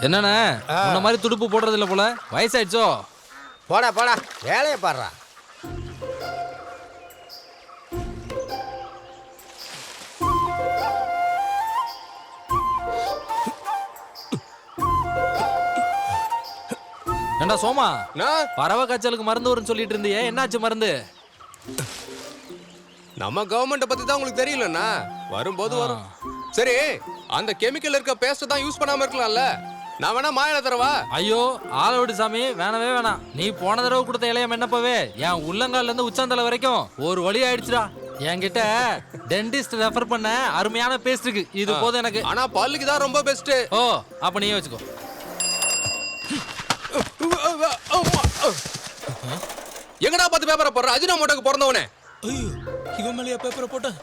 என்னண்ணே இந்த மாதிரி துடுப்பு போடுறது இல்ல போல, வயசாயிடுச்சோ? போடா போடா, வேலையை பாடுறா. ஏண்டா சோமா, பறவை காய்ச்சலுக்கு மருந்து வரும்னு சொல்லிட்டு இருந்தியே, என்னாச்சு மருந்து? நம்ம கவர்மெண்ட்டை பத்தி தான் உங்களுக்கு தெரியலண்ணா, வரும்போது வரும். சரி, அந்த கெமிக்கல் இருக்க பேஸ்ட் தான் யூஸ் பண்ணாம இருக்கலாம்ல, நான் வேணா மாயில தரவா? ஐயோ ஆளோடு சாமி, வேணவே வேணாம். நீ போன தடவை கொடுத்த இலையம் என்னப்பவே என் உள்ளங்கால்ல இருந்து உச்சாந்தலை வரைக்கும் ஒரு வழி ஆயிடுச்சுடா. என்கிட்ட டென்டிஸ்ட் ரெஃபர் பண்ண அருமையான பேஸ்ட் இருக்கு, இது போதும் எனக்கு. ஆனா பல்லுக்கு தான் ரொம்ப பெஸ்ட். ஓ, அப்ப நீயே வச்சுக்கோ. எங்கடா பார்த்து பேப்பரை போடுற? அஜினோமோட்டோக்கு பிறந்தவனே. ஐயோ, இவன் மேலேயா பேப்பரை போட்டேன்?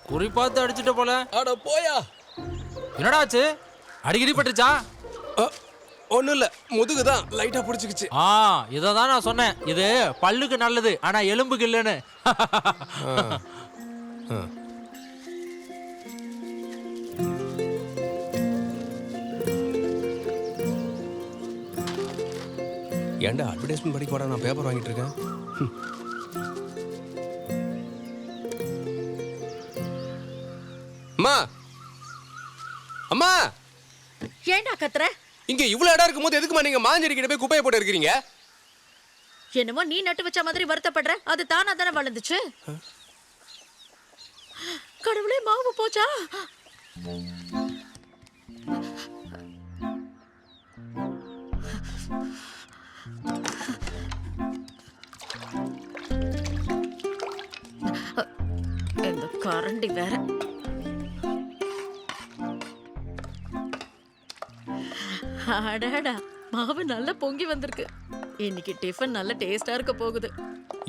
குறி பார்த்து அடிச்சுட்ட போல. அட போயா. என்னடா ஆச்சு? அடிக்கடி பட்டுச்சா? ஒண்ணும் இல்ல, முதுகுதான் லைட்டா பிடிச்சிக்கிச்சு. இததான் நான் சொன்னேன், இது பல்லுக்கு நல்லது, ஆனா எலும்புக்கு இல்லைன்னு. ஏன்டா அட்வர்டைஸ்மெண்ட் படிக்க வர நான் பேப்பர் வாங்கிட்டு இருக்கேன். அம்மா அம்மா, ஏண்டா கத்துற? இங்க இவ்வளவு இடம் இருக்கும்போது எதுக்குமா நீங்க மாஞ்செடி கிட்ட போய் குப்பையை போட்டு இருக்கிறீங்க? என்னமோ நீ நட்டு வச்ச மாதிரி வருத்தப்படுற, அது தானா தானே வளர்ந்துச்சு. கடவுளே, மாவு போச்சா? இந்த கரண்டி வேற. அடடா, மாவு நல்லா பொங்கி வந்திருக்கு. இன்னைக்கு டிஃபன் நல்ல டேஸ்டா இருக்க போகுது.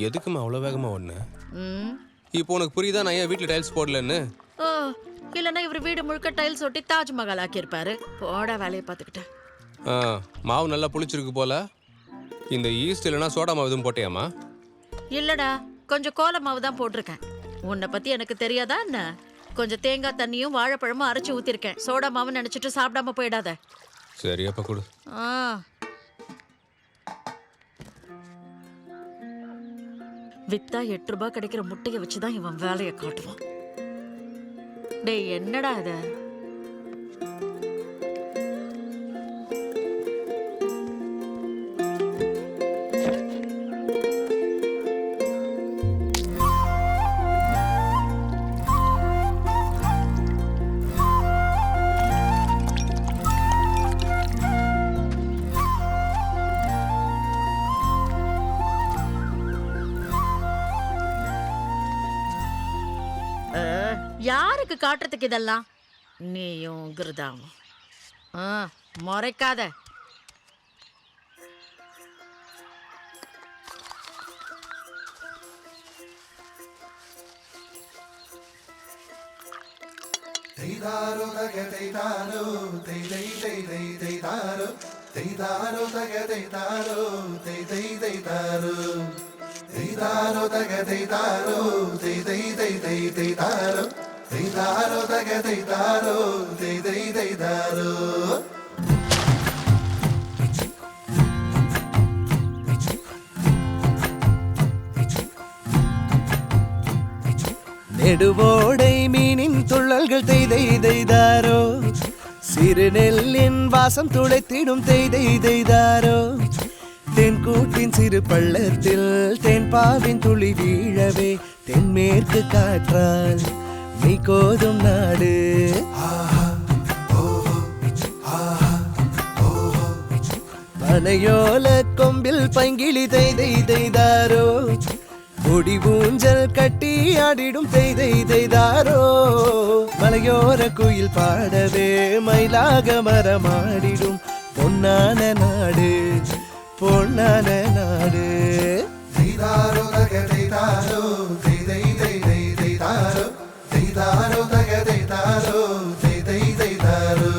எதுக்குமா அவ்வளவு வேகமா ஒண்ணு? ம். இப்போ உனக்கு புரியுதா நான் ஏன் வீட்டுல டைல்ஸ் போடலன்னு? ஓ, இல்லைன்னா இவர் வீடு முழுக்க டைல்ஸ் ஒட்டி தாஜ்மஹால் ஆக்கியிருப்பாரு. போட வேலையை பார்த்துக்கிட்டேன். மாவு நல்லா புளிச்சிருக்கு போல. இந்த ஈஸ்ட் இல்லைன்னா சோடா மாவு எதுவும் போட்டியாமா? இல்லடா, கொஞ்சம் கோல மாவு தான் போட்டிருக்கேன். உன்னை பத்தி எனக்கு தெரியாதா என்ன? கொஞ்சம் தேங்காய் தண்ணியும் வாழைப்பழமும் அரைச்சி ஊத்திருக்கேன். சோடா மாவு நினைச்சிட்டு சாப்பிடாம போயிடாத. சரி, அப்ப கொடு. வித்தா 8 ரூபாய் கிடைக்கிற முட்டையை வச்சுதான் இவன் வேலையை காட்டுவான். டேய், என்னடா இது? யாருக்கு காட்டுறதுக்கு இதெல்லாம்? நீயும் கிருதாவும் முறைக்காத. Teidaro daga teidaro, teidei teidei teidaro, teidaro daga teidaro, teidei teidaro, teidaro daga teidaro, teidei teidei teidaro, teidaro daga teidaro, teidei teidaro. நெடுவோடை மீனின் துள்ளல்கள் தெய்தை தெய்தாரோ, சிறு நெல்லின் வாசம் துளைத்திடும் தெய்தை தெய்தாரோ, தென்கூட்டின் சிறு பள்ளத்தில் தென்பாவின் துளி வீழவே தென்மேற்கு காற்றால் நீ கோதும் நாடு. பனையோல கொம்பில் பங்கிலி தெய்தை தெய்தாரோ, கொடி ஊஞ்சல் கட்டி ஆடிடும் தெய்தை தெய்தாரோ, மலையோர குயில் பாடவே மயிலாக மரமாடிடும் பொன்னான நாடு பொன்னான நாடு. தெய்தாரோ தக தெய்தாரோ தெய் தெய் தெய் தெய் தெய்தாரோ தெய்தாரோ தக தெய்தாரோ தெய் தெய் தெய்தாரோ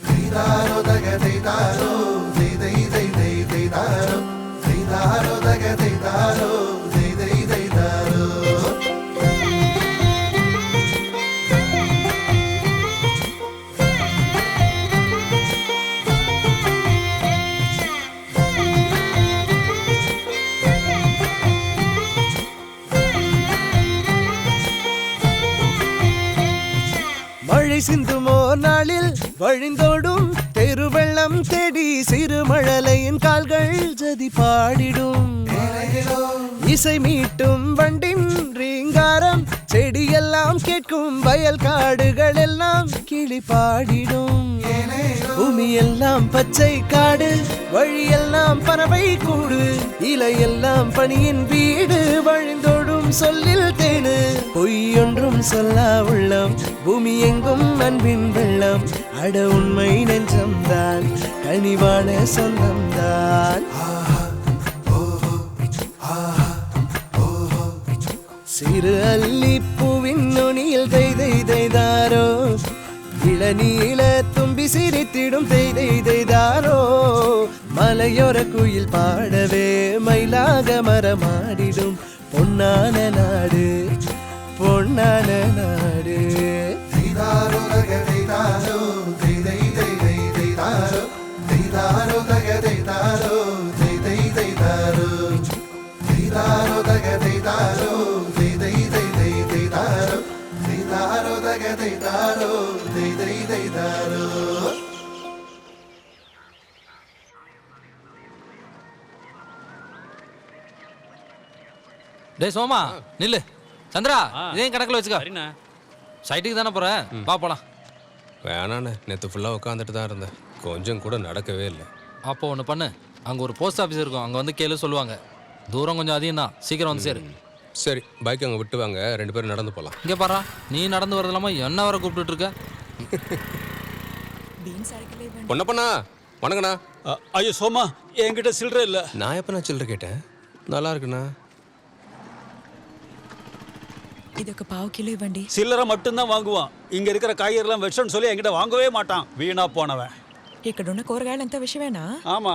தெய்தாரோ தக தெய்தாரோ தெய் தெய் தெய் தெய் தெய்தாரோ தெய்தாரோ தக தெய்தாரோ தெய் தெய் தெய்தாரோ. மழை சிந்துமோ நாளில் வழிந்தோடும் தெருவெள்ளம் தேடி சிறுமழலையின் கால்கள் ஜதி பாடிடும். இசை மீட்டும் வண்டின் ரீங்காரம் செடியெல்லாம் கேட்கும் வயல் காடுகள் எல்லாம் கிளி பாடிடும். பூமி எல்லாம் பச்சை காடு வழியெல்லாம் பறவை கூடு இலையெல்லாம் பனியின் வீடு வழிந்தோடும் சொல்லில் தேனு பொய்யொன்றும் சொல்லா உள்ளம் பூமி எங்கும் அன்பின் வெள்ளம் அட உண்மை நெஞ்சம்தான் கனிவான சொந்தம்தான். சிறு அல்லிப்பூவின் நுனியில் தெய் தெய் தெய்தாரோ இளநீல தும்பி சிரித்திடும் தெய் தெய் தெய்தாரோ மலையோர குயில் பாடவே மயிலாக மரமாடிடும் பொன்னான நாடு பொன்னான நாடு. தெய்தாரோ தக தெய்தாரோ தெய் தெய் தெய் தெய் தெய்தாரோ தெய்தாரோ தக தெய்தாரோ தெய் தெய் தெய்தாரோ தெய்தாரோ தக தெய்தாரோ தெய் தெய் தெய் தெய் தெய்தாரோ தெய்தாரோ தக தெய்தாரோ தெய் தெய் தெய்தாரோ. டேய் சோமா நில்லு. சந்திரா இதையும் கணக்கில் வச்சுக்க. சைட்டுக்கு தானே போறேன், வா போலாம். வேணாண்ணே, நேற்று ஃபுல்லாக உட்காந்துட்டு தான் இருந்தேன், கொஞ்சம் கூட நடக்கவே இல்லை. அப்போ ஒன்று பண்ணு, அங்கே ஒரு போஸ்ட் ஆஃபீஸ் இருக்கும், அங்கே வந்து கேளு சொல்லுவாங்க. தூரம் கொஞ்சம் அதிகம் தான், சீக்கிரம் வந்து சேரு. சரி, பைக் அங்கே விட்டு வாங்க, 2 பேரும் நடந்து போகலாம். இங்கே பாரா, நீ நடந்து வரது இல்லாமல் என்ன வர கூப்பிட்டு இருக்க. பொண்ணப்பண்ணா வணக்கண்ணா. ஐயோ சோமா, என்கிட்ட சில்லறை இல்லை. நான் எப்போ நான் சில்லறை கேட்டேன்? நல்லா இருக்குண்ணா. ಇದಕ್ಕೆ ಪಾವು ಕಿಲೋ ಇవ్వండి. சில்லறை மட்டும்தான் வாங்குவான். இங்க இருக்கிற காய்கறிலாம் விஷம்னு சொல்லி என்கிட்ட வாங்கவே மாட்டான், வீணா போனவன். ఇక్కడున్న కూరగాయలంతా విషమేనా? ஆமா.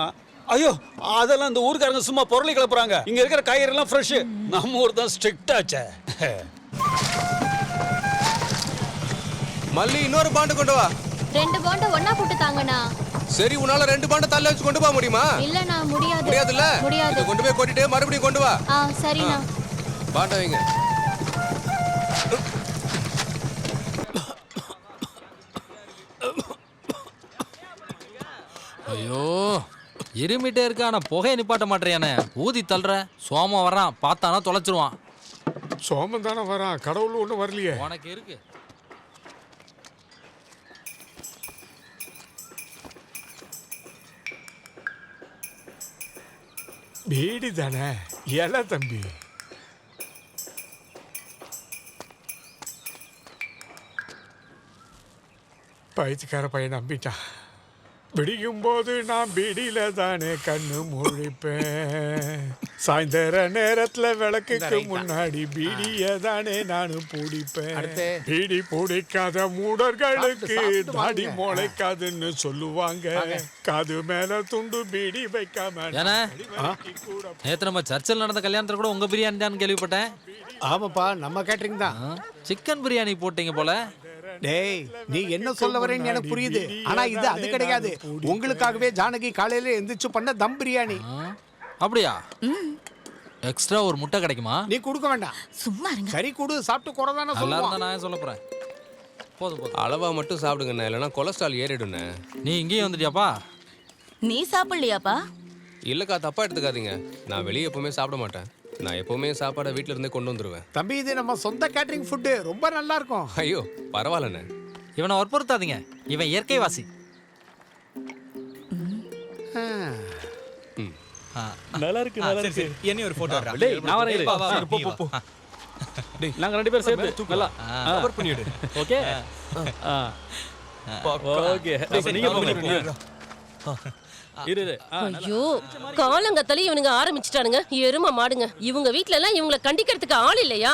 ஐயோ, அதெல்லாம் இந்த ஊருக்காரங்க சும்மா பொருளை கிளப்புறாங்க. இங்க இருக்கிற காய்கறிலாம் ஃப்ரெஷ். நம்ம ஊர் தான் ஸ்ட்ரிக்ட் ஆச்சே. மல்லி, இன்னொரு பாண்டு கொண்டு வா. 2 பாண்ட ஒண்ணா போட்டு தாங்கண்ணா. சரி, உன்னால 2 பாண்டை தள்ள வச்சு கொண்டு போக முடியுமா? இல்லண்ணா, முடியாது. முடியாதுல்ல? முடியாது. இதை கொண்டு போய் கொட்டிட்டு மறுபடியும் கொண்டு வா. சரிண்ணா. பாண்டை வைங்க. ஐயோ, இருமிட்டே இருக்க, ஆனால் புகையை நிப்பாட்ட மாட்டேறியானே. ஊதி தள்ளுற. சோமம் வர்றான், பார்த்தானா தொலைச்சிருவான். சோமம் தானே வரான், கடவுள் ஒன்றும் வரலையே. உனக்கு இருக்கு. பீடி தானே எல தம்பி. பயிற்சிக்கார பையன் நம்பிட்டான். விடியும் போது நான் பீடியில தானே கண்ணு முழிப்பேன். சாயந்தர நேரத்துல விளக்குக்கு முன்னாடி பீடிய தானே நானும் பிடிப்பேன். பீடி பிடிக்காத மூடர்களுக்கு தாடி முளைக்காதுன்னு சொல்லுவாங்க. காது மேல துண்டு பீடி வைக்காம. நேத்து நம்ம சர்ச்சில் நடந்த கல்யாணத்துல கூட உங்க பிரியாணி தான் கேள்விப்பட்டேன். ஆமாப்பா, நம்ம கேட்டரிங் தான். சிக்கன் பிரியாணி போட்டீங்க போல. டேய், நீ என்ன சொல்ல வரேன்னு எனக்கு புரியுது, ஆனா இது அது கிடையாது. உங்களுக்காகவே ஜானகி காலையில எந்திரிச்சு பண்ண தம் பிரியாணி. அப்படியா? எக்ஸ்ட்ரா ஒரு முட்டை கிடைக்குமா? நீ கொடுக்க வேண்டாம், சும்மா இருங்க. சரி கொடு, சாப்பிட்டு குறதானே நல்லா சொல்லுவான். இருந்தா நான் சொல்ல போறேன். போதும் போதும், அளவா மட்டும் சாப்பிடுங்கண்ணே, இல்லைன்னா கொலஸ்ட்ரால் ஏறிடுண்ணே. நீ இங்கேயும் வந்துட்டியாப்பா? நீ சாப்பிடலையாப்பா? இல்லைக்கா, தப்பா எடுத்துக்காதீங்க. நான் வெளியே எப்பவுமே சாப்பிட மாட்டேன். நான் எப்பவுமே சாப்பாடை வீட்டில இருந்தே கொண்டு வந்துருவேன். தம்பி, இது நம்ம சொந்த கேட்டரிங் ஃபுட்டு, ரொம்ப நல்லா இருக்கும். ஐயோ பரவாயில்லண்ணே. இவனை வற்புறுத்தாதீங்க, இவன் இயற்கைவாசி. நல்லா இருக்கு, நல்லா இருக்கு. என்ன ஒரு போட்டோ எடுறா. டேய், நான் வரேன். போ போ போ. டேய், நாங்க 2 பேரும் சேர்ந்து நல்லா கவர் பண்ணிடு. ஓகே? ஓகே. நீங்க போங்க. இரு இரு. ஐயோ காலங்கத்தாலே இவனுங்க ஆரம்பிச்சிட்டானுங்க. எருமை மாடுங்க. இவங்க வீட்ல எல்லாம் இவங்கள கண்டிக்கிறதுக்கு ஆள் இல்லையா?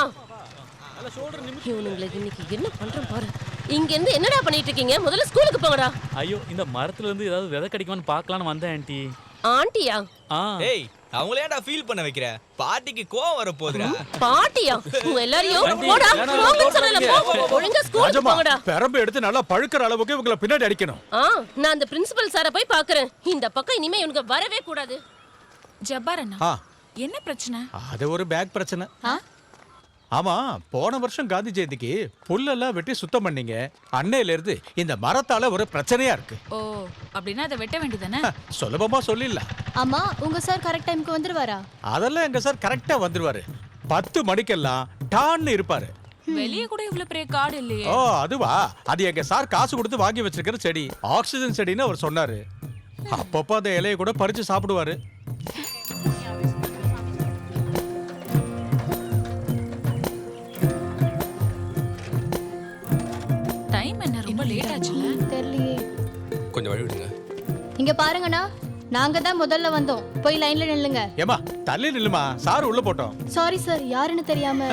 இவனுங்களுக்கு இன்னைக்கு என்ன பண்றோம் பாரு. இங்க இருந்து என்னடா பண்ணிட்டு இருக்கீங்க? முதல்ல ஸ்கூலுக்கு போங்கடா. ஐயோ இந்த மரத்துல இருந்து ஏதாவது விதை கிடைக்குமான்னு பார்க்கலான்னு வந்தேன் ஆண்டி. ஆண்டியா? ஏய் அவங்கள ஏன்டா ஃபீல் பண்ண வைக்கிற? பாட்டிக்கு கோவம் வர போகுதுடா. பாட்டியா? உங்க எல்லாரையும் போடா போங்கன்னு சொன்னல. ஒழுங்கா ஸ்கூலுக்கு போங்கடா. பெரம்பு எடுத்து நல்லா பழுக்கிற அளவுக்கு இவங்கள பின்னாடி அடிக்கணும். நான் அந்த பிரின்சிபல் சாரை போய் பார்க்கறேன். இந்த பக்கம் இனிமே இவனுங்க வரவே கூடாது. ஜப்பார் அண்ணா, என்ன பிரச்சனை? அது ஒரு பேக் பிரச்சனை. ஆமா, போன வருஷம் காந்தி ஜெயந்திக்கு புல்லெல்லாம் வெட்டி சுத்தம் பண்ணீங்க. அன்னையில இருந்து இந்த மரத்தால ஒரு பிரச்சனையா இருக்கு. ஓ, அப்படின்னா அதை வெட்ட வேண்டியதானே? சுலபமா சொல்லிடலாம். அம்மா, உங்க சார் கரெக்ட் டைம்க்கு வந்துருவாரா? அதெல்லாம் எங்க சார் கரெக்டா வந்துருவாரு. 10 மணிக்கெல்லாம் டான்னு இருப்பாரு. வெளியே கூட இவ்வளவு பெரிய காடு இல்லையே. ஓ அதுவா, அது எங்க சார் காசு கொடுத்து வாங்கி வச்சிருக்கிற செடி. ஆக்சிஜன் செடின்னு அவர் சொன்னாரு. அப்பப்போ அந்த இலையை கூட பறிச்சு சாப்பிடுவாரு. டைம் என்ன ரொம்ப லேட் ஆச்சுல? தெரியலையே. கொஞ்சம் வழி விடுங்க. இங்க பாருங்கண்ணா, நாங்க தான் முதல்ல வந்தோம். போய் லைன்ல நில்லுங்க. ஏமா தள்ளி நில்லுமா, சார் உள்ள போட்டோம். சாரி சார், யாருன்னு தெரியாம.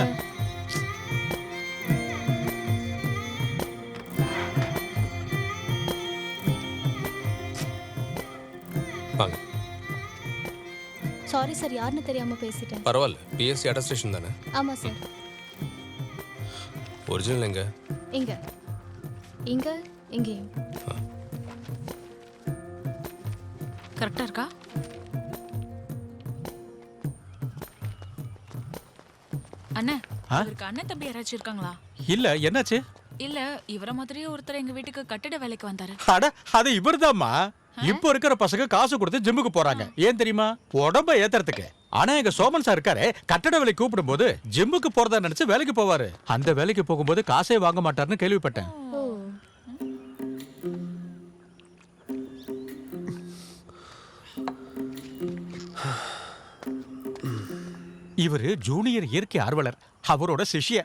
வாங்க. சாரி சார், யாருன்னு தெரியாம பேசிட்டேன். பரவாயில்ல, பிஎஸ்சி அட்டஸ்டேஷன் தானே. ஆமா சார். ஒரிஜினல் எங்க? இங்க இங்க இங்கேயும். கரெக்டா இருக்கா? அண்ணா, இவருக்கு அண்ணன் தம்பி யாராச்சும் இருக்காங்களா? இல்ல, என்னாச்சு? இல்ல, இவர மாதிரியே ஒருத்தர் எங்க வீட்டுக்கு கட்டிட வேலைக்கு வந்தாரு. அட, அது இவர்தாம்மா. இப்போ இருக்கிற பசங்க காசு கொடுத்து ஜிம்முக்கு போறாங்க. ஏன் தெரியுமா? உடம்ப ஏத்துறதுக்கு. ஆனா எங்க சோமன் சார் இருக்காரு, கட்டட வேலை கூப்பிடும் போது ஜிம்முக்கு போறதா நினைச்சு வேலைக்கு போவாரு. அந்த வேலைக்கு போகும்போது காசே வாங்க மாட்டாருன்னு கேள்விப்பட்டேன். இவரு ஜூனியர் இயற்கை ஆர்வலர். அவரோட சிஷ்ய.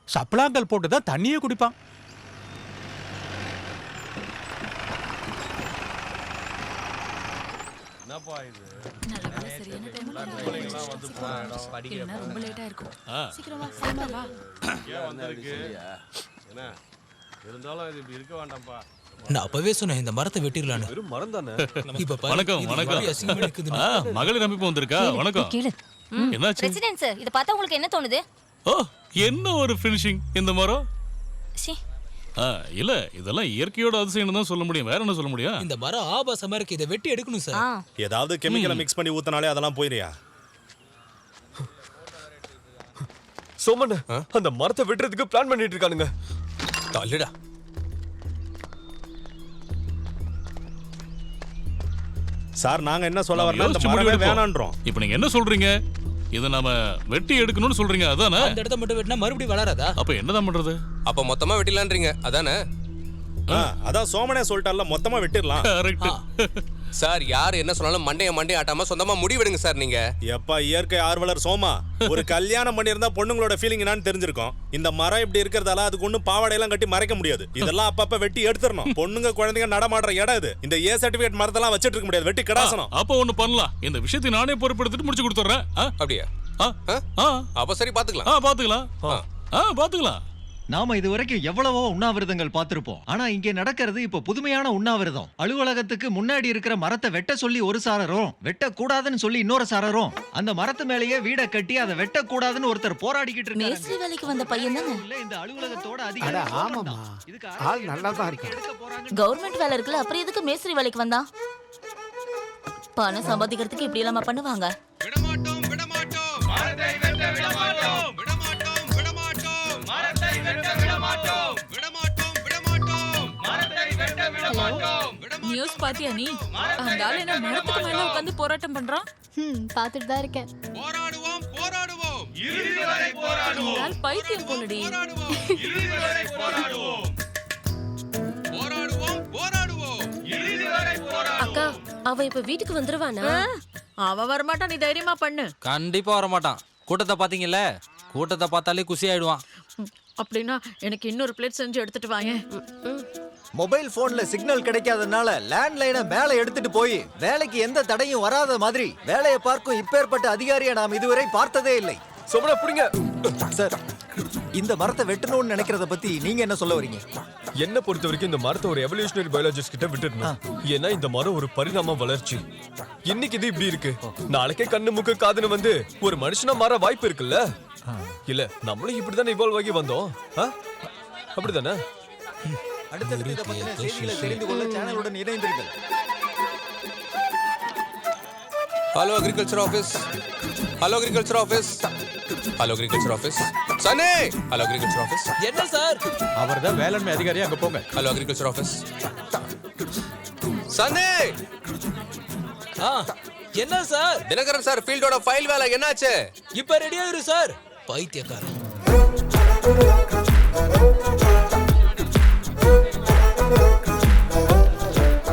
சப்ளாங்கல் போட்டுதான் தண்ணியே குடிப்பான். ரொம்ப லேட்டா இருக்கும். சீக்கிரம் வா, சீக்கிரம் வா. நான் அப்பவே சொன்னேன் இந்த மரத்தை வெட்டிடலான்னு. வெறும் மரம் தானே. இப்ப வணக்கம் வணக்கம். மகளிர் அமைப்பு வந்திருக்கா? வணக்கம். என்னாச்சு? பிரசிடென்ட் சார், இத பார்த்தா உங்களுக்கு என்ன தோணுது? ஓ, என்ன ஒரு ஃபினிஷிங் இந்த மரம். இல்ல இதெல்லாம் இயற்கையோட அதிசயம் தான் சொல்ல முடியும். வேற என்ன சொல்ல முடியும்? இந்த மரம் ஆபாசமா இருக்கு. இதை வெட்டி எடுக்கணும் சார். ஏதாவது கெமிக்கலை மிக்ஸ் பண்ணி ஊத்தனாலே அதெல்லாம் போயிரியா? சோமன், அந்த மரத்தை வெட்டுறதுக்கு பிளான் பண்ணிட்டு இருக்கானுங்க. தள்ளுடா. சார், நாங்க என்ன சொல்ல வரணும், இந்த மரமே வேணான்றோம். இப்போ நீங்க என்ன சொல்றீங்க? இத நாம வெட்டி எடுக்கணும்னு சொல்றீங்க, அதானே? அந்த இடத்தை மட்டும் வெட்டினா மறுபடியும் வளராதா? அப்ப என்னதான் பண்றது? அப்ப மொத்தமா வெட்டிடலான்றீங்க, அதானே? அதான் சோமனே சொல்லிட்டார்ல, மொத்தமா வெட்டிடலாம். கரெக்ட். சார், யார் என்ன சொன்னாலும் மண்டைய ஆட்டாம சொந்தமா முடிவெடுங்க சார். நீங்க எப்பா இயற்கை ஆர்வலர் சோமா, ஒரு கல்யாணம் பண்ணியிருந்தா பொண்ணுங்களோட ஃபீலிங் என்னன்னு தெரிஞ்சிருக்கும். இந்த மரம் இப்படி இருக்கிறதால அதுக்கு ஒன்னும் பாவாடையெல்லாம் கட்டி மறைக்க முடியாது. இதெல்லாம் அப்பப்ப வெட்டி எடுத்துடணும். பொண்ணுங்க குழந்தைங்க நடமாடுற இடம் இது. இந்த ஏ சர்டிபிகேட் மரத்தெல்லாம் வச்சிட்டு இருக்க முடியாது, வெட்டி கடாசனம். அப்ப ஒண்ணு பண்ணலாம். இந்த விஷயத்தை நானே பொறுப்பெடுத்துட்டு முடிச்சு கொடுத்துறேன். அப்படியா? அப்ப சரி, பாத்துக்கலாம். பாத்துக்கலாம். நாம இதுவரைக்கும் எவ்வளவோ உண்ணாவிரதங்கள் பார்த்திருப்போம். ஆனா இங்கே நடக்கிறது இப்ப புதுமையான உண்ணாவிரதம். அலுவலகத்துக்கு முன்னாடி இருக்கிற மரத்தை வெட்ட சொல்லி ஒரு சாரரும், வெட்டக்கூடாதுன்னு சொல்லி இன்னொரு சாரரும், அந்த மரத்து மேலேயே வீட கட்டி அதை வெட்டக்கூடாதுன்னு ஒருத்தர் போராடிக்கிட்டு இருக்காரு. மேஸ்திரி வேலைக்கு வந்த பையன் தானே இந்த அலுவலகத்தோட அட ஆமாமா, ஆள் நல்லா தான் இருக்கு. கவர்மெண்ட் வேலை இருக்குல்ல, அப்புறம் எதுக்கு மேஸ்திரி வேலைக்கு வந்தான்? பணம் சம்பாதிக்கிறதுக்கு இப்படி இல்லாம பண்ணுவாங்க. நியூஸ் பாத்தியா நீ? அந்த ஆளு என்ன மரத்துக்கு மேல உட்கார்ந்து போராட்டம் பண்றான்? பாத்துட்டு தான் இருக்கேன். பைத்தியம் போலடி. அக்கா, அவ இப்ப வீட்டுக்கு வந்துருவானா? அவன் வரமாட்டான், நீ தைரியமா பண்ணு. கண்டிப்பா வரமாட்டான். கூட்டத்தை பாத்தீங்கல்ல, கூட்டத்தை பார்த்தாலே குசி ஆயிடுவான். அப்படின்னா எனக்கு இன்னொரு பிளேட் செஞ்சு எடுத்துட்டு வாங்க. மொபைல் போன்ல சிக்னல் கிடைக்காதனால லேண்ட்லைனை மேல எடுத்துட்டு போய் வேலைக்கு எந்த தடையும் வராத மாதிரி வேலையை பார்க்கும் இப்பேற்பட்ட அதிகாரியை நாம் இதுவரை பார்த்ததே இல்லை. சோமனா புடிங்க. சார், இந்த மரத்தை வெட்டணும்னு நினைக்கிறத பத்தி நீங்க என்ன சொல்ல வரீங்க? என்ன பொறுத்த வரைக்கும் இந்த மரத்தை ஒரு எவல்யூஷனரி பயாலஜிஸ்ட் கிட்ட விட்டுடணும். ஏன்னா இந்த மரம் ஒரு பரிணாம வளர்ச்சி. இன்னைக்கு இது இப்படி இருக்கு, நாளைக்கே கண்ணு மூக்கு காதுன்னு வந்து ஒரு மனுஷனா மாற வாய்ப்பு இருக்குல்ல? இல்ல நம்மளும் இப்படிதானே இவால்வ் ஆகி வந்தோம். அப்படிதானே? அடுத்தடுத்து இதை பத்தின செய்திகளை தெரிந்து கொள்ள சேனலுடன் இணைந்திருங்கள். Hello agriculture office. Hello agriculture office. Hello agriculture office. Sanae. Hello agriculture office. என்ன சார்? அவர்தான் வேளாண்மை அதிகாரி, அங்க போங்க. Hello agriculture office. சனே. என்ன சார்? தினகரன் சார் ஃபீல்டோட ஃபைல் வேலை என்னாச்சு? இப்ப ரெடியா இரு சார். பைத்தியக்காரன்.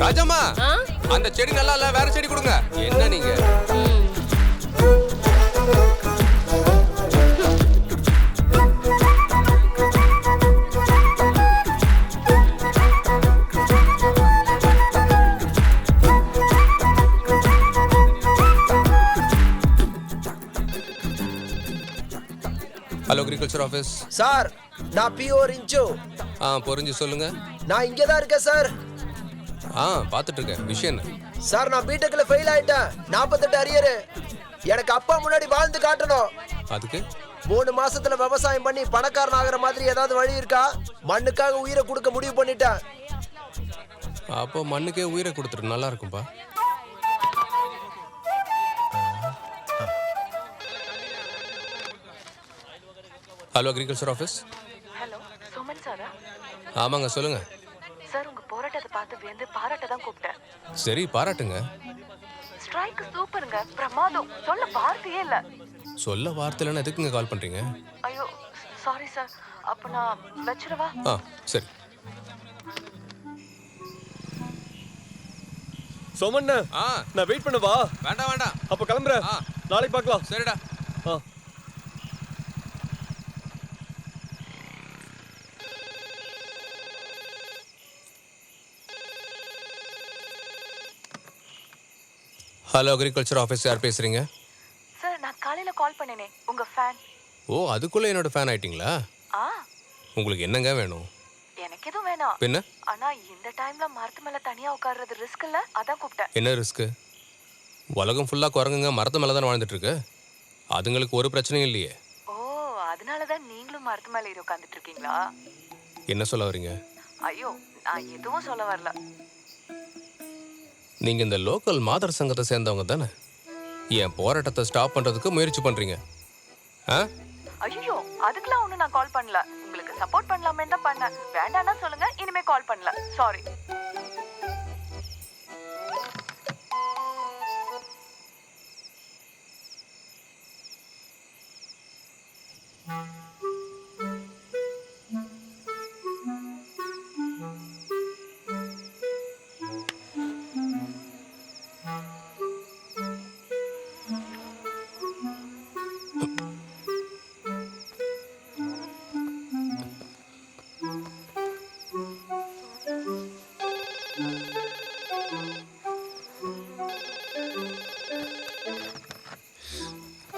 ராஜம்மா, அந்த செடி நல்லா இல்ல, வேற செடி கொடுங்க. என்ன நீங்க? Hello agriculture office. சார், நான் பிஓ ரிஞ்சு. புரிஞ்சு சொல்லுங்க. நான் இங்கே தான் இருக்கேன் சார். பார்த்துட்டு இருக்கேன். விஷயம் என்ன? சார், நான் பிடெக்ல ஃபெயில் ஆயிட்டேன். 48 அரியர். எனக்கு அப்பா முன்னாடி வாழ்ந்து காட்டணும். அதுக்கு 3 மாசத்துல விவசாயம் பண்ணி பணக்காரன் ஆகிற மாதிரி ஏதாவது வழி இருக்கா? மண்ணுக்காக உயிரை கொடுக்க முடிவு பண்ணிட்டேன். அப்போ மண்ணுக்கே உயிரை கொடுத்துரு, நல்லா இருக்கும்பா. Hello agriculture office. Hello, Soman சாரா? ஆமாங்க, சொல்லுங்க. சார், உங்க போராட்டத்தை பார்த்து வியந்து பாராட்ட தான் கூப்பிட்டேன். சரி, பாராட்டுங்க. ஸ்ட்ரைக் சூப்பருங்க, பிரமாதம். சொல்ல வார்த்தையே இல்ல. சொல்ல வார்த்தை இல்லைன்னு எதுக்குங்க கால் பண்றீங்க? ஐயோ சாரி சார், அப்ப நான் வச்சிரவா? சரி. சோமண்ணா, நான் வெயிட் பண்ணவா? வேண்டாம் வேண்டாம். அப்ப கிளம்புறேன். நாளைக்கு பார்க்கலாம். சரிடா. ஹலோ அக்ரிகல்ச்சர் ஆஃபீஸ், யார் பேசுறீங்க? சார், நான் காலையில கால் பண்ணேனே, உங்க ஃபேன். அதுக்குள்ள என்னோட ஃபேன் ஆயிட்டீங்களா? உங்களுக்கு என்னங்க வேணும்? எனக்கு எதுவும் வேணாம். பின்ன? ஆனா இந்த டைம்ல மரத்து மேல தனியா உட்கார்றது ரிஸ்க் இல்ல, அதான் கூப்பிட்டேன். என்ன ரிஸ்க்? உலகம் ஃபுல்லா குரங்குங்க மரத்து மேல தான் வாழ்ந்துட்டு இருக்கு. அதுங்களுக்கு ஒரு பிரச்சனையும் இல்லையே. அதனாலதான் நீங்களும் மரத்து மேல ஏறி உட்கார்ந்துட்டு இருக்கீங்களா? என்ன சொல்ல வரீங்க? ஐயோ, நான் எதுவும் சொல்ல வரல. நீங்க இந்த லோக்கல் மாதர் சங்கத்தை சேர்ந்தவங்க தானே? என் போராட்டத்தை ஸ்டாப் பண்றதுக்கு முயற்சி பண்றீங்க? ஐயோ, அதுக்கெல்லாம் ஒண்ணு நான் கால் பண்ணல. உங்களுக்கு சப்போர்ட் பண்ணலாமே தான் பண்ணேன். வேண்டாம்னா சொல்லுங்க, இனிமே கால் பண்ணல. சாரி.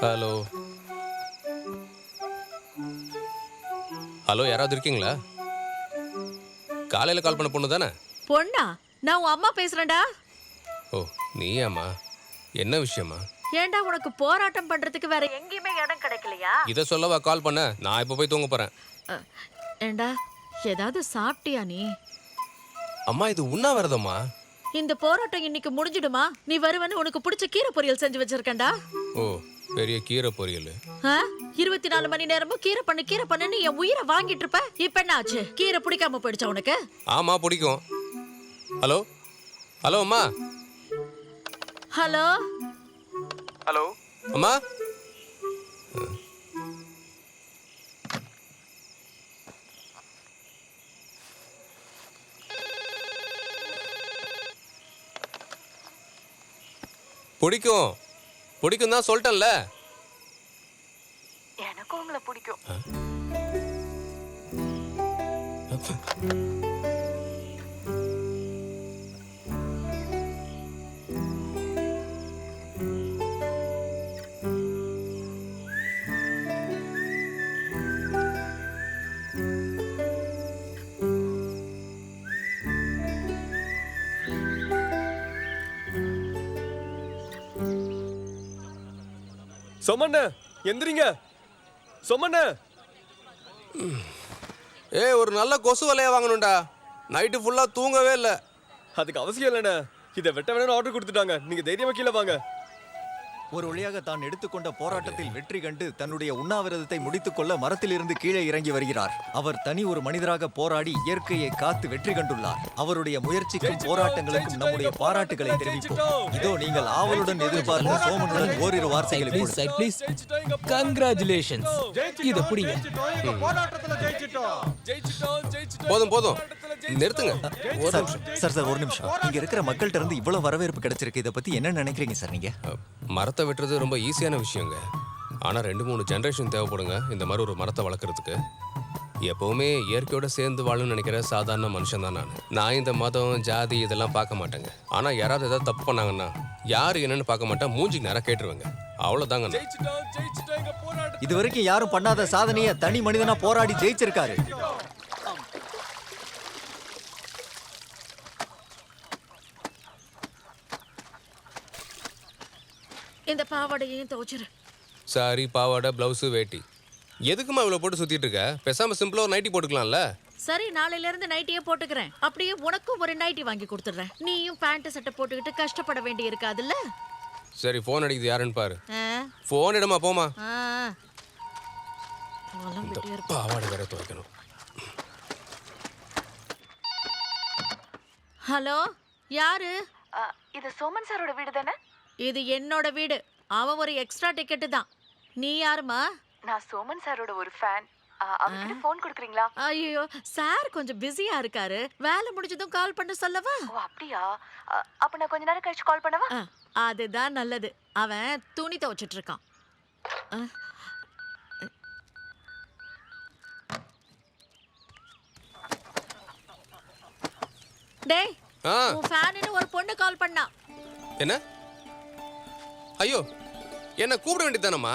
ஹலோ ஹலோ, யாராவது இருக்கீங்களா? காலையில கால் பண்ண பொண்ணு தானே? பொண்ணா? நான் உன் அம்மா பேசுறேன்டா. நீயாம்மா? என்ன விஷயமா? ஏண்டா, உனக்கு போராட்டம் பண்றதுக்கு வேற எங்கேயுமே இடம் கிடைக்கலையா? இத சொல்லவா கால் பண்ண? நான் இப்ப போய் தூங்க போறேன். ஏண்டா, ஏதாவது சாப்பிட்டியா நீ? அம்மா, இது உண்ணாவிரதம்மா. இந்த போராட்டம் இன்னைக்கு முடிஞ்சிடுமா? நீ வருவன்னு உனக்கு பிடிச்ச கீரை பொரியல் செஞ்சு வச்சிருக்கேன்டா. பெரிய கீரை பொரியல். 24 மணி நேரமும் கீரை பண்ணுன்னு என் உயிரை வாங்கிட்டு இருப்ப. இப்ப என்ன ஆச்சு? கீரை பிடிக்காம போயிடுச்சா உனக்கு? ஆமா, பிடிக்கும். ஹலோ ஹலோ அம்மா. ஹலோ ஹலோ அம்மா. பிடிக்கும் பிடிக்கும் தான் சொல்லிட்டேன்ல. எனக்கும் உங்களை பிடிக்கும். சோமண்ண எந்திரிங்க. சோமண்ண. ஏய், ஒரு நல்ல கொசு வலைய வாங்கணும்டா. நைட்டு ஃபுல்லா தூங்கவே இல்ல. அதுக்கு அவசியம் இல்லைண்ணே. இதை வெட்ட வேணும்னு ஆர்டர் கொடுத்துட்டாங்க. நீங்க தைரியமா கீழே வாங்க. ஒரு வழியாக தான் எடுத்துக்கொண்ட போராட்டத்தில் வெற்றி கண்டு தன்னுடைய உண்ணாவிரதத்தை முடித்துக் கொள்ள மரத்திலிருந்து கீழே இறங்கி வருகிறார். அவர் தனி ஒரு மனிதராக போராடி இயற்கையை காத்து வெற்றி கண்டுள்ளார். அவருடைய முயற்சிக்கும் போராட்டங்களுக்கும் நம்முடைய பாராட்டுகளை தெரிவிப்போம். இதோ நீங்கள் ஆவலுடன் எதிர்பார்த்த சோமனுடன் ஓரிரு வார்த்தைகளை கங்க்ராச்சுலேஷன்ஸ். இது புடிங்க. போதும் போதும், நிறுத்துங்க. சார் ஒரு நிமிஷம். இங்க இருக்கிற மக்கள்கிட்ட இருந்து இவ்வளவு வரவேற்பு கிடைச்சிருக்கு. இதை பத்தி என்ன நினைக்கிறீங்க சார் நீங்க? மரத்தை வெட்டுறது ரொம்ப ஈஸியான விஷயங்க. ஆனா 2-3 ஜெனரேஷன் தேவைப்படுங்க இந்த மாதிரி ஒரு மரத்தை வளர்க்கறதுக்கு. எப்பவுமே இயற்கையோட சேர்ந்து வாழணும்னு நினைக்கிற சாதாரண மனுஷன் தான் நான் இந்த மதம் ஜாதி இதெல்லாம் பார்க்க மாட்டேங்க. ஆனா யாராவது ஏதாவது தப்பு பண்ணாங்கன்னா யாரு என்னன்னு பார்க்க மாட்டேன், மூஞ்சிக்கு நேரம் கேட்டுருவேங்க. அவ்வளவுதாங்க. இது வரைக்கும் யாரும் பண்ணாத சாதனையை தனி மனிதனா போராடி ஜெயிச்சிருக்காரு. இந்த பாவாடையையும் துவைச்சிரு. சாரி, பாவாடை, பிளவுஸ், வேட்டி. எதுக்குமா இவ்வளவு போட்டு சுத்திட்டு இருக்க? பேசாம சிம்பிளா ஒரு நைட்டி போட்டுக்கலாம்ல. சரி, நாளையில இருந்து நைட்டியே போட்டுக்கிறேன். அப்படியே உனக்கும் ஒரு நைட்டி வாங்கி கொடுத்துறேன். நீயும் பேண்ட் சட்டை போட்டுக்கிட்டு கஷ்டப்பட வேண்டி இருக்காதுல்ல. சரி, போன் அடிக்குது, யாருன்னு பாரு. போன் இடமா போமா. பாவாடை வேற துவைக்கணும். ஹலோ, யாரு? இது சோமன் சாரோட வீடு தானே? இது என்னோட வீடு. அவன் ஒரு எக்ஸ்ட்ரா டிக்கெட்டு தான். நீ யாருமா? நான் சோமன் சாரோட ஒரு ஃபேன். அவர்கிட்ட ஃபோன் கொடுக்குறீங்களா? ஐயோ, சார் கொஞ்சம் பிஸியா இருக்காரு. வேலை முடிஞ்சதும் கால் பண்ண சொல்லவா? ஓ அப்படியா? அப்ப நான் கொஞ்ச நேரம் கழிச்சு கால் பண்ணவா? அதுதான் நல்லது. அவன் துணி துவைச்சிட்டு இருக்கான். டேய், உன் ஃபேனுன்னு ஒரு பொண்ணு கால் பண்ணா. என்ன? ஐயோ, என்ன கூப்பிட வேண்டியதானம்மா?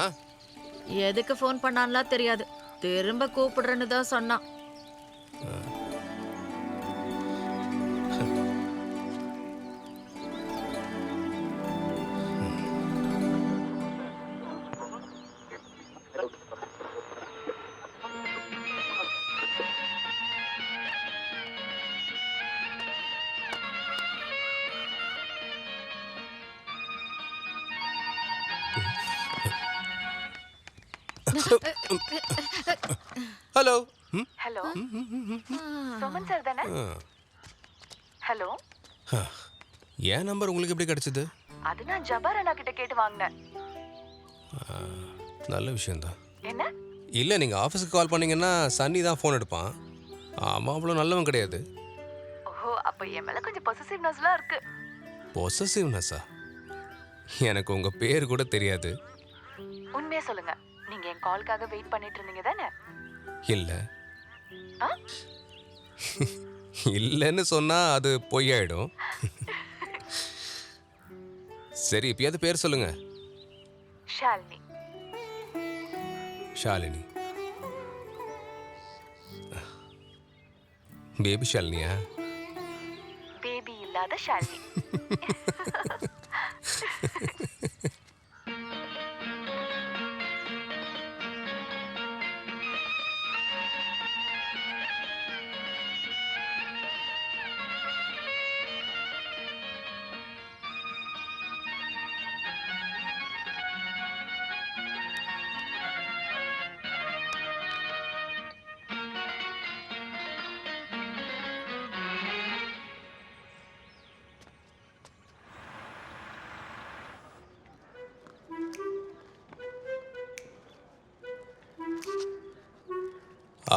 எதுக்கு ஃபோன் பண்ணான்லாம் தெரியாது. திரும்ப கூப்பிடுறேன்னு தான் சொன்னான். ஹலோ. ஹலோ, சோமன் சார் தானே? ஹலோ. என் நம்பர் உங்களுக்கு எப்படி கிடைச்சது? அது நான் ஜபார் அண்ணா கிட்ட கேட்டு வாங்கினேன். நல்ல விஷயம்தான். என்ன? இல்லை, நீங்கள் ஆஃபீஸுக்கு கால் பண்ணீங்கன்னா சன்னி தான் ஃபோன் எடுப்பான். அவன் அவ்வளோ நல்லவன் கிடையாது. ஓஹோ, அப்போ என் மேலே கொஞ்சம் பொசசிவ்னஸ்லாம் இருக்கு. பொசசிவ்னஸா? எனக்கு உங்கள் பேர் கூட தெரியாது. உண்மையா சொல்லுங்க, நீங்க என் கால்க்காக வெயிட் பண்ணிட்டு இருந்தீங்க தானே? இல்லை. இல்லைன்னு சொன்னா அது பொய்யாயிடும். சரி, இப்பயாவது பேர் சொல்லுங்க. ஷாலினி. ஷாலினி. பேபி ஷாலினியா? பேபி இல்லாத ஷாலினி.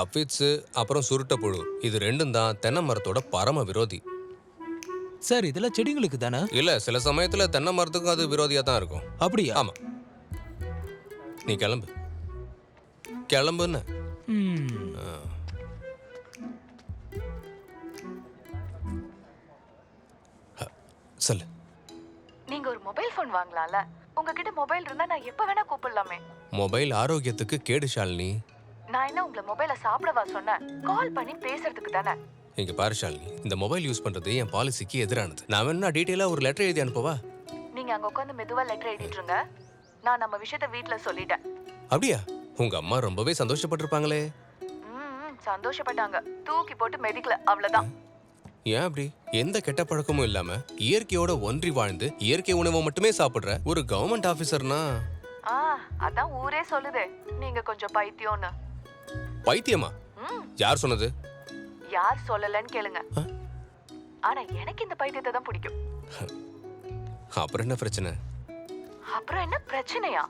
அஃபிட்ஸு அப்புறம் சுருட்டப்புழு, இது ரெண்டும் தான் தென்னை மரத்தோட பரம விரோதி. சார், இதெல்லாம் செடிங்களுக்கு தானே? இல்லை, சில சமயத்தில் தென்னை மரத்துக்கும் அது விரோதியாக தான் இருக்கும். அப்படியா? ஆமாம். நீ கிளம்பு. கிளம்புன்னு சொல்லு. நீங்க ஒரு மொபைல் ஃபோன் வாங்கலாம்ல? உங்ககிட்ட மொபைல் இருந்தா நான் எப்ப வேணா கூப்பிடலாமே. மொபைல் ஆரோக்கியத்துக்கு கேடு ஷாலினி. நான் என்ன உங்களை மொபைலை சாப்பிடவா சொன்னேன்? கால் பண்ணி பேசுறதுக்கு தானே. இங்க பாரு ஷாலினி, இந்த மொபைல் யூஸ் பண்றது என் பாலிசிக்கு எதிரானது. நான் வேணா டீட்டெயிலா ஒரு லெட்டர் எழுதி அனுப்பவா? நீங்க அங்க உட்காந்து மெதுவா லெட்டர் எழுதிட்டு இருங்க. நான் நம்ம விஷயத்த வீட்ல சொல்லிட்டேன். அப்படியா? உங்க அம்மா ரொம்பவே சந்தோஷப்பட்டிருப்பாங்களே. சந்தோஷப்பட்டாங்க. தூக்கி போட்டு மெதிக்கல, அவ்வளவுதான். ஏன் அப்படி? எந்த கெட்ட பழக்கமும் இல்லாம இயற்கையோட ஒன்றி வாழ்ந்து இயற்கை உணவை மட்டுமே சாப்பிடுற ஒரு கவர்மெண்ட் ஆபீசர்னா அதான் ஊரே சொல்லுதே நீங்க கொஞ்சம் பைத்தியம்னு. பைத்தியமா? யார் சொன்னது? யார் சொல்லலன்னு கேளுங்க. ஆனா எனக்கு இந்த பைத்தியத்தை தான் பிடிக்கும். அப்புறம் என்ன பிரச்சனை? அப்புறம் என்ன பிரச்சனையா?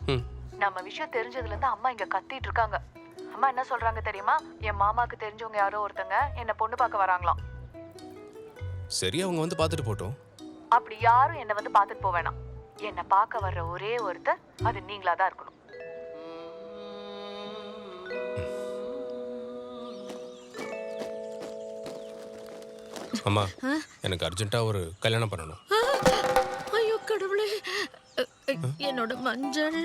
நம்ம விஷயம் தெரிஞ்சதுல இருந்து அம்மா இங்க கத்திட்டு இருக்காங்க. அம்மா என்ன சொல்றாங்க தெரியுமா? என் மாமாக்கு தெரிஞ்சவங்க யாரோ ஒருத்தங்க என்ன பொண்ணு பார்க்க வராங்களாம். சரி, அவங்க வந்து பார்த்துட்டு போட்டோம். அப்படி யாரும் என்ன வந்து பார்த்துட்டு போக வேணாம். என்ன பார்க்க வர்ற ஒரே ஒருத்தர் அது நீங்களா தான் இருக்கணும். அம்மா, எனக்கு அர்ஜென்ட்டா ஒரு கல்யாணம் பண்ணணும். ஐயோ கடவுளே, என்னோட மஞ்சள்.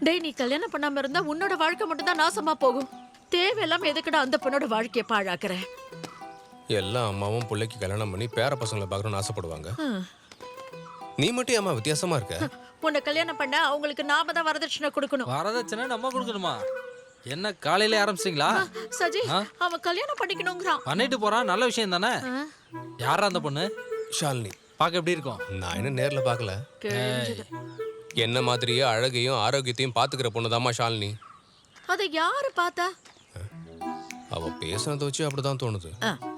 டேய், நீ கல்யாணம் பண்ணாம இருந்தா உன்னோட வாழ்க்கை மட்டும் தான் நாசமா போகும். தேவையில்லாம எதுக்குடா அந்த பொண்ணோட வாழ்க்கையை பாழாக்குற? எல்லா அம்மாவும் பிள்ளைக்கு கல்யாணம் பண்ணி பேர பசங்களை பார்க்கணும்னு ஆசைப்படுவாங்க. நீ மட்டும் அம்மா வித்தியாசமா இருக்க. உன்னை கல்யாணம் பண்ண அவங்களுக்கு நாம தான் வரதட்சணை கொடுக்கணும். வரதட்சணை நம்ம கொடுக்கணுமா? என்ன காலையில ஆரம்பிச்சிங்களா? சஜி, அவன் கல்யாணம் பண்ணிக்கணுங்கிறான். பண்ணிட்டு போறான், நல்ல விஷயம் தானே. யாரா அந்த பொண்ணு? ஷாலினி. பார்க்க எப்படி இருக்கும்? நான் என்ன நேர்ல பார்க்கல. என்ன மாதிரியே அழகையும் ஆரோக்கியத்தையும் பாத்துக்கிற பொண்ணுதாம்மா ஷாலினி. அதை யாரு பார்த்தா? அவ பேசுனதை வச்சு அப்படிதான் தோணுது.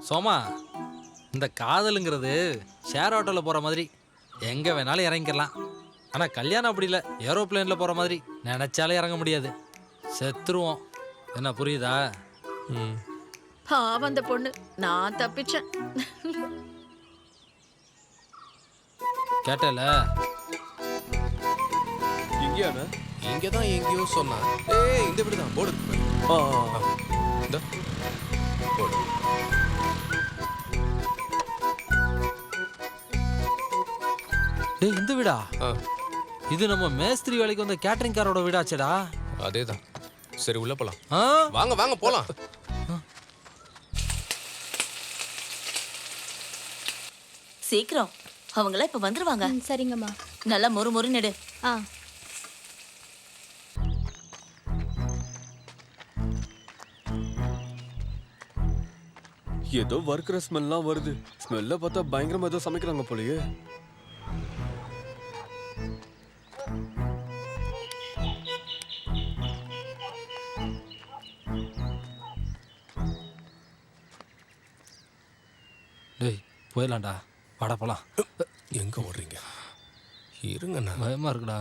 சோமா, இந்த காதலுங்கிறது ஷேர் ஆட்டோல போற மாதிரி எங்க வேணாலும் இறங்கிக்கலாம். ஆனா கல்யாணம் அப்படி இல்லை. ஏரோப்ளேன்ல போற மாதிரி நினைச்சாலே இறங்க முடியாது, செத்துருவோம். என்ன புரியுதா? பாவம் அந்த பொண்ணு. நான் தப்பிச்சேன். கேட்டல? இங்கேயாண்ணா? இங்கதான் எங்கேயோ சொன்னா. ஏய், இந்த வீடு தான். போர்டு இருக்கு. இந்த போர்டு. டேய், இந்த வீடா? இது நம்ம மேஸ்திரி வேலைக்கு வந்த கேட்டரிங் காரோட வீடாச்சேடா. அதேதான். சரி, உள்ள போலாம். வாங்க வாங்க போலாம். சீக்கிரம், அவங்கள இப்ப வந்துருவாங்க. சரிங்கம்மா. நல்லா மொறு மொறு நெடு. ஏதோ வறுக்கிற ஸ்மெல்லாம் வருது. ஸ்மெல்ல பார்த்தா பயங்கரமா ஏதோ சமைக்கிறாங்க போலயே. டேய், போயிடலாம்டா. வாடா போலாம். எங்க ஓடுறீங்க? இருங்கண்ணா, பயமா இருக்குடா.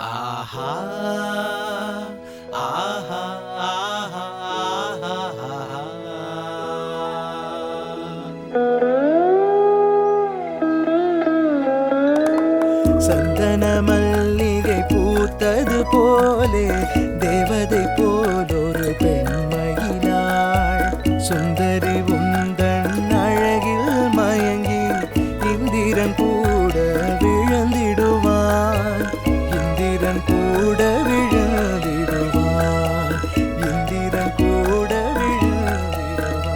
ஆஹா ஆஹா ஆஹா சந்தன மல்லிகை பூத்தது போலே தேவதை போலொரு பெண்மையினாள். சுந்தரி உந்தன் அழகில் மயங்கி இந்திரன் கூட விழுந்திடுவான். இந்திரன் கூட விழுந்திடுவான். இந்திரன் கூட விழுந்திடுவான்.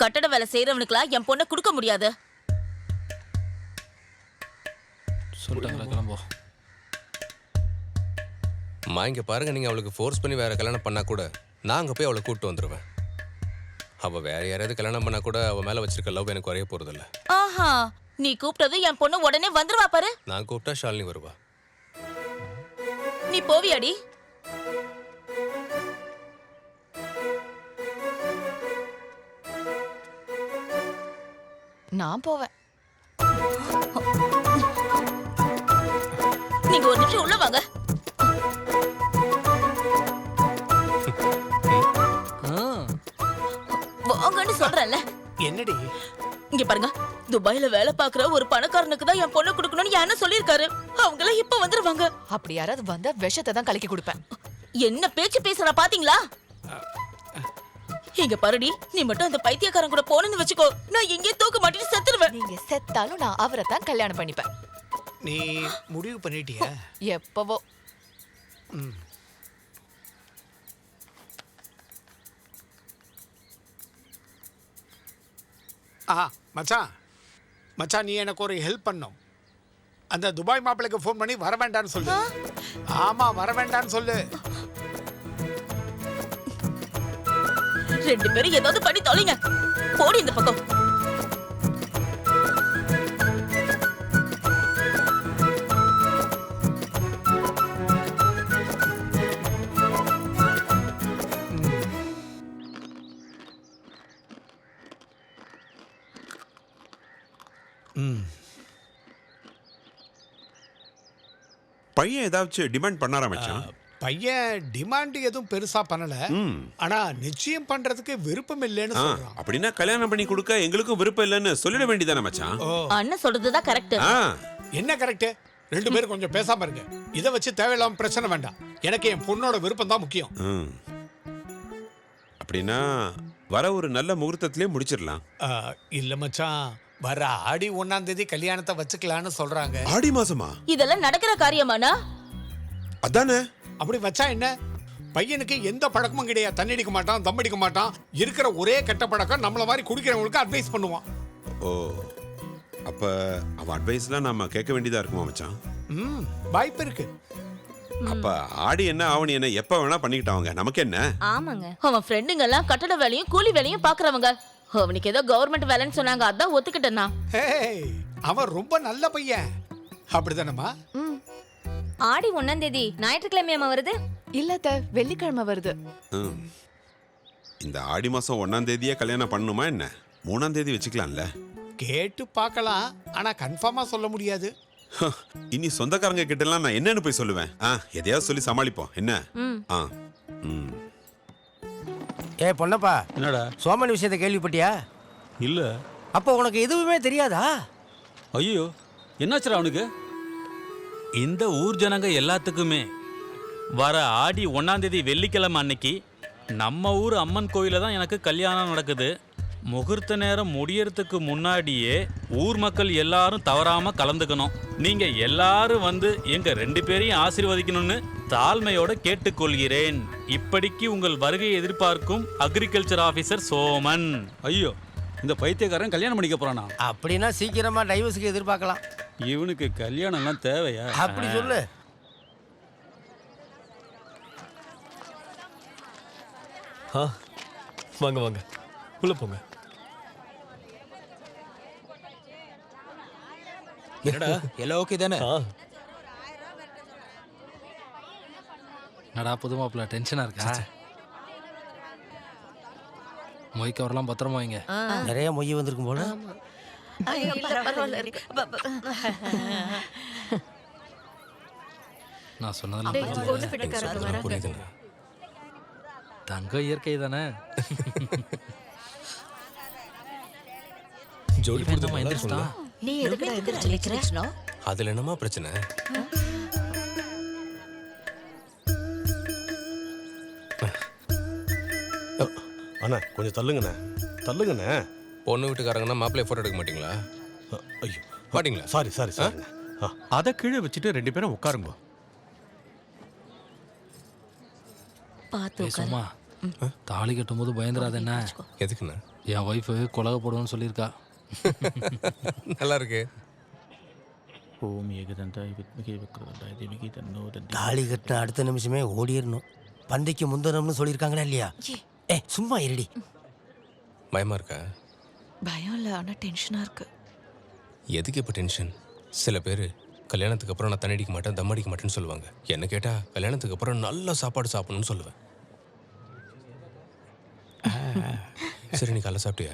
கட்டட வேலை செய்யறவனுக்குலாம் என் பொண்ணை கொடுக்க முடியாது. சொல்லிட்டாங்களா? கிளம்புவோம். அம்மா, இங்க பாருங்க, நீங்க அவளுக்கு ஃபோர்ஸ் பண்ணி வேற கல்யாணம் பண்ணா கூட நான் அங்க போய் அவளை கூப்பிட்டு வந்துருவேன். அவ வேற யாராவது கல்யாணம் பண்ணா கூட அவ மேல வச்சிருக்க லவ் எனக்கு குறைய போறது இல்ல. ஆஹா, நீ கூப்பிட்டது என் பொண்ணு உடனே வந்துருவா பாரு. நான் கூப்பிட்டா ஷாலினி வருவா. நீ போவியாடி? நான் போவேன். நீங்க ஒரு நிமிஷம் உள்ள வாங்க. வாங்கன்னு சொல்றேன்ல. என்னடி? இங்க பாருங்க, துபாயில வேலை பாக்குற ஒரு பணக்காரனுக்கு தான் என் பொண்ணு கொடுக்கணும்னு யாருன்னு சொல்லிருக்காரு. அவங்கள இப்ப வந்துருவாங்க. அப்படி யாராவது வந்தா விஷத்தை தான் கலக்கி கொடுப்பேன். என்ன பேச்சு பேசுறா பாத்தீங்களா? இங்க பாருடி, நீ மட்டும் அந்த பைத்தியக்காரன் கூட போனேன்னு வச்சுக்கோ, நான் எங்கேயே தூக்க மாட்டேன்னு செத்துருவேன். நீங்க செத்தாலும் நான் அவரை தான் கல்யாணம் பண்ணிப்பேன். நீ முடிவு பண்ணிட்டியா? எப்பவோ. மச்சான் மச்சான், நீ எனக்கு ஒரு ஹெல்ப் பண்ணும். அந்த துபாய் மாப்பிள்ளைக்கு ஃபோன் பண்ணி வர வேண்டான்னு சொல்லு. ஆமா, வர வேண்டான்னு சொல்லு. ரெண்டு பேரும் ஏதாவது பண்ணி தொலைங்க. போடி இந்த பக்கம். பையன் ஏதாச்சும் டிமாண்ட் பண்ணாரா மச்சான்? பையன் டிமாண்ட் எதுவும் பெருசா பண்ணல. ஆனா நிச்சயம் பண்றதுக்கு விருப்பம் இல்லைன்னு சொல்றான். அப்படின்னா கல்யாணம் பண்ணி கொடுக்க எங்களுக்கும் விருப்பம் இல்லைன்னு சொல்லிட வேண்டியதானே மச்சான்? அண்ணன் சொல்றதுதான் கரெக்ட். என்ன கரெக்ட்? ரெண்டு பேரும் கொஞ்சம் பேசாம இருங்க. இதை வச்சு தேவையில்லாம பிரச்சனை வேண்டாம். எனக்கு என் பொண்ணோட விருப்பம் தான் முக்கியம். அப்படின்னா வர ஒரு நல்ல முகூர்த்தத்திலே முடிச்சிடலாம். இல்ல மச்சான், வர ஆடி 1ஆம் தேதி கல்யாணத்தை வச்சுக்கலான்னு சொல்றாங்க. ஆடி மாசமா? இதெல்லாம் நடக்கிற காரியமாண்ணா? அதானே. அப்படி வச்சா என்ன? பையனுக்கு எந்த பழக்கமும் கிடையாது. தண்ணி அடிக்க மாட்டான், தம் அடிக்க மாட்டான். இருக்கிற ஒரே கெட்ட பழக்கம் நம்மள மாதிரி குடிக்கிறவங்களுக்கு அட்வைஸ் பண்ணுவான். ஓ, அப்ப அவன் அட்வைஸ்லாம் நாம கேட்க வேண்டியதா இருக்குமா மச்சான்? வாய்ப்பு இருக்கு. அப்ப ஆடி என்ன ஆவணி என்ன எப்ப வேணா பண்ணிக்கிட்டாங்க, நமக்கு என்ன? ஆமாங்க, அவன் ஃப்ரெண்டுங்க எல்லாம் கட்டட வேலையும் கூலி வேலையும் பாக்குறவங்க. அவனுக்கு ஏதோ கவர்மெண்ட் வேலைன்னு சொன்னாங்க, அதான் ஒத்துக்கிட்டேன்னா. அவன் ரொம்ப நல்ல பையன். அப்படிதானம்மா? ஆடி 1ஆம் தேதி ஞாயிற்றுக்கிழமையாமா வருது? இல்ல, வெள்ளிக்கிழமை வருது. இந்த ஆடி மாசம் 1ஆம் தேதியே கல்யாணம் பண்ணணுமா என்ன? 3ஆம் தேதி வச்சுக்கலாம்ல? கேட்டு பார்க்கலாம், ஆனா கன்ஃபார்மா சொல்ல முடியாது. இனி சொந்தக்காரங்க கிட்ட எல்லாம் நான் என்னன்னு போய் சொல்லுவேன்? எதையாவது சொல்லி சமாளிப்போம் என்ன? பொன்னப்பா, என்னடா சோமன் விஷயத்தை கேள்விப்பட்டியா? இல்ல. அப்போ உனக்கு எதுவுமே தெரியாதா? ஐயோ, என்னாச்சுடா அவனுக்கு? இந்த ஊர் ஜனங்க எல்லாத்துக்குமே வர ஆடி 1ஆம் தேதி வெள்ளிக்கிழமை அன்னைக்கு நம்ம ஊர் அம்மன் கோயில தான் எனக்கு கல்யாணம் நடக்குது. முகூர்த்த நேரம் முடியறதுக்கு முன்னாடியே ஊர் மக்கள் எல்லாரும் தவறாம கலந்துக்கணும். நீங்க எல்லாரும் வந்து எங்க 2 பேரையும் ஆசீர்வதிக்கணும்னு தாழ்மையோட கேட்டுக்கொள்கிறேன். இப்படிக்கு உங்கள் வருகையை எதிர்பார்க்கும் அக்ரிகல்ச்சர் ஆபீசர் சோமன். ஐயோ, இந்த பைத்தியக்காரன் கல்யாணம் பண்ணிக்க போறானா? அப்படின்னா சீக்கிரமா டைவர்ஸுக்கு எதிர்பார்க்கலாம். இவனுக்கு கல்யாணம் எல்லாம் தேவையா? அப்படி சொல்லு. வாங்க வாங்க, உள்ள போங்க. என்னடா எல்லாம் ஓகே தானே? நடா புது மாப்பிள்ள டென்ஷனா இருக்கா? மொய் கவர்லாம் பத்திரமா வைங்க. நிறைய மொய் வந்திருக்கும் போல. நான் சொன்னதெல்லாம் புரியுதுங்க. தங்க இயற்கை தானே. ஜோடி கொடுத்தா எந்திரிச்சிட்டா? நீ எதுக்கு எந்திரிச்சிருக்கற? அதுல என்னமா பிரச்சனை? அண்ணா கொஞ்சம் தள்ளுங்கண்ணே, தள்ளுங்கண்ணே. பொண்ணு வீட்டுக்காரங்கன்னா மாப்பிள்ளைய போட்டோ எடுக்க மாட்டீங்களா? ஐயோ, மாட்டீங்களா? Sorry sorry sir. அதை கீழே வச்சுட்டு 2 பேரும் உட்காருங்க. பேசுமா? தாலி கட்டும் போது பயந்துராத என்ன? எதுக்குண்ணா? என் ஒய்ஃபு கொலக போடுவோன்னு சொல்லியிருக்கா. நல்லா இருக்கு. தாலி கட்டின அடுத்த நிமிஷமே ஓடிடணும். பந்தைக்கு முந்தனம்னு சொல்லியிருக்காங்களா இல்லையா? சும்மா இருடி. பயமா இருக்கா? பயம் இல்ல, ஆனா டென்ஷனா இருக்கு. எதுக்கு இப்போ டென்ஷன்? சில பேர் கல்யாணத்துக்கு அப்புறம் நான் தண்ணி அடிக்க மாட்டேன், தம் அடிக்க மாட்டேன்னு சொல்லுவாங்க. என்ன கேட்டா கல்யாணத்துக்கு அப்புறம் நல்ல சாப்பாடு சாப்பிடணும்னு சொல்லுவேன். சரி, நீ காலைல சாப்பிட்டியா?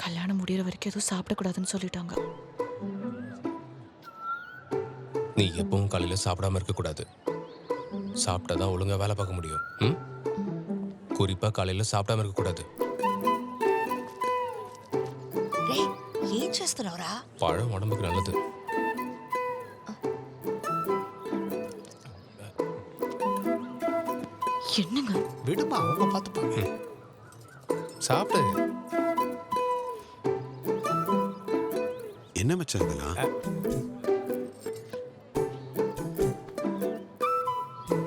கல்யாணம் முடியற வரைக்கும் எதுவும் சாப்பிடக்கூடாதுன்னு சொல்லிட்டாங்க. நீ எப்பவும் காலையில சாப்பிடாம இருக்கக்கூடாது. சாப்பிட்டாதான் ஒழுங்கா வேலை பார்க்க முடியும். குறிப்பா காலையில சாப்பிடாம இருக்கக்கூடாது. ఏం చేస్తున్నావురా? பழம் உடம்புக்கு நல்லது. என்னங்க? விடுமா, அவங்க பார்த்துப்பாங்க. சாப்பிடு. என்ன மச்சான் இதெல்லாம்?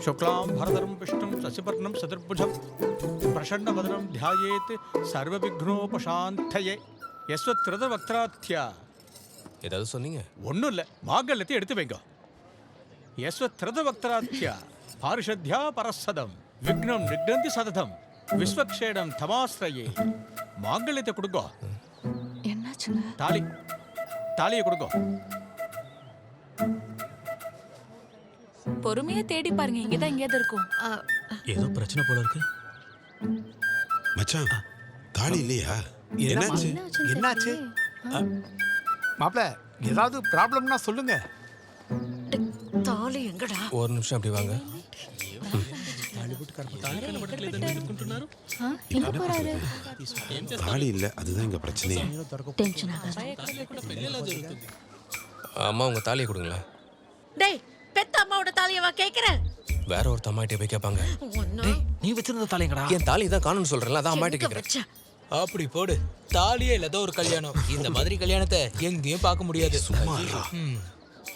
शुक्लां भरधरं विष्णुं शशिवर्णं चतुर्भुजं प्रसन्नवदनं ध्यायेत् सर्वविघ्नोपशान्तये यस्वत्रिदवक्त्रात्या ஏதாவது சொன்னீங்க? ஒன்றும் இல்லை, மாங்கல்யத்தை எடுத்து வைங்க. யஸ்வத்ரிதவக்त्रात्या பாரிஷத்யா பரசதம் விக்னம் நிக்னந்தி சததம் விஸ்வக்ஷேடம் தமாஸ்ரயே. மாங்கல்யத்தை கொடுங்க. என்னாச்சுங்க? தாலியை கொடுங்க. பொறுமையா தேடி பாருங்க, இங்கதான் எங்கேயாவது இருக்கும். ஏதோ பிரச்சனை போல இருக்கு. மச்சான் தாலி இல்லையா? என்னாச்சு? என்னாச்சு மாப்ள? ஏதாவது ப்ராப்ளம்னா சொல்லுங்க. தாலி எங்கடா? ஒரு நிமிஷம் அப்படி வாங்க. தாலி இல்ல, அதுதான் இங்க பிரச்சனையே. அம்மா உங்க தாலியை கொடுங்களேன். டேய், பெத்த அம்மாவோட தாலியவா கேக்குற? வேற ஒரு அம்மாட்டே போய் கேட்பாங்க. நீ வச்சிருந்த தாலிங்கடா? என் தாலி தான் காணும்னு சொல்றேன்ல, அதான் அம்மாட்டே கேட்கறேன். அப்படி போடு. தாலியே இல்லாத ஒரு கல்யாணம். இந்த மாதிரி கல்யாணத்தை எங்கேயும் பார்க்க முடியாது. சும்மா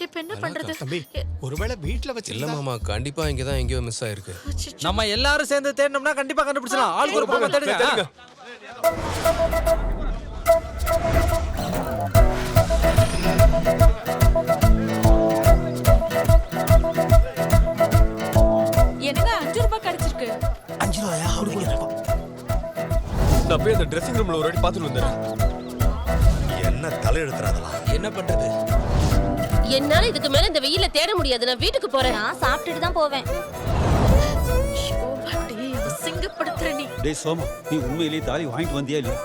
இப்ப என்ன பண்றது? தம்பி, ஒருவேளை வீட்ல இல்ல வச்சிருந்தா மாமா, கண்டிப்பா இங்கதான் எங்கேயோ மிஸ் ஆயிருக்கு. நம்ம எல்லாரும் சேர்ந்து தேடினோம்னா கண்டிப்பா கண்டுபிடிச்சலாம். ஆளுக்கு ஒரு பக்கம் தேடுங்க. எனக்கு 5 ரூபாய் கிடைச்சிருக்கு. 5 ரூபாயா? நான் போய் அந்த ட்ரெஸ்ஸிங் ரூம்ல ஒரு வாட்டி பார்த்துட்டு வந்துடுறேன். என்ன தலையெழுத்துறாதலாம்? என்ன பண்றது? என்னால இதுக்கு மேல இந்த வெயில தேட முடியாது. நான் வீட்டுக்கு போறேன். நான் சாப்பிட்டுட்டு தான் போவேன். சிங்கப்படுத்துற நீ. டேய் சோமா, நீ உண்மையிலேயே தாலி வாங்கிட்டு வந்தியா இல்லையா?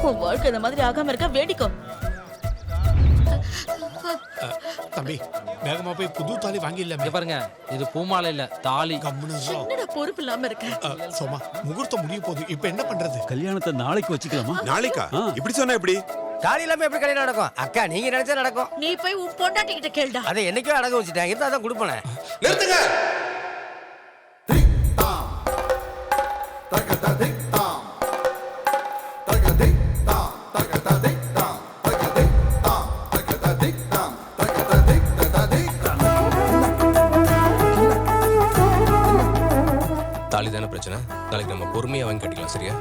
உன் வாழ்க்கை இந்த மாதிரி ஆகாம இருக்க வேடிக்கோ. தம்பி, வேகமா போய் புது தாலி வாங்கிடலாம். இங்க பாருங்க, இது பூமாலை இல்ல, தாலி. என்னடா பொறுப்பு இல்லாம இருக்க? சோமா, முகூர்த்தம் முடிய போகுது. இப்ப என்ன பண்றது? கல்யாணத்தை நாளைக்கு வச்சுக்கலாமா? நாளைக்கா? இப்படி சொன்னா எப்படி? தாலி இல்லாம எப்படி கல்யாணம் நடக்கும்? அக்கா, நீங்க நினைச்சா நடக்கும். நீ போய் உன் பொண்டாட்டி கிட்ட கேளுடா. அதை என்னைக்கோ அடங்க வச்சுட்டேன். இருந்தா தான் கொடுப்பேன். நிறுத்துங்க. தாலி தானே பிரச்சனை. நாளைக்கு நம்ம பொறுமையா வாங்கி கட்டிக்கலாம், சரியா?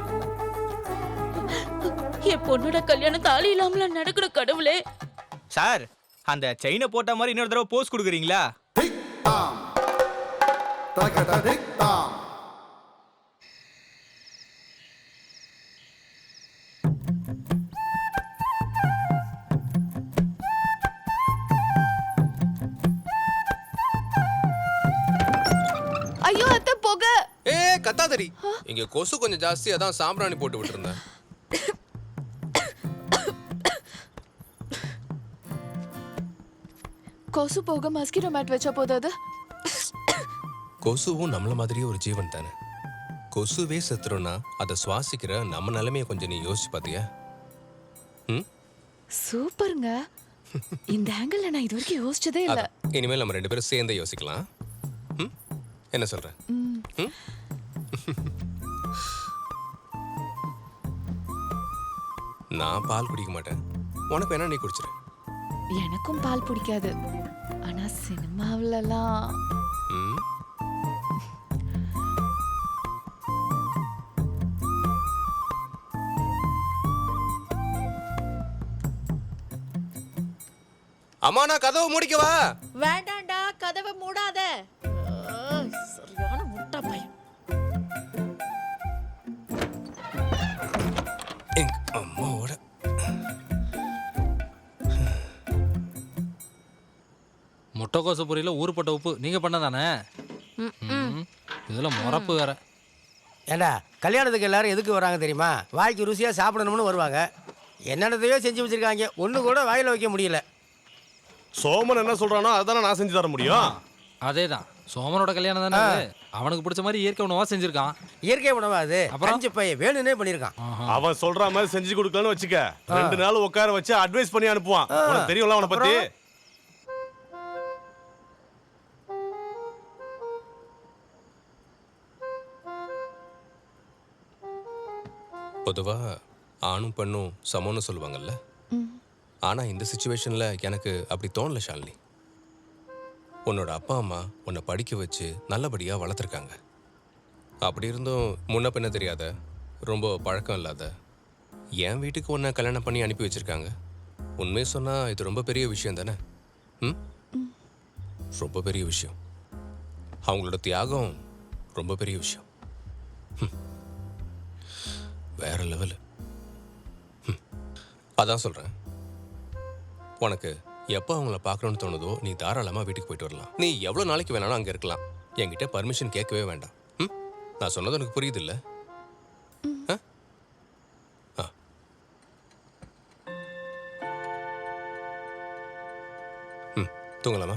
என் பொண்ணோட கல்யாணம் தாலி இல்லாமல நடக்கணும் கடவுளே. சார், அந்த செயினை போட்ட மாதிரி இன்னொரு தடவை போஸ் கொடுக்குறீங்களா? ஐயோ, அத்தை புகை. கத்தாதரி. இங்க கொசு கொஞ்சம் ஜாஸ்தி, அதான் சாம்பிராணி போட்டு விட்டுருந்தேன். கொசு போக மஸ்கிட்டோ மேட் வச்சா போதாது? கொசுவும் நம்மள மாதிரியே ஒரு ஜீவன் தானே. கொசுவே செத்துறோம்னா அதை சுவாசிக்கிற நம்ம நிலைமையை கொஞ்சம் நீ யோசிச்சு பாத்தியா? சூப்பருங்க. இந்த ஆங்கிள் நான் இது வரைக்கும் யோசிச்சதே இல்ல. இனிமேல் நம்ம 2 பேரும் சேர்ந்து யோசிக்கலாம். என்ன சொல்ற? நான் பால் குடிக்க மாட்டேன். உனக்கு வேணா நீ குடிச்சிரு. எனக்கும் பால் பிடிக்காது. ஆனா சினிமாவிலலாம் அம்மா, நான் கதவை மூடிக்கவா? வேண்டாண்டா, கதவை மூடாத. சரியான முட்டா பையன். எங்க அம்மாவோட முட்டைக்கோசு பொரியல ஊறுப்பட்ட உப்பு நீங்க பண்ணதானே? இதுல முறப்பு வேற. ஏண்டா, கல்யாணத்துக்கு எல்லாரும் எதுக்கு வராங்க தெரியுமா? வாய்க்கு ருசியா சாப்பிடணும்னு வருவாங்க. என்னென்னதையோ செஞ்சு வச்சிருக்காங்க, ஒண்ணு கூட வாயில வைக்க முடியல. சோமன் என்ன சொல்றானோ அதானே நான் செஞ்சு தர முடியும். அதேதான், சோமனோட கல்யாணம் தானே. அவனுக்கு பிடிச்ச மாதிரி இயற்கை உணவா செஞ்சிருக்கான். இயற்கை உணவா அது? அப்புறம் பையன் வேணும்னே பண்ணிருக்கான். அவன் சொல்ற மாதிரி செஞ்சு கொடுக்கலன்னு வச்சுக்க, 2 நாள் உட்கார வச்சு அட்வைஸ் பண்ணி அனுப்புவான். உனக்கு தெரியும்ல அவனை பத்தி. பொதுவாக ஆணும் பெண்ணும் சமம்னு சொல்லுவாங்கல்ல. ஆனால் இந்த சுச்சுவேஷனில் எனக்கு அப்படி தோணல ஷாலினி. உன்னோட அப்பா அம்மா உன்னை படிக்க வச்சு நல்லபடியாக வளர்த்துருக்காங்க. அப்படி இருந்தும் முன்ன பின்ன தெரியாத, ரொம்ப பழக்கம் இல்லாத என் வீட்டுக்கு உன்னை கல்யாணம் பண்ணி அனுப்பி வச்சிருக்காங்க. உண்மையை சொன்னால் இது ரொம்ப பெரிய விஷயம் தானே? ரொம்ப பெரிய விஷயம். அவங்களோட தியாகம் ரொம்ப பெரிய விஷயம். வேற லெவலு. அதான் சொல்கிறேன், உனக்கு எப்போ அவங்கள பார்க்கணுன்னு தோணுதோ நீ தாராளமாக வீட்டுக்கு போயிட்டு வரலாம். நீ எவ்வளோ நாளைக்கு வேணாலும் அங்கே இருக்கலாம். என்கிட்ட பர்மிஷன் கேட்கவே வேண்டாம். நான் சொன்னது உனக்கு புரியுது இல்லை? தூங்கலாமா?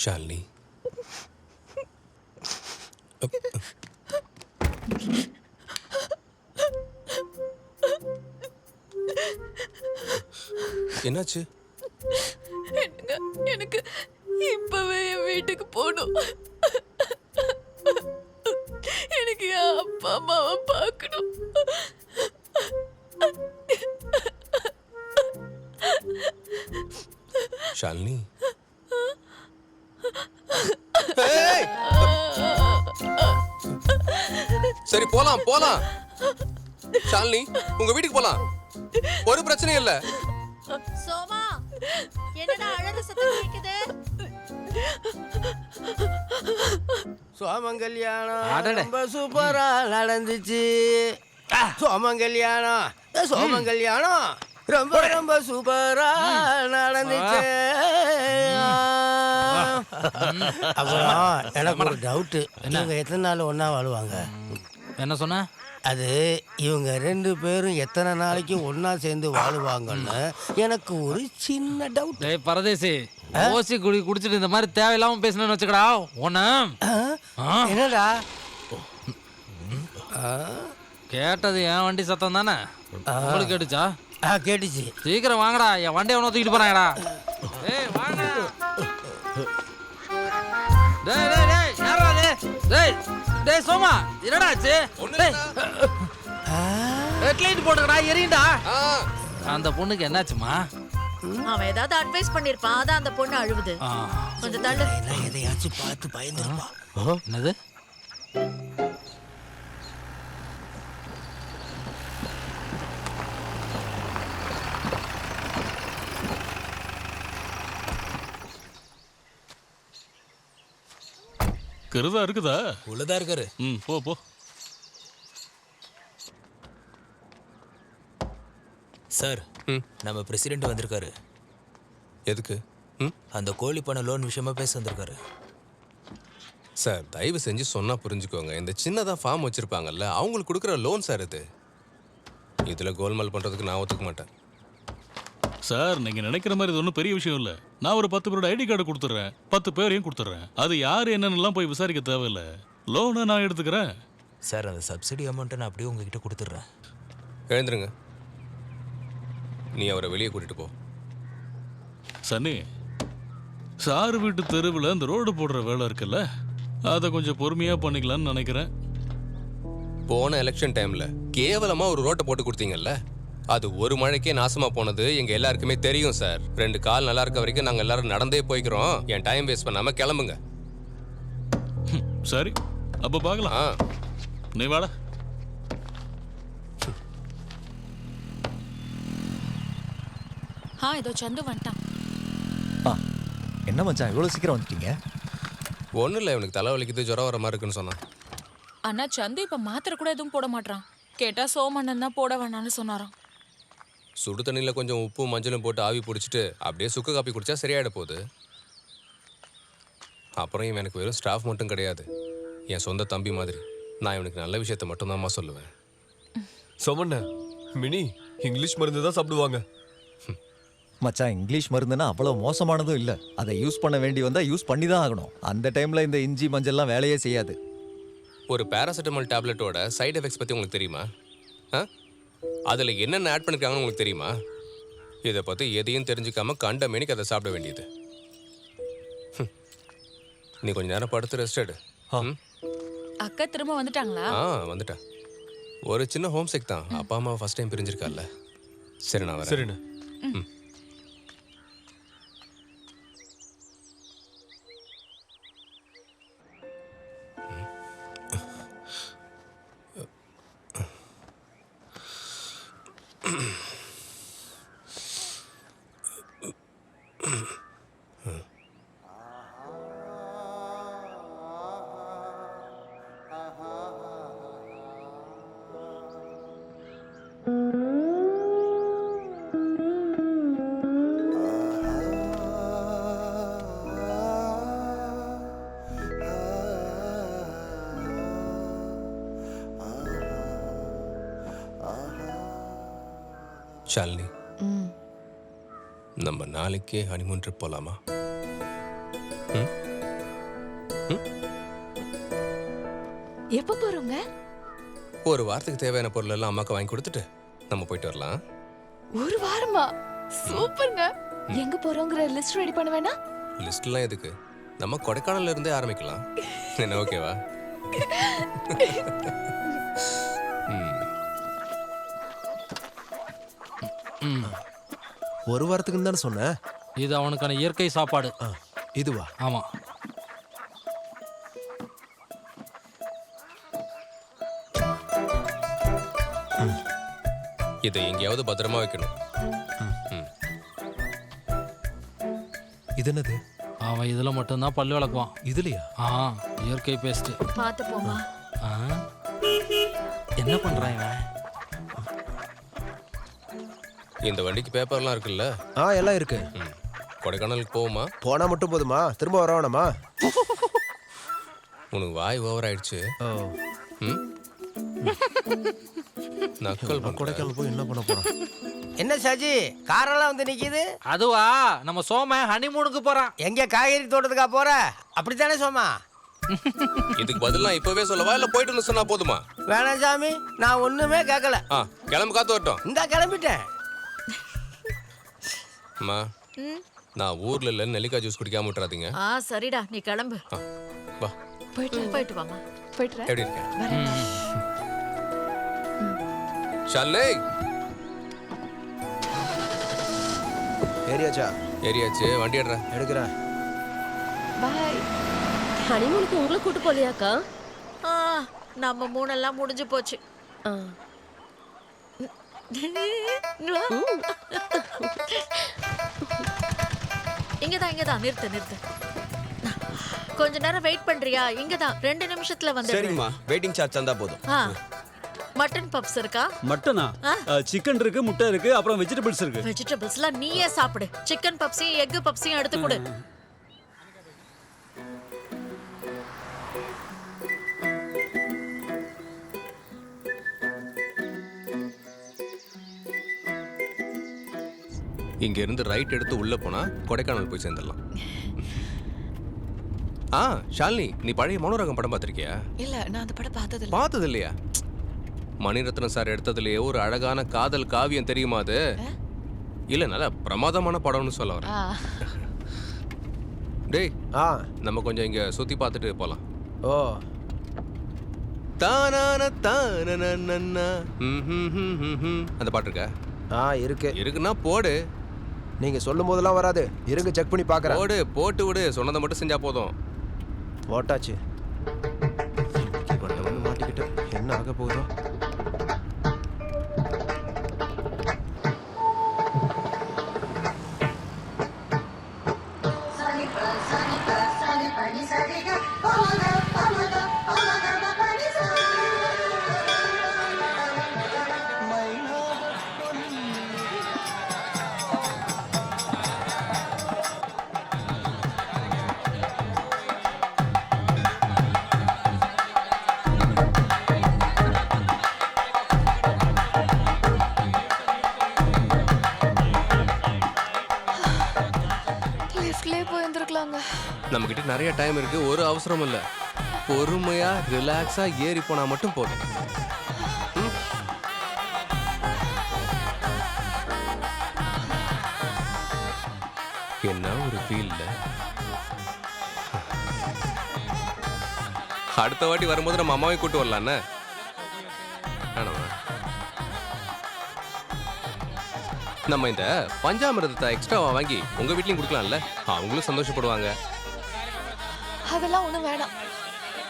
ஷாலினி, என்னாச்சு? எனக்கு இப்பவே என் வீட்டுக்கு போகணும். எனக்கு என் அப்பா அம்மாவை பார்க்கணும். ஷாலினி, சரி போலாம் போலாம். ஷாலினி, உங்க வீட்டுக்கு போலாம், ஒரு பிரச்சனையும் இல்ல. சோமா, என்னடா அழகு சத்தம் கேக்குது? சோமங்கல்யாணம் ரொம்ப சூப்பரா நடந்துச்சு. சோமங்கல்யாணம் சோமங்கல்யாணம் ரொம்ப ரொம்ப சூப்பரா நடந்துச்சு. அப்புறம் எனக்கு ஒரு டவுட்டு, இவங்க எத்தனை நாள் ஒன்றா வாழுவாங்க? என்ன சொன்ன? அது இவங்க 2 பேரும் எத்தனை நாளைக்கு ஒண்ணா சேர்ந்து வாழுவாங்கன்னு எனக்கு ஒரு சின்ன டவுட். டேய் பரதேசி, ஓசி குடிச்சிட்டு இந்த மாதிரி தேவையில்லாம பேசணும்னு வச்சுக்கடா உன்ன. என்னடா கேட்டது என் வண்டி சத்தம் தானே? உங்களுக்கு கேட்டுச்சா? கேட்டுச்சு. சீக்கிரம் வாங்கடா, என் வண்டியை அவனை தூக்கிட்டு போறாங்கடா. டேய் வாங்க. டேய் டேய் டேய் யாரா டேய்? டேய் டேய் சோமா, என்னடா ஆச்சு? டேய் ஹெட்லைட் போடுங்கடா, எரியும்டா. அந்த பொண்ணுக்கு என்னாச்சுமா? அவன் ஏதாவது அட்வைஸ் பண்ணிருப்பான், அதான் அந்த பொண்ணு அழுவுது. கொஞ்சம் தள்ளு. எதையாச்சும் பார்த்து பயந்துருப்பா. என்னது? கருதா இருக்குதா? உள்ளதா இருக்காரு. போ போ. சார், நம்ம பிரசிடென்ட் வந்திருக்காரு. எதுக்கு? அந்த கோழி பண்ண லோன் விஷயமா பேச வந்திருக்காரு. சார், தயவு செஞ்சு சொன்னா புரிஞ்சுக்கோங்க. இந்த சின்னதா ஃபார்ம் வச்சிருப்பாங்கல்ல, அவங்களுக்கு கொடுக்குற லோன் சார் இது. இதுல கோல்மால் பண்றதுக்கு நான் ஒத்துக்க மாட்டேன். சார், நீங்க நினைக்கிற மாதிரி இது ஒன்றும் பெரிய விஷயம் இல்லை. நான் ஒரு 10 பேரோட ஐடி கார்டு கொடுத்துட்றேன், 10 பேரையும் கொடுத்துட்றேன். அது யார் என்னென்னலாம் போய் விசாரிக்க தேவையில்லை. லோனை நான் எடுத்துக்கிறேன். சார், அந்த சப்சிடி அமௌண்ட்டை நான் அப்படியே உங்ககிட்ட கொடுத்துட்றேன். எழுந்துருங்க, நீ அவரை வெளியே கூட்டிட்டு போ. சன்னி, சார் வீட்டு தெருவில் அந்த ரோடு போடுற வேலை இருக்குல்ல, அதை கொஞ்சம் பொறுமையா பண்ணிக்கலாம்னு நினைக்கிறேன். போன எலெக்ஷன் டைம்ல கேவலமா ஒரு ரோட்டை போட்டு கொடுத்தீங்கல்ல, அது ஒரு மழைக்கே நாசமா போனது எங்க எல்லாருக்குமே தெரியும் சார். 2 கால் நல்லா இருக்க வரைக்கும் நாங்க எல்லாரும் நடந்தே போய்க்கிறோம். என் டைம் வேஸ்ட் பண்ணாம கிளம்புங்க. சரி, அப்ப பார்க்கலாம். நீ வாடா. இதோ சந்து வந்துட்டான். என்ன மச்சான் இவ்வளவு சீக்கிரம் வந்துட்டீங்க? ஒன்றும் இல்லை, இவனுக்கு தலை வலிக்குது, ஜுரம் வர மாதிரி இருக்குன்னு சொன்னான். அண்ணா சந்து இப்ப மாத்திரை கூட எதுவும் போட மாட்டான். கேட்டா சோமண்ணன் தான் போட வேணாம்னு சொன்னாராம். சுடு தண்ணியில் கொஞ்சம் உப்பு மஞ்சளும் போட்டு ஆவி பிடிச்சிட்டு அப்படியே சுக்கு காப்பி குடிச்சா சரியாயிட போகுது. அப்புறம் இவன் எனக்கு வெறும் ஸ்டாஃப் மட்டும் கிடையாது, என் சொந்த தம்பி மாதிரி. நான் இவனுக்கு நல்ல விஷயத்த மட்டும்தான்மா சொல்லுவேன். சோமண்ண, மினி இங்கிலீஷ் மருந்து தான் சாப்பிடுவாங்க. மச்சான், இங்கிலீஷ் மருந்துன்னா அவ்வளவு மோசமானதும் இல்லை. அதை யூஸ் பண்ண வேண்டி வந்தால் யூஸ் பண்ணி தான் ஆகணும். அந்த டைமில் இந்த இஞ்சி மஞ்சள்லாம் வேலையே செய்யாது. ஒரு பேராசிட்டமால் டேப்லெட்டோட சைடு எஃபெக்ட்ஸ் பற்றி உங்களுக்கு தெரியுமா? அதில் என்னென்ன ஆட் பண்ணிருக்காங்கன்னு உங்களுக்கு தெரியுமா? இதை பற்றி எதையும் தெரிஞ்சுக்காம கண்ட மேனிக்கு அதை சாப்பிட வேண்டியது. நீ கொஞ்ச நேரம் படுத்து ரெஸ்ட் எடு. அக்கா திரும்ப வந்துட்டாங்களா? வந்துட்டா. ஒரு சின்ன ஹோம் சிக் தான். அப்பா அம்மா ஃபர்ஸ்ட் டைம் பிரிஞ்சிருக்கால. சரி நான் வரேன். சரிண்ணே. ஷாலினி, நம்ம நாளைக்கே ஹனிமூன் ட்ரிப் போலாமா? எப்ப போறோங்க? ஒரு வாரத்துக்கு தேவையான பொருள் எல்லாம் அம்மாக்கு வாங்கி கொடுத்துட்டு நம்ம போயிட்டு வரலாம். ஒரு வாரமா? சூப்பர்ங்க. எங்க போறோங்கிற லிஸ்ட் ரெடி பண்ண வேணா? லிஸ்ட்லாம் எதுக்கு? நம்ம கொடைக்கானல்ல இருந்தே ஆரம்பிக்கலாம். என்ன ஓகேவா? ஒரு வாரத்துக்கு தானே சொன்னேன். இது அவனுக்கான இயற்கை சாப்பாடு. இதுவா? ஆமா. இதை எங்கேயாவது பத்திரமா வைக்கணும். இது என்னது? அவன் இதுல மட்டும்தான் பல்லு விளக்குவான். இதுலயா? இயற்கை பேஸ்ட். பார்த்து போமா. என்ன பண்றான் இவன்? இந்த வண்டிக்கு பேப்பர்லாம் இருக்குல்ல? எல்லாம் இருக்கு. கொடைக்கானலுக்கு போவோமா? போனா மட்டும் போதுமா? திரும்ப வர வேணாமா? உனக்கு வாய் ஓவர் ஆயிடுச்சு. நக்கல். கொடைக்கானல் போய் என்ன பண்ண போறான்? என்ன சாஜி காரெல்லாம் வந்து நிக்குது? அதுவா, நம்ம சோம ஹனிமூனுக்கு போறான். எங்க காய்கறி தோட்டத்துக்கா போற? அப்படித்தானே சோமா? இதுக்கு பதிலா இப்பவே சொல்லவா இல்ல போயிட்டு சொன்னா போதுமா? வேணாம் சாமி, நான் ஒண்ணுமே கேட்கல. கிளம்பு, காத்து வரட்டும். இந்த கிளம்பிட்டேன். அம்மா, நான் ஊர்ல இல்ல நெல்லிக்காய் ஜூஸ் குடிக்காம விட்டுறாதீங்க. சரிடா, நீ கிளம்பு. வா. போயிட்டு வாமா. போயிட்டு எப்படி இருக்க? ஷாலினி, ஏரியாச்சா? ஏரியாச்சு. வண்டி எடுக்கிறேன். பாய். ஹனிமூனுக்கு உங்களை கூட்டு போலியாக்கா? நம்ம மூணெல்லாம் முடிஞ்சு போச்சு. இங்கதான் நிறுத்து. கொஞ்ச நேரம் வெயிட் பண்றியா? இங்கதான் 2 நிமிஷத்துல வந்து. சரிம்மா, வெயிட்டிங் சார்ஜ் தந்தா போதும். மட்டன் பப்ஸ் இருக்கா? மட்டனா? சிக்கன் இருக்கு, முட்டை இருக்கு, அப்புறம் வெஜிடபிள்ஸ் இருக்கு. வெஜிடபிள்ஸ்லாம் நீயே சாப்பிடு. சிக்கன் பப்ஸையும் எக் பப்ஸையும் எடுத்து கொடு. இங்க இருந்து ரைட் எடுத்து உள்ள போனா கொடைக்கானல் போய் சேர்ந்துடலாம். ஷாலினி, நீ பழைய மனோரகம் படம் பார்த்திருக்கியா? இல்ல, நான் அந்த படம் பார்த்தது இல்லையா? மணிரத்னம் சார் எடுத்ததுலயே ஒரு அழகான காதல் காவியம் தெரியுமா அது? இல்ல, நல்ல பிரமாதமான படம்னு சொல்ல வரேன். டேய், நம்ம கொஞ்சம் இங்க சுத்தி பார்த்துட்டு போலாம். அந்த பாட்டு இருக்கா? இருக்குன்னா போடு. நீங்க சொல்லும் போதெல்லாம் வராது. இருங்க, செக் பண்ணி பார்க்கறேன். போட்டு விடு. சொன்னதை மட்டும் செஞ்சா போதும். போட்டாச்சு. மாட்டிக்கிட்டு என்ன ஆக போகுதோ? நம்ம கிட்ட நிறைய டைம் இருக்கு. ஒரு அவசரம் இல்ல. பொறுமையா ரிலாக்ஸா ஏறி போனா மட்டும் போதும். என்ன ஒரு ஃபீல். அடுத்த வாட்டி வரும்போது நம்ம அம்மாவை கூட்டு வரலான்னு. வேணாமா? நம்ம இந்த பஞ்சாமிரதத்தை எக்ஸ்ட்ராவா வாங்கி உங்க வீட்லயும் கொடுக்கலாம்ல, அவங்களும் சந்தோஷப்படுவாங்க. அதெல்லாம் ஒண்ணும் வேணாம்.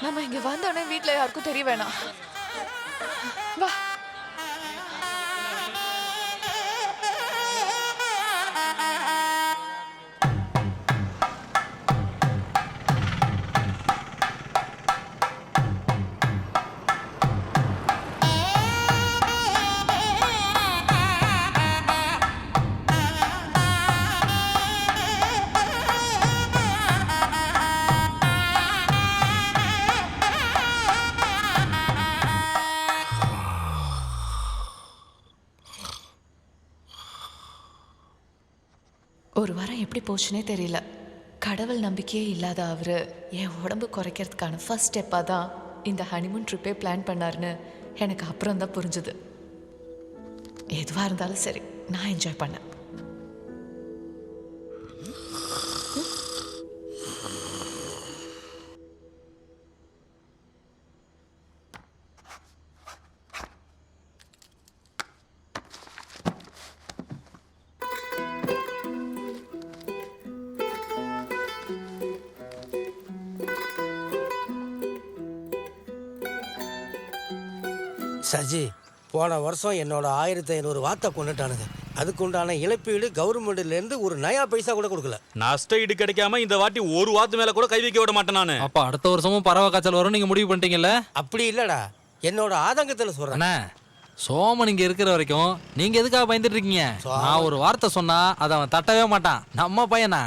நம்ம இங்க வந்தோடனே வீட்ல யாருக்கும் தெரிய வேணாம். வா. ஒரு வாரம் எப்படி போச்சுனே தெரியல. கடவுள் நம்பிக்கையே இல்லாத அவரு என் உடம்பு குறைக்கிறதுக்கான ஃபர்ஸ்ட் ஸ்டெப்பாக தான் இந்த ஹனிமூன் ட்ரிப்பே பிளான் பண்ணாருன்னு எனக்கு அப்புறம் தான் புரிஞ்சுது. எதுவாக இருந்தாலும் சரி, நான் என்ஜாய் பண்ணேன். சஜி, போன வருஷம் என்னோட 1500 வாத்தை கொண்டுட்டானுங்க. அதுக்கு உண்டான இழப்பீடு கவர்மெண்ட்லேருந்து ஒரு நயா பைசா கூட கொடுக்கல. நஷ்ட ஈடு கிடைக்காம இந்த வாட்டி ஒரு வாத்து மேல கூட கை வைக்க விட மாட்டேன் நானு. அப்ப அடுத்த வருஷமும் பறவை காய்ச்சல் வரும் நீங்க முடிவு பண்ணிட்டீங்கல்ல? அப்படி இல்லடா, என்னோட ஆதங்கத்தில் சொல்றேன். அண்ணா, சோமன் இங்க இருக்கிற வரைக்கும் நீங்க எதுக்காக பயந்துட்டு இருக்கீங்க? நான் ஒரு வார்த்தை சொன்னா அதை அவன் தட்டவே மாட்டான். நம்ம பையனா?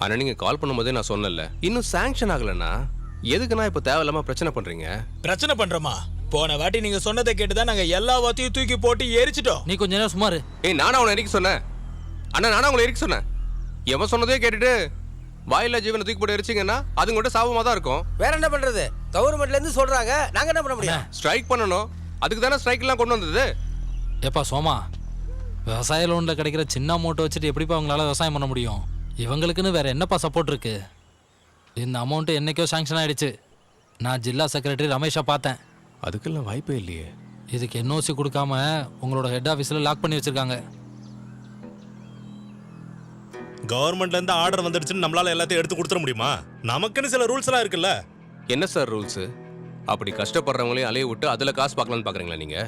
ஆனா நீங்க கால் பண்ணும்போதே நான் சொன்னல, இன்னும் சாங்ஷன் ஆகலன்னா எதுக்குன்னா இப்ப தேவையில்லாம பிரச்சனை பண்றீங்க? பிரச்சனை பண்றோமா? போன வாட்டி நீங்க சொன்னதை கேட்டுதான் நாங்க எல்லா வாத்தையும் தூக்கி போட்டு எரிச்சிட்டோம். நீ கொஞ்ச நேரம் சுமாரு. ஏய், நானா உன்னை எரிக்க சொன்னேன்? அண்ணா, நானா உங்களை எரிக்க சொன்னேன்? எவன் சொன்னதே கேட்டுட்டு வாயில்லா ஜீவனை தூக்கி போட்டு எரிச்சிங்கன்னா அது கூட சாபமா தான் இருக்கும். வேற என்ன பண்றது? கவர்மெண்ட்ல இருந்து சொல்றாங்க, நாங்க என்ன பண்ண முடியும்? ஸ்ட்ரைக் பண்ணணும். அதுக்கு தானே ஸ்ட்ரைக் எல்லாம் கொண்டு வந்தது. ஏப்பா சோமா, விவசாய லோன்ல கிடைக்கிற சின்ன அமௌண்ட் வச்சுட்டு எப்படிப்பா அவங்களால விவசாயம் பண்ண முடியும்? இவங்களுக்குன்னு வேற என்னப்பா சப்போர்ட் இருக்கு? இந்த அமௌண்ட் என்னைக்கோ சாங்ஷன் ஆயிடுச்சு. நான் ஜில்லா செக்ரட்டரி ரமேஷை பார்த்தேன். அதுக்கெல்லாம் வாய்ப்பே இல்லையே. இதுக்கு என்ஓசி கொடுக்காம உங்களோட ஹெட் ஆஃபீஸில் லாக் பண்ணி வச்சிருக்காங்க. கவர்மெண்ட்ல இருந்து ஆர்டர் வந்துடுச்சுன்னு நம்மளால எல்லாத்தையும் எடுத்து கொடுத்துட முடியுமா? நமக்குன்னு சில ரூல்ஸ் எல்லாம் இருக்குல்ல. என்ன சார் ரூல்ஸ்? அப்படி கஷ்டப்படுறவங்களையும் அலைய விட்டு அதுல காசு பார்க்கலாம்னு பாக்குறீங்களா நீங்க?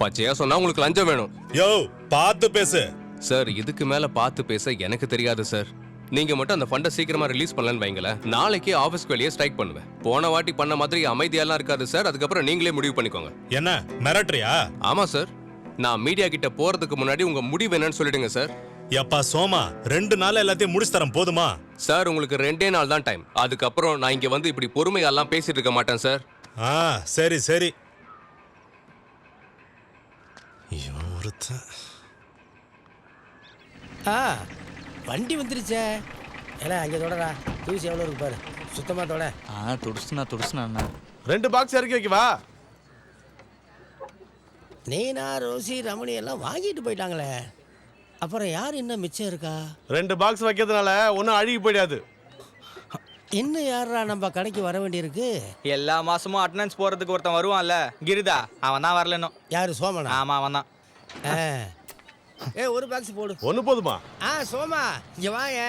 பச்சையா சொன்னா உங்களுக்கு லஞ்சம் வேணும். யோ, பார்த்து பேசு சார். இதுக்கு மேல பார்த்து பேச எனக்கு தெரியாது சார். நீங்க மட்டும் அந்த ஃபண்டை சீக்கிரமா ரிலீஸ் பண்ணலன்னு வைங்களேன், நாளைக்கே ஆபீஸ்க்கு வெளியே ஸ்ட்ரைக் பண்ணுவேன். போன வாட்டி பண்ண மாதிரி அமைதியெல்லாம் இருக்காது சார். அதுக்கப்புறம் நீங்களே முடிவு பண்ணிக்கோங்க. என்ன மிரட்டறியா? ஆமா சார். நான் மீடியா கிட்ட போறதுக்கு முன்னாடி உங்க முடிவு என்னன்னு சொல்லிடுங்க சார். எப்பா சோமா, 2 நாள் எல்லாத்தையும் முடிச்சு தரேன், போதுமா? சார், உங்களுக்கு 2 நாள் தான் டைம். அதுக்கப்புறம் நான் இங்க வந்து இப்படி பொறுமையெல்லாம் பேசிட்டு இருக்க மாட்டேன் சார். சரி சரி. வண்டி வந்துருச்சே. ஏன்னா அங்கே தொடரா, தூசி எவ்வளோ இருக்கு பாரு. சுத்தமாக தொட. துடுசுனா 2 பாக்ஸ் இறக்கி வைக்கவா? நீனா ரோசி ரமணி எல்லாம் வாங்கிட்டு போயிட்டாங்களே, அப்புறம் யார் இன்னும் மிச்சம் இருக்கா? 2 பாக்ஸ் வைக்கிறதுனால ஒன்றும் அழுகி போயிடாது. இன்னும் யாரா நம்ம கடைக்கு வர வேண்டியிருக்கு? எல்லா மாசமும் அட்டெண்டன்ஸ் போறதுக்கு ஒருத்தன் வருவான்ல, கிரிதா, அவன் தான் வரல இன்னும். யாரு, சோமனா? ஆமா, அவன் தான். ஒரு பாக்ஸ் போடு. ஒன்று போதுமா? சோமா, இங்க வாங்க.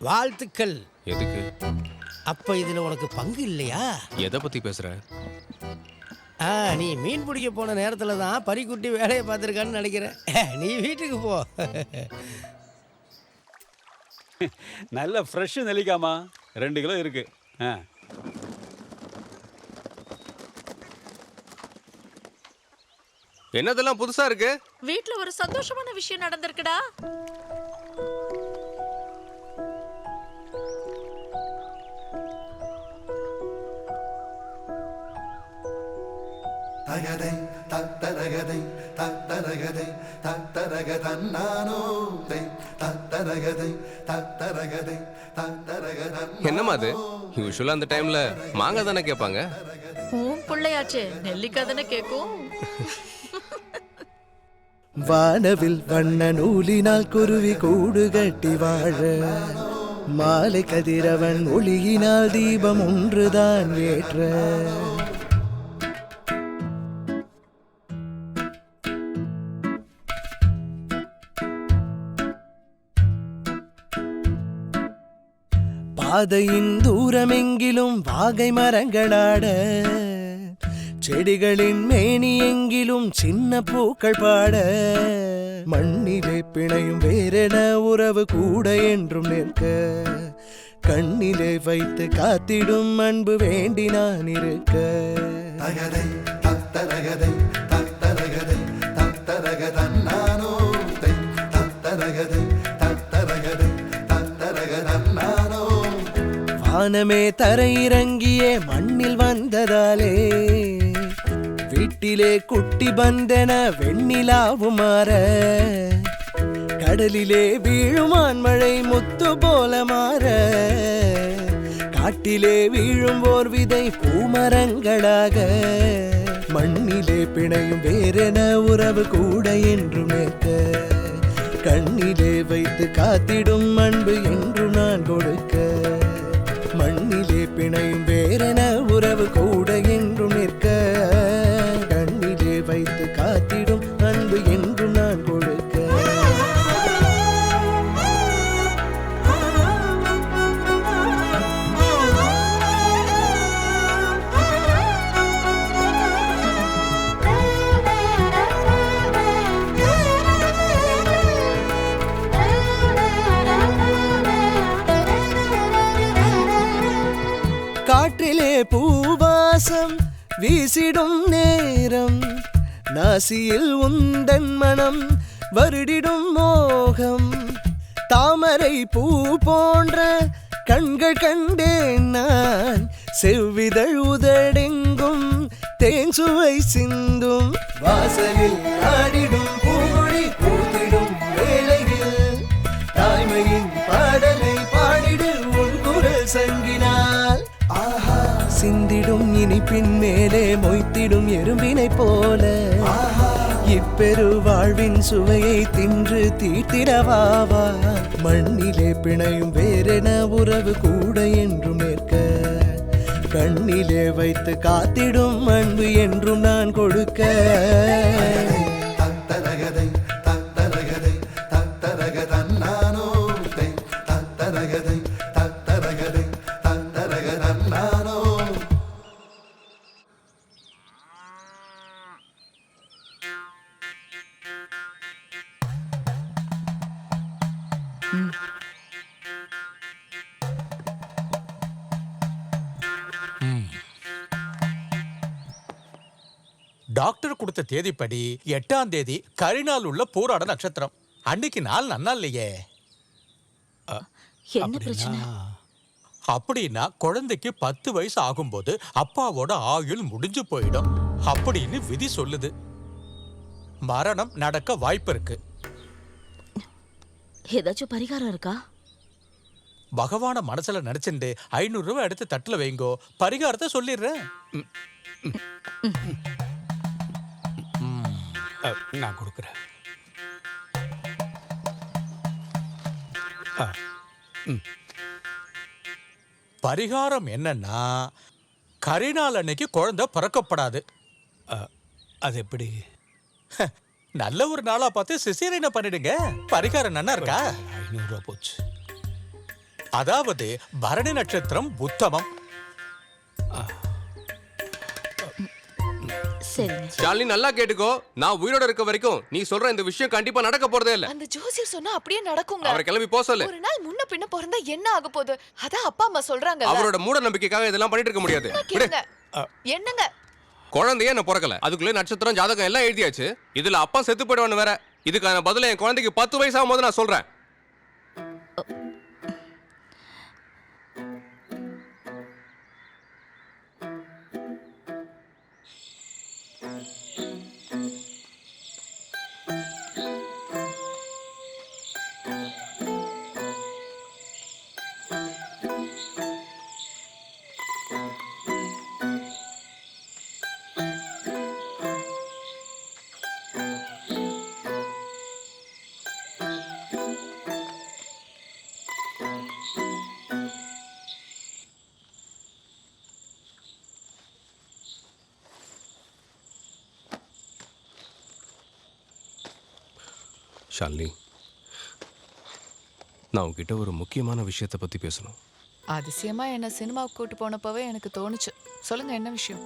வாழ்த்துக்கள். எதுக்கு? அப்ப இதுல உனக்கு பங்கு இல்லையா? எதை பத்தி பேசுற? நீ மீன் பிடிக்க போன நேரத்துல தான் பறிக்குட்டி வேலையை பார்த்துருக்கான்னு நினைக்கிறேன். நீ வீட்டுக்கு போ. நல்ல ஃப்ரெஷ் நெல்லிக்காமா, 2 கிலோ இருக்கு. என்னதெல்லாம் புதுசா இருக்கு? வீட்ல ஒரு சந்தோஷமான விஷயம் நடந்திருக்குடா. தகதை தத்தரகதை தத்தரகதை தத்தரகதன்னானோ தத்தரகதை தத்தரகதை தத்தரகதன். என்னமா அது? யூசுவலா அந்த டைம்ல மாங்காய் தானே கேட்பாங்க. பிள்ளையாச்சே, நெல்லிக்காய் தானே கேட்கும். வானவில் வண்ண நூலினால் குருவி கூடு கட்டி வாழ மாலை கதிரவன் ஒளியினால் தீபம் ஒன்றுதான் ஏற்ற பாதையின் தூரமெங்கிலும் வாகை மரங்களாட செடிகளின் மேனி எங்கிலும் சின்ன பூக்கள் பாட மண்ணிலே பிணையும் வேறென உறவு கூட என்றும் நிற்க கண்ணிலே வைத்து காத்திடும் அன்பு வேண்டி நான் இருக்க தகதை தத்தரகதை தத்தரகதை தத்தரகதன்னானோ தத்தரகதை தத்தரகதை தத்தரகதன்னானோ வானமே தரையிறங்கியே மண்ணில் வந்ததாலே வீட்டிலே குட்டி பந்தன வெண்ணிலாவும் மாற கடலிலே வீழுமான் மழை முத்து போல மாற காட்டிலே வீழும் ஓர் விதை பூமரங்களாக மண்ணிலே பிணையும் வேறென உறவு கூட என்று மேற்க கண்ணிலே வைத்து காத்திடும் அன்பு என்று நான் கொடுக்க மண்ணிலே பிணையும் வேறென உறவு கூட என்று நிற்க கண்ணிலே வைத்து காத்திடும் அன்பு என்று நான் கொடுக்க காற்றிலே பூவாசம் வீசிடும் நேரம் நாசியில் உந்தன் மனம் வருடிடும் மோகம் தாமரை பூ போன்ற கண்கள் கண்டேன் நான் செவ்விதழ் உதடெங்கும் தேன் சுவை சிந்தும் வாசலில் ஆடிடும் பூமொழி பூத்திடும் வேளையில் தாய்மையின் பாடலை பாடிடு உன் குரல் சங்கினால் சிந்திடும் இனிப்பின் மேலே மொய்த்திடும் எறும்பினை போல இப்பெரு வாழ்வின் சுவையை தின்று தீட்டிடவாவா மண்ணிலே பிணையும் வேறென உறவு கூட என்றும் ஏற்க கண்ணிலே வைத்து காத்திடும் அன்பு என்றும் நான் கொடுக்க தத்தரகதை தத்தரகதை தத்தரகதன்னானோ தத்தரகதை தத்தரகதை தத்தரகதன்னானோ டாக்டர் கொடுத்த தேதிப்படி 8ஆம் தேதி கரிநாள் உள்ள போராட நட்சத்திரம் அன்னைக்கு நாள் நன்னா இல்லையே என்ன பிரச்சனை? அப்படின்னா குழந்தைக்கு 10 வயசு ஆகும்போது அப்பாவோட ஆயுள் முடிஞ்சு போயிடும் அப்படின்னு விதி சொல்லுது. மரணம் நடக்க வாய்ப்பு இருக்கு. ஏதாச்சும் பரிகாரம் இருக்கா? பகவான மனசுல நினைச்சுட்டு 500 ரூபாய் எடுத்து தட்டுல வைங்கோ, பரிகாரத்தை சொல்லிடுறேன். நான் கொடுக்குறேன். பரிகாரம் என்னன்னா கரிநாள் அன்னைக்கு குழந்தை பிறக்கப்படாது. அது எப்படி? நல்ல ஒரு நாளா பார்த்து சிசேரியனை பண்ணிடுங்க. பரிகாரம் நன்னா இருக்கா? 500 ரூபாய் போச்சு. அதாவது பரணி நட்சத்திரம் உத்தமம். ஷாலினி நல்லா கேட்டுக்கோ, நான் உயிரோட இருக்க வரைக்கும் நீ சொல்ற இந்த விஷயம் கண்டிப்பா நடக்க போறதே இல்ல. அந்த ஜோசியர் சொன்னா அப்படியே நடக்குங்க. அவரை கிளம்பி போக சொல்லு. ஒரு நாள் முன்ன பின்ன பிறந்தா என்ன ஆக போகுது? அதான் அப்பா அம்மா சொல்றாங்க. அவரோட மூட நம்பிக்கைக்காக இதெல்லாம் பண்ணிட்டு இருக்க முடியாது. என்னங்க? குழந்தையே என்ன பிறக்கல, அதுக்குள்ள நட்சத்திரம் ஜாதகம் எல்லாம் எழுதியாச்சு. இதுல அப்பா செத்து போயிடுவான்னு வேற. இதுக்கான பதில என் குழந்தைக்கு 10 வயசு ஆகும்போது நான் சொல்றேன். ஷாலினி, நான் உங்ககிட்ட ஒரு முக்கியமான விஷயத்தை பற்றி பேசணும். அதிசயமா என்ன சினிமாவுக்கு கூட்டு போனப்பவே எனக்கு தோணுச்சு. சொல்லுங்க, என்ன விஷயம்?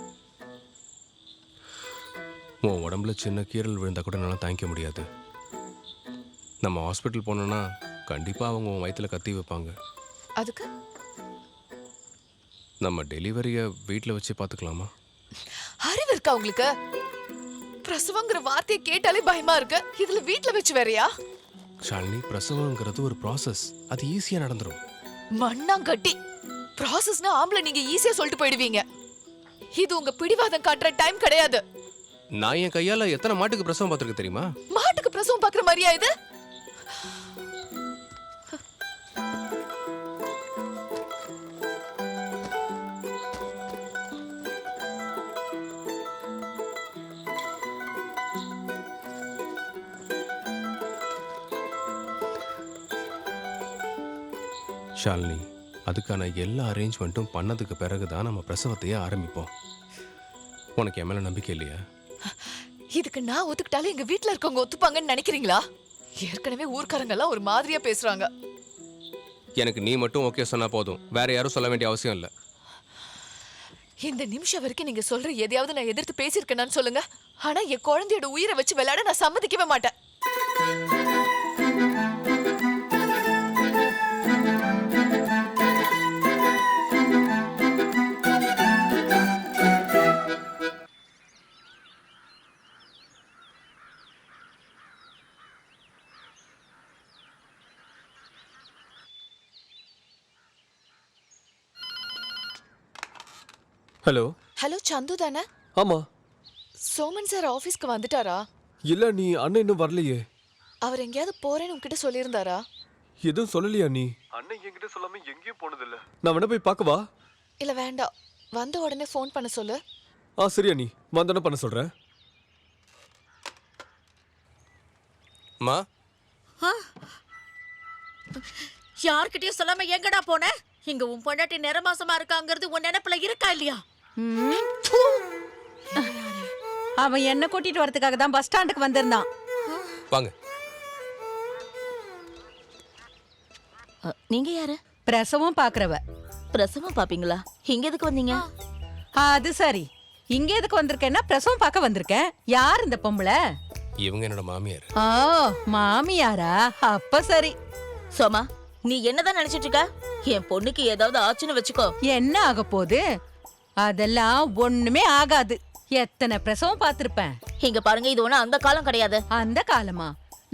உன் உடம்புல சின்ன கீறல் விழுந்தா கூட என்னால் தாங்கிக்க முடியாது. நம்ம ஹாஸ்பிட்டல் போனோன்னா கண்டிப்பாக அவங்க உன் வயிற்றில் கத்தி வைப்பாங்க. அதுக்கு நம்ம டெலிவரியை வீட்டில் வச்சு பார்த்துக்கலாமா? அறிவு இருக்கா உங்களுக்கு? பிரசவங்கிற வார்த்தையை கேட்டாலே பயமா இருக்கு. இதுல வீட்ல வச்சு வேறயா? ஷாலினி, பிரசவங்கிறது ஒரு ப்ராசஸ். அது ஈஸியாக நடந்துடும். மண்ணாங்கட்டி ப்ராசஸ்னா ஆம்பளை நீங்க ஈஸியா சொல்லிட்டு போயிடுவீங்க. இது உங்க பிடிவாதம் காட்டுற டைம் கிடையாது. நான் என் கையால் எத்தனை மாட்டுக்கு பிரசவம் பார்த்துருக்கு தெரியுமா? மாட்டுக்கு பிரசவம் பாக்குற மாதிரியா இது? ஷாலினி, அதுக்கான எல்லா அரேஞ்ச்மெண்ட்டும் பண்ணதுக்கு பிறகு தான் நம்ம பிரசவத்தையே ஆரம்பிப்போம். உனக்கு என் மேலே நம்பிக்கை இல்லையா? இதுக்கு நான் ஒத்துக்கிட்டாலும் எங்க வீட்ல இருக்கவங்க ஒத்துப்பாங்கன்னு நினைக்கிறீங்களா? ஏற்கனவே ஊர்க்காரங்க எல்லாம் ஒரு மாதிரியா பேசுறாங்க. எனக்கு நீ மட்டும் ஓகே சொன்னா போதும், வேற யாரும் சொல்ல வேண்டிய அவசியம் இல்லை. இந்த நிமிஷம் வரைக்கும் நீங்க சொல்ற எதையாவது நான் எதிர்த்து பேசியிருக்கேன்னு சொல்லுங்க. ஆனா என் குழந்தையோட உயிரை வச்சு விளையாட நான் சம்மதிக்கவே மாட்டேன். ஹலோ. ஹலோ, சந்து தானே? ஆமா. சோமன் சார் ஆபீஸ்க்கு வந்துட்டாரா? இல்ல, நீ அண்ணன் இன்னும் வரலையே. அவர் எங்கேயாவது போறேன்னு உன்கிட்ட சொல்லியிருந்தாரா? எதுவும் சொல்லலையா நீ? அண்ணன் என்கிட்ட சொல்லாம எங்கேயும் போனதில்ல. நான் வேணா போய் பார்க்கவா? இல்ல வேண்டாம், வந்த உடனே ஃபோன் பண்ண சொல்லு. சரியா, நீ வந்தோடனே பண்ண சொல்றேன். மா, யார்கிட்டயும் சொல்லாம எங்கடா போன? இங்க உன் பொண்டாட்டி நிறமாசமா இருக்காங்கிறது உன் நினைப்புல இருக்கா இல்லையா? அவன் என்ன கூட்டிட்டு வரதுக்காக தான் பஸ் ஸ்டாண்டுக்கு வந்திருந்தான். வாங்க. நீங்க யாரு? பிரசவம் பாக்குறவ. பிரசவம் பாப்பீங்களா? இங்க எதுக்கு வந்தீங்க? அது சரி, இங்க எதுக்கு வந்திருக்கேன்னா பிரசவம் பார்க்க வந்திருக்கேன். யார் இந்த பொம்பளை? இவங்க என்னோட மாமியார். மாமியாரா? அப்ப சரி. சோமா, நீ என்னதான் நினைச்சிட்டு இருக்க? என் பொண்ணுக்கு ஏதாவது ஆச்சுன்னு வச்சுக்கோ. என்ன ஆக போகுது? அதெல்லாம் ஒண்ணுமே ஆகாது. எத்தனை பிரசவம் பார்த்திருப்பேன். இங்க பாருங்க, இது ஒண்ணு அந்த காலம் கிடையாது. அந்த காலமா?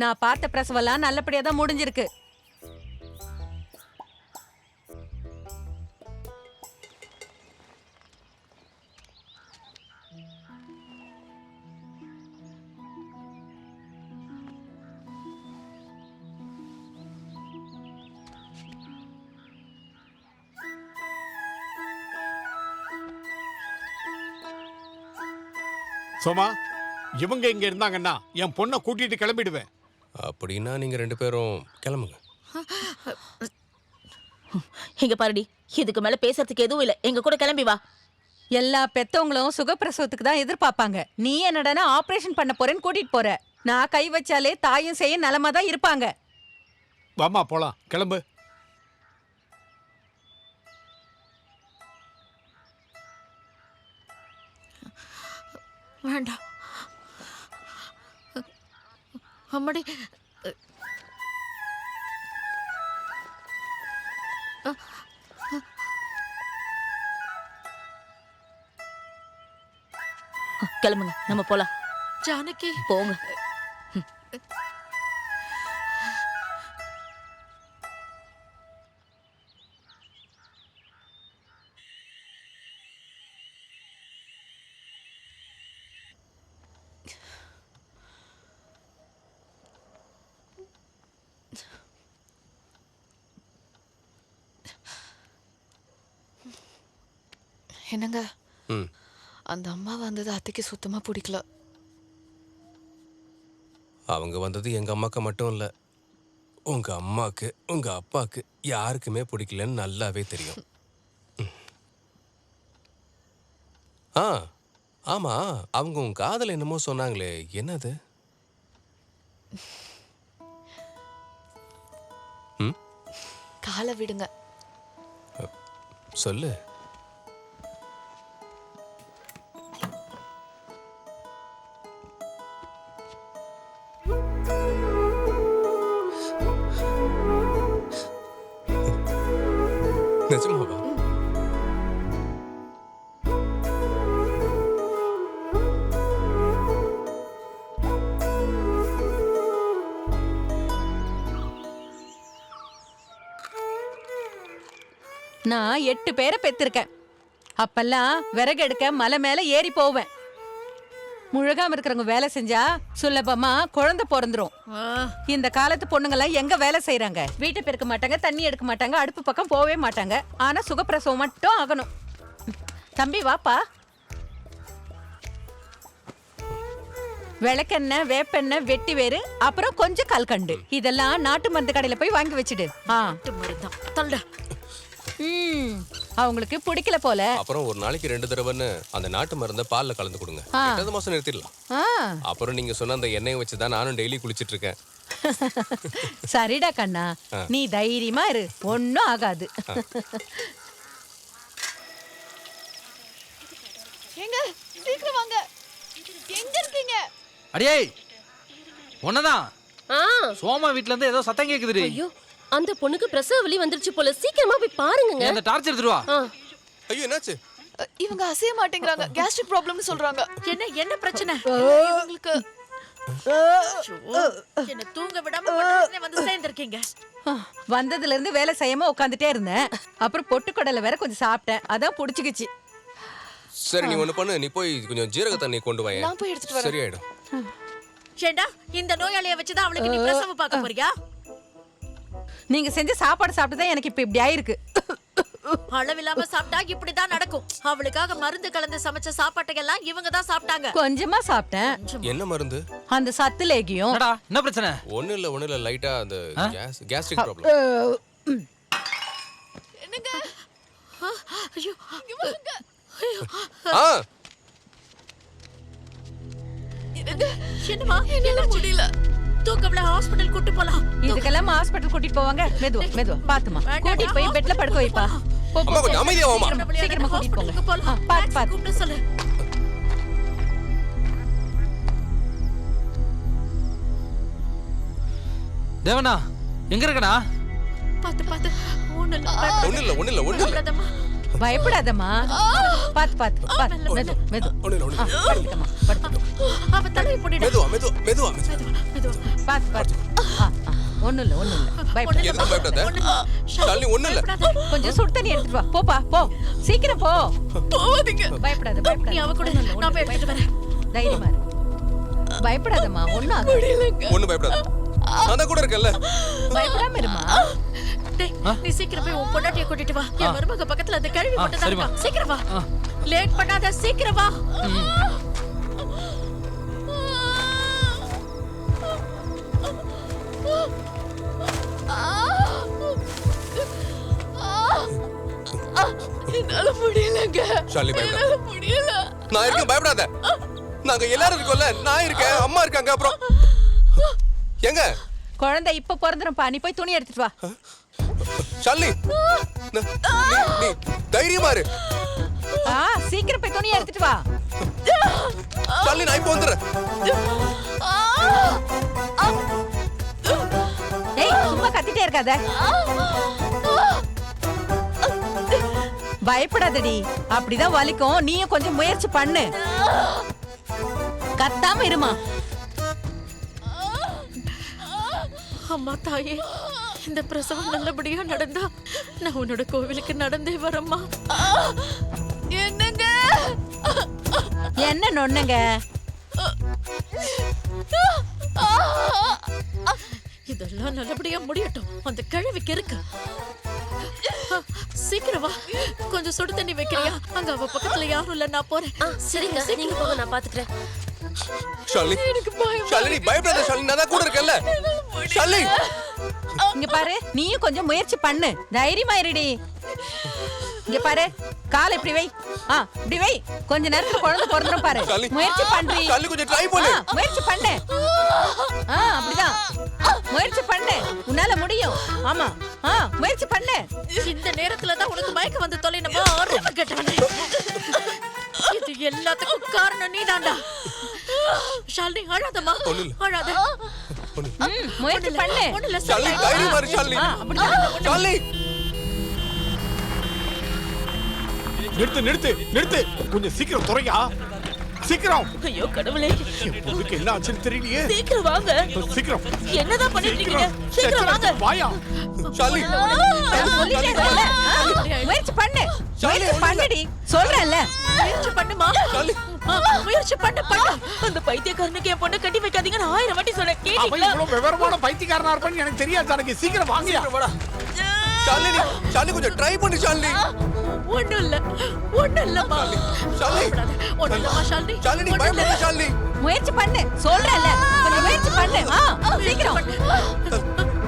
நான் பார்த்த பிரசவம் எல்லாம் நல்லபடியா தான் முடிஞ்சிருக்கு. சோமா, இவங்க இங்க இருந்தாங்கன்னா என் பொண்ணை கூட்டிட்டு கிளம்பிடுவேன். அப்படின்னா நீங்க ரெண்டு பேரும் கிளம்புங்க. இங்க பாருடி, இதுக்கு மேல பேசுறதுக்கு எதுவும் இல்ல. எங்க கூட கிளம்பி வா. எல்லா பெத்தவங்களும் சுகப்பிரசவத்துக்கு தான் எதிர்பார்ப்பாங்க. நீ என்னடனா ஆபரேஷன் பண்ண போறேன்னு கூட்டிட்டு போற. நான் கை வச்சாலே தாயும் செய்ய நலமா தான் இருப்பாங்க. வாமா போலாம், கிளம்பு. வேண்டாம் அம்மாடி. கிளம்புங்க, நம்ம போலாம். ஜானகி போங்க. என்னங்க, அந்த அம்மா வந்தது அத்தைக்கு சுத்தமா பிடிக்கல. அவங்க வந்தது எங்க அம்மாக்கு மட்டும் இல்ல, உங்க அம்மாக்கு உங்க அப்பாக்கு யாருக்குமே பிடிக்கலன்னு நல்லாவே தெரியும். ஆமா, அவங்க உங்க காதல என்னமோ சொன்னாங்களே, என்னது? காலை விடுங்க. சொல்லு. நிஜமாவா? நான் 8 பேரை பெத்திருக்கேன். அப்பெல்லாம் விறகு எடுக்க மலை மேல ஏறி போவேன். முழுகாம இருக்கிறவங்க வேலை செஞ்சா சுலபமா குழந்தை பிறந்துரும். இந்த காலத்து பொண்ணுங்கெல்லாம் எங்க வேலை செய்யறாங்க? வீட்டை பெருக்க மாட்டாங்க, தண்ணி எடுக்க மாட்டாங்க, அடுப்பு பக்கம் போவே மாட்டாங்க. ஆனா சுகப்பிரசவம் மட்டும் ஆகணும். தம்பி வாப்பா. விளக்கெண்ணெய், வேப்பெண்ணெய், வெட்டி வேறு, அப்புறம் கொஞ்சம் கல்கண்டு. இதெல்லாம் நாட்டு மருந்து கடையில போய் வாங்கி வச்சுடு. அவங்களுக்கு பிடிக்கல போல. அப்புறம் ஒரு நாளைக்கு 2 தடவைன்னு அந்த நாட்டு மருந்தை பால்ல கலந்து கொடுங்க. 8 மாசம் நிறுத்திடலாம். அப்புறம் நீங்க சொன்ன அந்த எண்ணெயை வச்சுதான் நானும் டெய்லி குளிச்சிட்டு இருக்கேன். சரிடா கண்ணா, நீ தைரியமா இரு, ஒன்னும் ஆகாது. எங்க சீக்கிரம் வாங்க. எங்க இருக்கீங்க? அடியே ஒன்னதான். சோமா வீட்ல இருந்து ஏதோ சத்தம் கேக்குதுடி. ஐயோ, அந்த பொண்ணுக்கு பிரசவ வலி வந்துருச்சு போல. சீக்கிரமா போய் பாருங்க. அந்த டார்ச் எடுத்துட்டு வா. ஐயோ என்னாச்சு? இவங்க அசைய மாட்டேங்கறாங்க. கேஸ்ட்ரிக் ப்ராப்ளம்னு சொல்றாங்க. என்ன பிரச்சனை? இவங்களுக்கு என்ன தூங்க விடாம பண்றதுனே வந்து சேர்ந்திருக்கீங்க. வந்ததுல இருந்து வேலை செய்யாம உட்காந்துட்டே இருந்தேன். அப்புறம் பொட்டுக்கடலை வேற கொஞ்சம் சாப்பிட்டேன். அதான் புடிச்சுக்கிச்சு. சரி நீ ஒண்ணு பண்ணு, நீ போய் கொஞ்சம் ஜீரக தண்ணி கொண்டு வா. நான் போய் எடுத்துட்டு வரேன். சரியாயிடும். ஏண்டா இந்த நோயாளியை வச்சுதான் அவளுக்கு நீ பிரசவம் பார்க்க போறியா? நீங்க செஞ்ச சாப்பாடு சாப்பிட்டு தான் எனக்கு இப்ப இப்படி ஆயிருக்கு. அளவில்லாம சாப்பிட்டா இப்படிதான் நடக்கும். அவளுக்காக மருந்து கலந்து சமைச்ச சாப்பாட்டையெல்லாம் இவங்க தான் சாப்பிட்டாங்க. கொஞ்சமா சாப்பிட்டேன். என்ன மருந்து? அந்த சத்து லேகியம். என்ன பிரச்சனை? ஒண்ணு இல்ல லைட்டா அந்த கேஸ்ட்ரிக் ப்ராப்ளம். என்னங்க? ஐயோ என்னமா? என்னால முடியல. தூக்கம்ல ஹாஸ்பிடல் கூட்டி போலாம். இதுக்கெல்லாம் ஹாஸ்பிடல் கூட்டிட்டு போவாங்க. மெதுவா பாத்துமா கூட்டிட்டு போய் பெட்ல படுக்க வைப்பா. அம்மா கொஞ்சம் அமைதியா வாமா. சீக்கிரமா கூட்டிட்டு போங்க. பாத்து கூப்பிட்டு சொல்லு. தேவனா எங்க இருக்கடா? பாத்து ஒண்ணு இல்ல. பயப்படாதம்மா. பாத்து மெது. படுத்துக்கமா. அவ தலைய போடிடா. மெதுவா. பாத்து. ஒண்ணு இல்ல. பயப்படாத. ஷாலினி ஒண்ணு இல்ல. கொஞ்சம் சுடு தண்ணி எடுத்துட்டு வா. போப்பா போ. சீக்கிரம் போ. போவாதீங்க. பயப்படாத. நீ அவ கூட நான் போய் எடுத்துட்டு வரேன். தைரியமா இரு. பயப்படாதம்மா. ஒண்ணும் ஆகாது. ஒண்ணு பயப்படாத. நான் கூட இருக்கேன்ல. பயப்படாம இருமா. டேய் நீ சீக்கிரம் போய் உன் பொண்டாட்டியை கூட்டிட்டு வா. என் மருமக பக்கத்துல அந்த கழுவி மட்டும் தான் இருக்கா. சீக்கிரம் வா. லேட் பண்ணாத, சீக்கிரம் வா. என்னால முடியலங்க. ஷாலினி என்னால முடியல. நான் இருக்கேன், பயப்படாத. நாங்க எல்லாரும் இருக்கோம்ல. நான் இருக்கேன், அம்மா இருக்காங்க. அப்புறம் எங்க குழந்தை இப்ப பிறந்துரும்பா. நீ போய் துணி எடுத்துட்டு வா. ஷாலினி நீ தைரியமா இரு. சீக்கிரம் போய் துணி எடுத்துட்டு வா. ஷாலினி நான் இப்ப வந்துடுறேன். ஏய் சும்மா கத்திட்டே இருக்காத. பயப்படாதடி. அப்படிதான் வலிக்கும். நீயும் கொஞ்சம் முயற்சி பண்ணு. கத்தாம இருமா. அம்மா தாயே, இந்த பிரசவம் நல்லபடியா நடந்தா நான் உன்னோட கோவிலுக்கு நடந்தே வரேம்மா. என்னங்க? என்ன நொண்ணுங்க? இதெல்லாம் நல்லபடியா முடியட்டும். அந்த கழுவிக்கு இருக்கு. சீக்கிரம் வா. கொஞ்சம் சுடு தண்ணி வைக்கிறியா? அங்க அவ பக்கத்துல யாரும் இல்ல, நான் போறேன். சரிங்க, நீங்க போங்க, நான் பாத்துக்கிறேன். ஷாலினி பயப்படாத. ஷாலினி நான் கூட இருக்கேன்ல. ஷாலினி இங்க பாரு, நீயும் கொஞ்சம் முயற்சி பண்ணு. தைரியமா இருடி. இங்க பாரு, காலை இப்படி வை. இப்படி வை. கொஞ்ச நேரத்துல குழந்தை பிறந்துரும் பாரு. முயற்சி பண்றீ. கொஞ்சம் ட்ரை பண்ணு. முயற்சி பண்ணு. அப்படிதான். முயற்சி பண்ணு. உன்னால முடியும். ஆமா. முயற்சி பண்ணு. இந்த நேரத்துல தான் உனக்கு மயக்கம் வந்து தொலைனமா ஆர்வம் கேட்டவனே. இது எல்லாத்துக்கும் காரணம் நீதான்டா. ஷாலினி அழாதம்மா. அழாத. முயற்சி பண்ணு. ஷாலினி தைரியம் மாறு ஷாலினி. ஷாலினி நிறுத்து கொஞ்சம் சீக்கிரம் துறையா, சீக்கிரம். ஐயோ கடவுளே, பொண்ணுக்கு என்ன ஆச்சுன்னு தெரியலையே. சீக்கிரம் வாங்க. சீக்கிரம். என்னதான் பண்ணிட்டு இருக்கீங்க? சீக்கிரம் வாங்க. வாயா. ஷாலினி சொல்லிட்டே இருக்கல. முயற்சி பண்ணு. முயற்சி பண்ணுடி. சொல்றேன்ல. முயற்சி பண்ணுமா. முயற்சி பண்ணு. அந்த பைத்தியக்காரனுக்கு என் பொண்ணை கட்டி வைக்காதீங்கன்னு 1000 வாட்டி சொன்னேன். அவன் கேட்டீங்களா? இவ்வளவு விவரமான பைத்தியக்காரனா இருப்பான்னு எனக்கு தெரியாது. தனக்கு சீக்கிரம் வாங்கயா. ஷாலினி கொஞ்சம் ட்ரை பண்ணு ஷாலினி. ஒண்ணும் இல்லம்மா. ஷாலினி பயப்படாத ஷாலினி. முயற்சி பண்ணு. சொல்றேன்ல. கொஞ்சம் முயற்சி பண்ணு. சீக்கிரம்.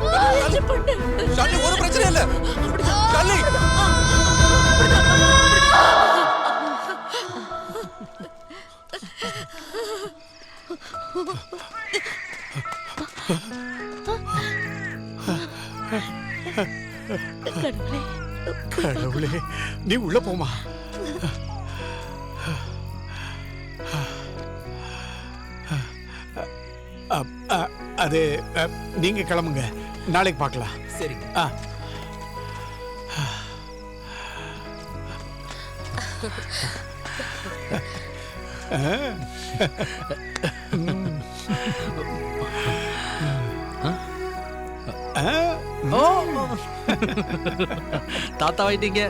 முயற்சி பண்ணு. ஷாலினி ஒரு பிரச்சனை இல்ல. ஷாலினி கடவுளே, நீ உள்ள போமா. அது நீங்க கிளம்புங்க, நாளைக்கு பார்க்கலாம். சரி. தாத்தா வாயிட்டீங்க.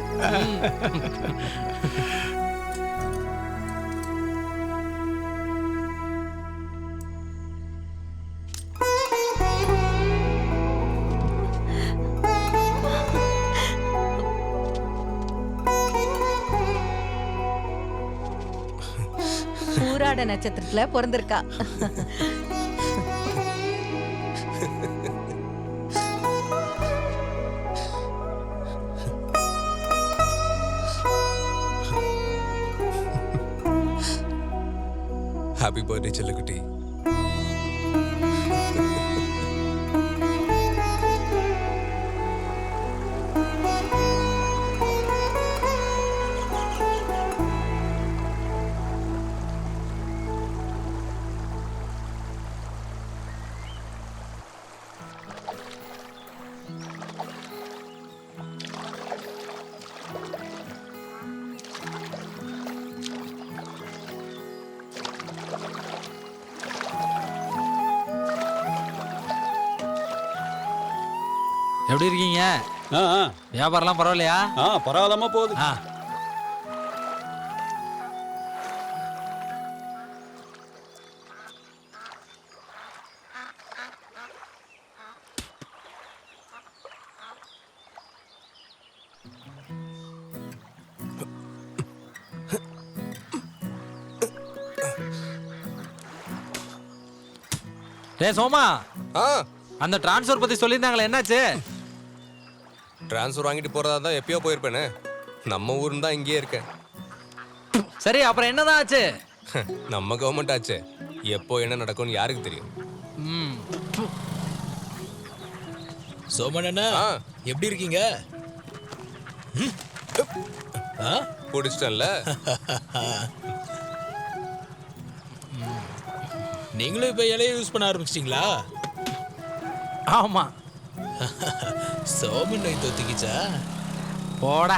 பூராட நட்சத்திரத்துல பிறந்திருக்கா. ஹாப்பி பர்த்டே செல்லக்குட்டி. எப்படி இருக்கீங்க? வியாபாரம்லாம் பரவாயில்லையா? பரவாயில்லாம போகுது. சோமா, அந்த டிரான்ஸ்ஃபர் பத்தி சொல்லியிருந்தாங்களே, என்னாச்சு? டிரான்ஸ்ஃபர் வாங்கிட்டு போறதா தான் எப்பயோ போயிருப்பேனே. நம்ம ஊருன்னு தான் இங்கேயே இருக்கேன். சரி, அப்புறம் என்னதான் ஆச்சு? நம்ம கவர்மெண்ட் ஆச்சு. எப்போ என்ன நடக்கும்னு யாருக்கு தெரியும்? சோமன் அண்ணா, எப்படி இருக்கீங்க? பிடிச்சிட்டேன்ல. நீங்களும் இப்ப இலையை யூஸ் பண்ண ஆரம்பிச்சிட்டீங்களா? ஆமா. சோமன் நோய் தொத்திக்கிச்சா? போடா.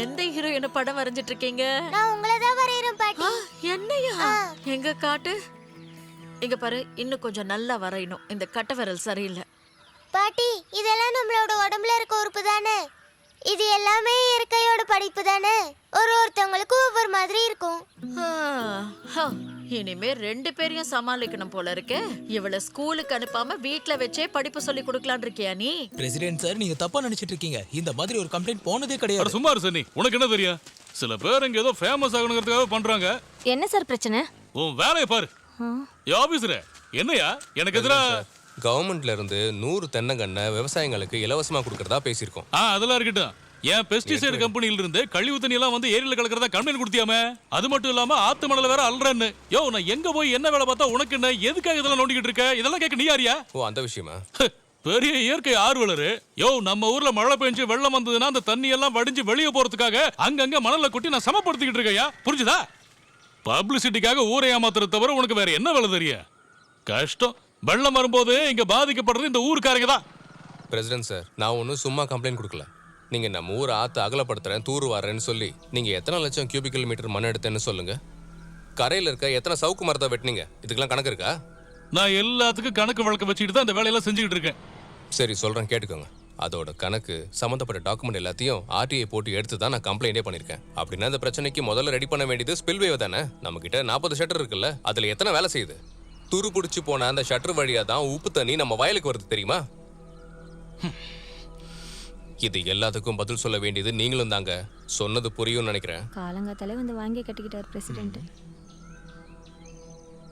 எந்த ஹீரோயின படம் வரைஞ்சிட்டு இருக்கீங்க? நான் உங்களை தான் வரையறேன் பாட்டி. என்னையா? எங்க காட்டு. இங்க பாரு, இன்னும் கொஞ்சம் நல்லா வரையணும். இந்த கட்டை விரல் சரியில்லை. பாட்டி, இதெல்லாம் நம்மளோட உடம்புல இருக்க உறுப்பு தானே? இது எல்லாமே இயற்கையோட படைப்பு தானே? ஒருத்தவங்களுக்கு ஒவ்வொரு மாதிரி இருக்கும். இனிமே 2 பேரையும் சமாளிக்கணும் போல இருக்கே. இவளை ஸ்கூலுக்கு அனுப்பாம வீட்ல வச்சே படிப்பு சொல்லி கொடுக்கலான் இருக்கியா நீ? பிரசிடென்ட் சார், நீங்க தப்பா நினைச்சிட்டு இருக்கீங்க. இந்த மாதிரி ஒரு கம்ப்ளைண்ட் போனதே கிடையாது. சும்மா இரு சன்னி, உனக்கு என்ன தெரியும்? சில பேர் இங்க ஏதோ ஃபேமஸ் ஆகணுங்கிறதுக்காக பண்றாங்க. என்ன சார் பிரச்சனை? உன் வேலையை பாரு. ஆபீசரே, என்னையா எனக்கு எதிரா கவர்மெண்ட்ல இருந்து 100 தென்னங்கண்ணை விவசாயிகளுக்கு இலவசமா கொடுக்கறதா பேசியிருக்கோம். அதெல்லாம் இருக்கட்டும். ஏன் பெஸ்டிசைடு கம்பெனில இருந்து கழிவு தண்ணி எல்லாம் வந்து ஏரியில கலக்கிறதா கம்ப்ளைண்ட் கொடுத்தியாமே? அது மட்டும் இல்லாம ஆத்து மணல வேற அல்றன்னு. யோ, நான் எங்க போய் என்ன வேலை பார்த்தா உனக்கு என்ன? எதுக்காக இதெல்லாம் நோண்டிக்கிட்டு இருக்க? இதெல்லாம் கேட்க நீ யாரியா? ஓ, அந்த விஷயமா? பெரிய இயற்கை ஆர்வலரு. யோ, நம்ம ஊர்ல மழை பெஞ்சு வெள்ளம் வந்ததுன்னா அந்த தண்ணி எல்லாம் வடிஞ்சு வெளியே போறதுக்காக அங்கங்க மணல கொட்டி நான் சமப்படுத்திக்கிட்டு இருக்கையா? புரிஞ்சுதா? பப்ளிசிட்டிக்காக ஊரை ஏமாத்துறது தவிர உனக்கு வேற என்ன வேலை தெரியும்? கஷ்டம். வெள்ளம் வரும்போது இங்க பாதிக்கப்படுறது இந்த ஊருக்காரங்க தான். பிரசிடென்ட் சார், நான் ஒன்றும் சும்மா கம்ப்ளைண்ட் கொடுக்கல. நீங்க நம்ம ஊர் ஆத்து அகலப்படுத்துறேன், தூர் வரேன்னு சொல்லி நீங்க எத்தனை லட்சம் கியூபிக்கல் மீட்டர் மண் எடுத்தேன்னு சொல்லுங்க. கரையில இருக்க எத்தனை சவுக்கு மரத்தை வெட்டினீங்க? இதுக்கெல்லாம் கணக்கு இருக்கா? நான் எல்லாத்துக்கும் கணக்கு வழக்கு வச்சுக்கிட்டு தான் இந்த வேலையெல்லாம் செஞ்சுக்கிட்டு இருக்கேன். சரி, சொல்றேன் கேட்டுக்கோங்க. அதோட கணக்கு சம்மந்தப்பட்ட டாக்குமெண்ட் எல்லாத்தையும் ஆர்டிஐ போட்டு எடுத்து தான் நான் கம்ப்ளைண்டே பண்ணியிருக்கேன். அப்படின்னா இந்த பிரச்சனைக்கு முதல்ல ரெடி பண்ண வேண்டியது ஸ்பில்வே தானே. நம்ம கிட்ட 40 ஷட்டர் இருக்குல்ல, அதுல எத்தனை வேலை செய்யுது? துரு பிடிச்சி போன அந்த ஷட்டர் வழியா தான் உப்பு தண்ணி நம்ம வயலுக்கு வருது, தெரியுமா? இது எல்லாத்துக்கும் பதில் சொல்ல வேண்டியது நீங்களும் தாங்க. சொன்னது புரியும் நினைக்கிறேன். காலங்காத்தாலே வந்து வாங்கி கட்டிக்கிட்டார் பிரசிடென்ட்.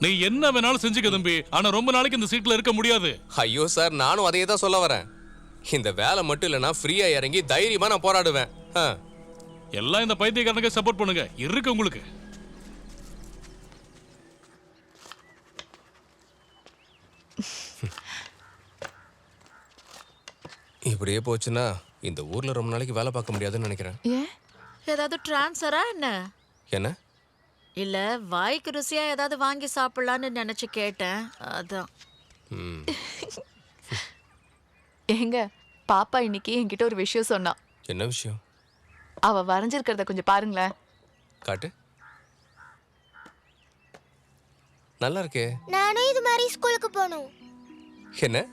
நீ என்ன வேணாலும் செஞ்சுக்க தம்பி, ஆனா ரொம்ப நாளைக்கு இந்த சீட்ல இருக்க முடியாது. ஐயோ சார், நானும் அதே தான் சொல்ல வரேன். இந்த வேலை மட்டும் இல்லைன்னா ஃப்ரீயா இறங்கி தைரியமா நான் போராடுவேன். எல்லாம் இந்த பைத்தியக்காரனுக்கு சப்போர்ட் பண்ணுங்க. இருக்கு உங்களுக்கு. இப்படியே போச்சுன்னா இந்த ஊர்ல ரொம்ப நாளைக்கு வேலை பார்க்க முடியாதுன்னு நினைக்கிறேன். ஏதாவது டிரான்ஸ்ஃபரா என்ன? என்ன? இல்ல வாய்க்கு ருசியா ஏதாவது வாங்கி சாப்பிடலான்னு நினைச்சு கேட்டேன், அதான். ஏங்க, பாப்பா இன்னைக்கு என்கிட்ட ஒரு விஷயம் சொன்னா. என்ன விஷயம்? அவ வரைஞ்சிருக்கிறத கொஞ்சம் பாருங்களேன். காட்டு. நல்லா இருக்கே. நானும் இது மாதிரி ஸ்கூலுக்கு போகணும். என்ன?